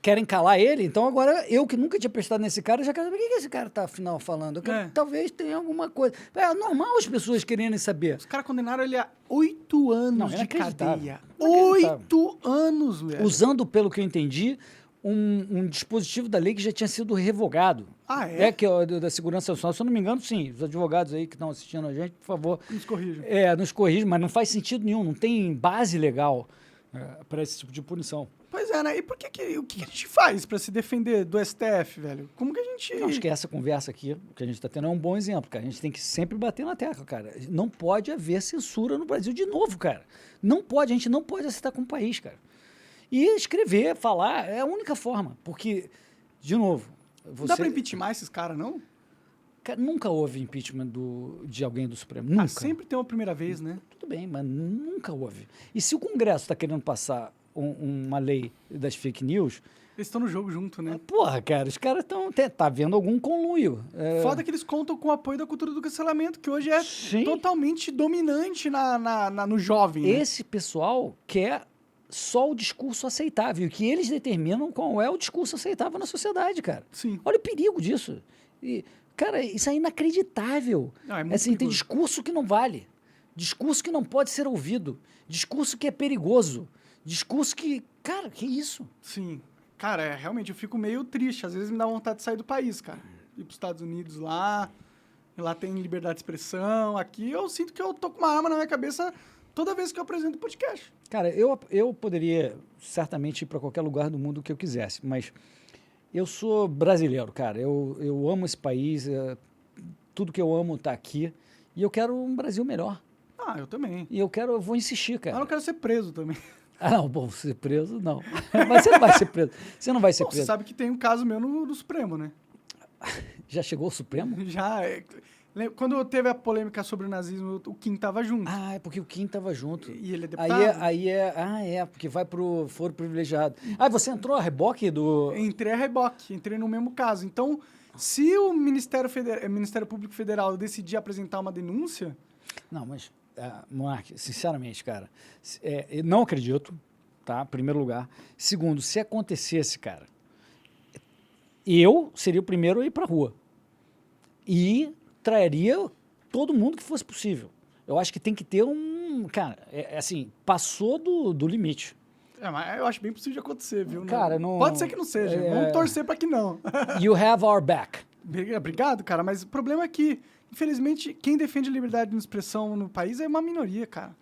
querem calar ele? Então agora eu que nunca tinha prestado nesse cara, já quero saber o que esse cara tá afinal falando. Talvez tenha alguma coisa. É normal as pessoas quererem saber. Os caras condenaram ele a 8 anos de cadeia. Inacreditável. 8 anos, velho. Usando, pelo que eu entendi, um dispositivo da lei que já tinha sido revogado. Ah, é? Que é da Segurança Nacional. Se eu não me engano, sim. Os advogados aí que estão assistindo a gente, por favor. Nos corrijam. Nos corrijam, mas não faz sentido nenhum. Não tem base legal para esse tipo de punição. Pois é, né? E o que a gente faz pra se defender do STF, velho? Como que a gente... Eu acho que essa conversa aqui, que a gente está tendo, é um bom exemplo, cara. A gente tem que sempre bater na tecla, cara. Não pode haver censura no Brasil de novo, cara. Não pode, a gente não pode aceitar como país, cara. E escrever, falar, é a única forma. Porque, de novo... Não dá pra impeachment esses caras, não? Cara, nunca houve impeachment de alguém do Supremo. Nunca. Sempre tem uma primeira vez, né? Tudo bem, mas nunca houve. E se o Congresso está querendo passar uma lei das fake news... Eles estão no jogo junto, né? Porra, cara, os caras estão... Tá vendo algum conluio. Foda que eles contam com o apoio da cultura do cancelamento, que hoje é totalmente dominante no jovem, né? Esse pessoal quer só o discurso aceitável, e que eles determinam qual é o discurso aceitável na sociedade, cara. Sim. Olha o perigo disso. E, cara, isso é inacreditável. Não, é muito assim, tem perigoso. discurso que não vale. Discurso que não pode ser ouvido. Discurso que é perigoso. Discurso que... Cara, que isso? Sim. Cara, realmente, eu fico meio triste. Às vezes me dá vontade de sair do país, cara. Ir pros Estados Unidos lá tem liberdade de expressão. Aqui eu sinto que eu tô com uma arma na minha cabeça toda vez que eu apresento podcast. Cara, eu poderia certamente ir para qualquer lugar do mundo que eu quisesse, mas eu sou brasileiro, cara. Eu amo esse país, tudo que eu amo tá aqui, e eu quero um Brasil melhor. Ah, eu também. E eu vou insistir, cara. Mas eu não quero ser preso também. Ah, não, bom, ser preso, não. Mas você não vai ser preso. Você não vai ser Bom, preso. você sabe que tem um caso meu no Supremo, né? Já chegou o Supremo? Já. Quando teve a polêmica sobre o nazismo, o Kim tava junto. Ah, é porque o Kim tava junto. E ele é deputado. Porque vai pro foro privilegiado. Ah, você entrou a reboque do... Entrei a reboque, entrei no mesmo caso. Então, se o Ministério Público Federal decidir apresentar uma denúncia... Não, mas, Monark, sinceramente, cara, eu não acredito, tá? Primeiro lugar. Segundo, se acontecesse, cara, eu seria o primeiro a ir pra rua. E traria todo mundo que fosse possível. Eu acho que tem que ter cara, assim, passou do limite. Mas eu acho bem possível de acontecer, viu? Cara, não... Pode ser que não seja. Vamos torcer pra que não. You have our back. Obrigado, cara. Mas o problema é que, infelizmente, quem defende a liberdade de expressão no país é uma minoria, cara.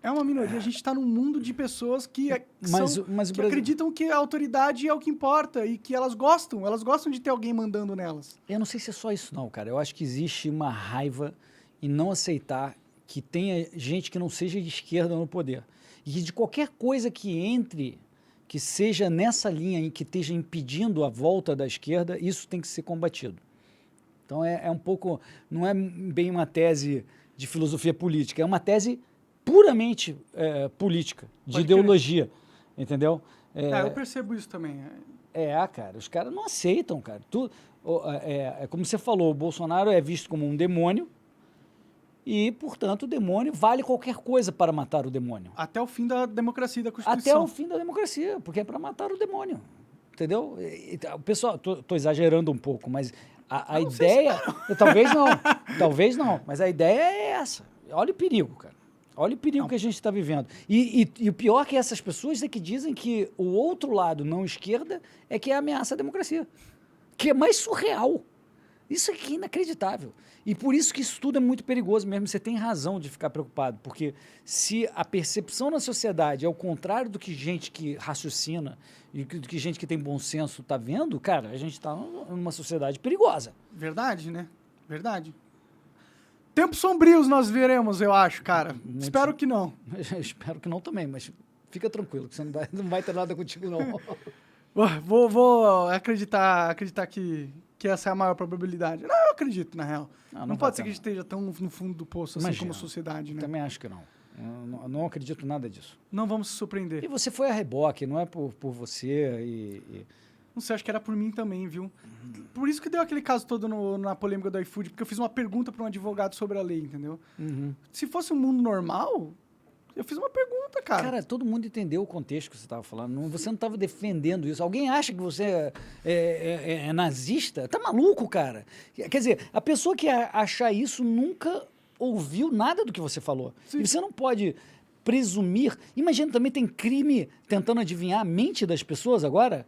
É uma minoria. A gente tá num mundo de pessoas que acreditam que a autoridade é o que importa e que elas gostam de ter alguém mandando nelas. Eu não sei se é só isso não, cara. Eu acho que existe uma raiva em não aceitar que tenha gente que não seja de esquerda no poder. E que de qualquer coisa que entre que seja nessa linha em que esteja impedindo a volta da esquerda, isso tem que ser combatido. Então é um pouco, não é bem uma tese de filosofia política, é uma tese puramente política, de Pode ideologia, entendeu? Eu percebo isso também. Cara, os caras não aceitam, cara. Como você falou, o Bolsonaro é visto como um demônio e, portanto, o demônio vale qualquer coisa para matar o demônio. Até o fim da democracia e da Constituição. Até o fim da democracia, porque é para matar o demônio, entendeu? O pessoal, tô exagerando um pouco, mas a ideia... Talvez não, mas a ideia é essa. Olha o perigo, cara. Olha o perigo que a gente está vivendo. E o pior é que essas pessoas é que dizem que o outro lado, não esquerda, é que ameaça a democracia. Que é mais surreal. Isso aqui é inacreditável. E por isso que isso tudo é muito perigoso mesmo. Você tem razão de ficar preocupado, porque se a percepção na sociedade é o contrário do que gente que raciocina e do que gente que tem bom senso está vendo, cara, a gente está numa sociedade perigosa. Verdade, né? Verdade. Tempos sombrios nós veremos, eu acho, cara. Espero que não. Espero que não também, mas fica tranquilo, que você não vai ter nada contigo, não. Vou acreditar que essa é a maior probabilidade. Não, eu acredito, na real. Não pode ser que a gente esteja tão no fundo do poço assim como sociedade, né? Também acho que não. Eu não acredito nada disso. Não vamos se surpreender. E você foi a reboque, não é por você Não sei, acho que era por mim também, viu? Por isso que deu aquele caso todo na polêmica do iFood, porque eu fiz uma pergunta para um advogado sobre a lei, entendeu? Se fosse um mundo normal, eu fiz uma pergunta, cara. Cara, todo mundo entendeu o contexto que você estava falando. Você não estava defendendo isso. Alguém acha que você é nazista? Tá maluco, cara? Quer dizer, a pessoa que achar isso nunca ouviu nada do que você falou. Sim. E você não pode presumir... Imagina, também tem crime tentando adivinhar a mente das pessoas agora?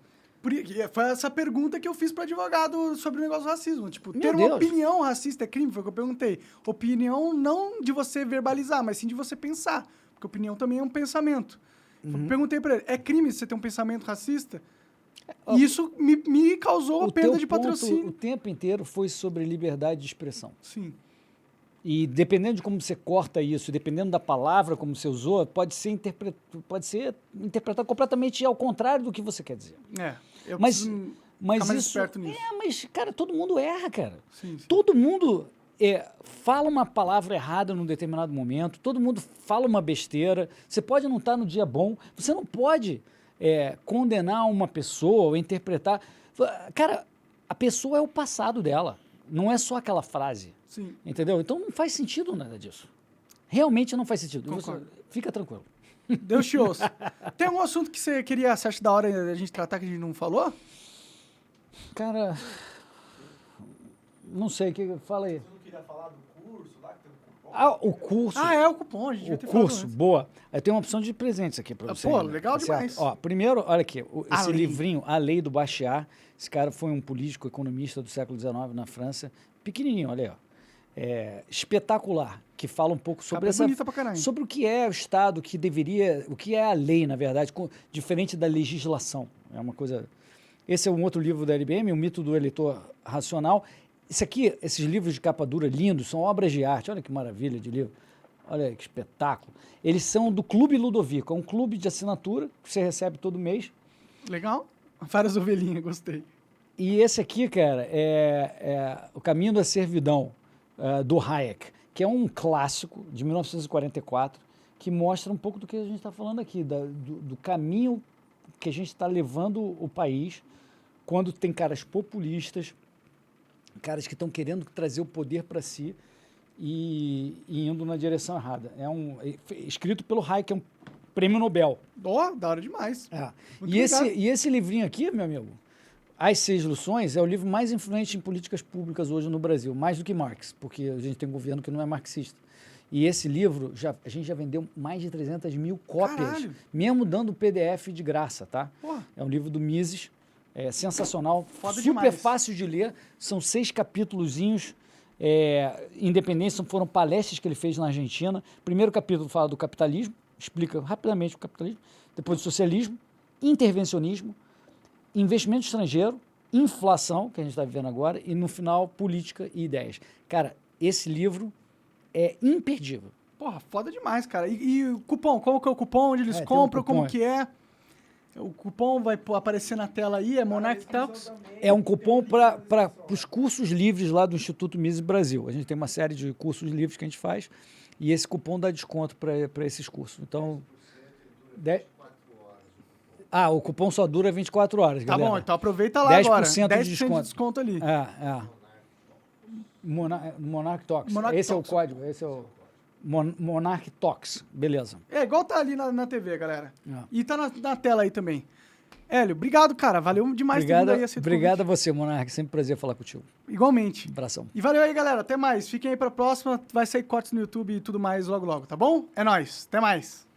Foi essa pergunta que eu fiz para advogado sobre o negócio do racismo. Tipo, Meu ter Deus. uma opinião racista é crime? Foi o que eu perguntei. Opinião não de você verbalizar, mas sim de você pensar. Porque opinião também é um pensamento. Eu perguntei para ele, é crime você ter um pensamento racista? E isso me causou a perda de patrocínio. O tempo inteiro foi sobre liberdade de expressão. Sim. E dependendo de como você corta isso, dependendo da palavra como você usou, pode ser interpretado completamente ao contrário do que você quer dizer. Eu Mas preciso ficar mais isso, esperto nisso. mas, cara, todo mundo erra, cara. Sim. Todo mundo fala uma palavra errada num determinado momento, todo mundo fala uma besteira. Você pode não estar no dia bom, você não pode condenar uma pessoa ou interpretar. Cara, a pessoa é o passado dela, não é só aquela frase. Sim. Entendeu? Então não faz sentido nada disso. Realmente não faz sentido. Fica tranquilo. Deus te ouça. Tem algum assunto que você acha da hora a gente tratar que a gente não falou? Cara, não sei, fala aí. Você não queria falar do curso lá que tem um cupom? O curso. É o cupom, a gente O curso, boa. Aí tem uma opção de presentes aqui para você. Pô, ainda, legal tá certo? demais. Ó, primeiro, olha aqui, esse Lei. livrinho, A Lei do Bastiat. Esse cara foi um político, economista do século XIX na França. Pequenininho, olha aí, ó. Espetacular, que fala um pouco sobre bonita pra caralho. sobre o que é o Estado, o que é a lei, na verdade, diferente da legislação. É uma coisa. Esse é um outro livro da LBM, O Mito do Eleitor Racional. Esses livros de capa dura lindos, são obras de arte. Olha que maravilha de livro. Olha que espetáculo. Eles são do Clube Ludovico, é um clube de assinatura que você recebe todo mês. Legal. Várias ovelhinhas, gostei. E esse aqui, cara, é O Caminho da Servidão, do Hayek, que é um clássico de 1944, que mostra um pouco do que a gente está falando aqui, do caminho que a gente está levando o país quando tem caras populistas, caras que estão querendo trazer o poder para si e indo na direção errada. Escrito pelo Hayek, é um prêmio Nobel. Da hora demais. E esse livrinho aqui, meu amigo, As 6 Lições, é o livro mais influente em políticas públicas hoje no Brasil, mais do que Marx, porque a gente tem um governo que não é marxista. E esse livro, a gente já vendeu mais de 300 mil cópias, Caralho. mesmo dando PDF de graça, tá? Porra. É um livro do Mises, sensacional, Foda super demais. fácil de ler, são 6 capítulozinhos, independentes, foram palestras que ele fez na Argentina. Primeiro capítulo fala do capitalismo, explica rapidamente o capitalismo, depois do socialismo, intervencionismo, investimento estrangeiro, inflação, que a gente está vivendo agora, e no final, política e ideias. Cara, esse livro é imperdível. Porra, foda demais, cara. E o cupom? Qual que é o cupom? Onde eles Tem um compram? cupom, Como que é? O cupom vai aparecer na tela aí, é Monarch Talks. É um cupom para os cursos livres lá do Instituto Mises Brasil. A gente tem uma série de cursos livres que a gente faz e esse cupom dá desconto para esses cursos. Então, o cupom só dura 24 horas, Tá galera. bom, então aproveita lá 10% agora. de 10% de desconto. desconto ali. Monarch Talks. Monarch Esse Talks. é o código, esse é o Monarch Talks. Beleza. É igual tá ali na TV, galera. É. E tá na tela aí também. Hélio, obrigado, cara. Valeu demais ter vindo aí. Obrigado a você, Monarch. Sempre um prazer falar contigo. Igualmente. Abração. E valeu aí, galera. Até mais. Fiquem aí pra próxima. Vai sair cortes no YouTube e tudo mais logo, logo, tá bom? É nóis. Até mais.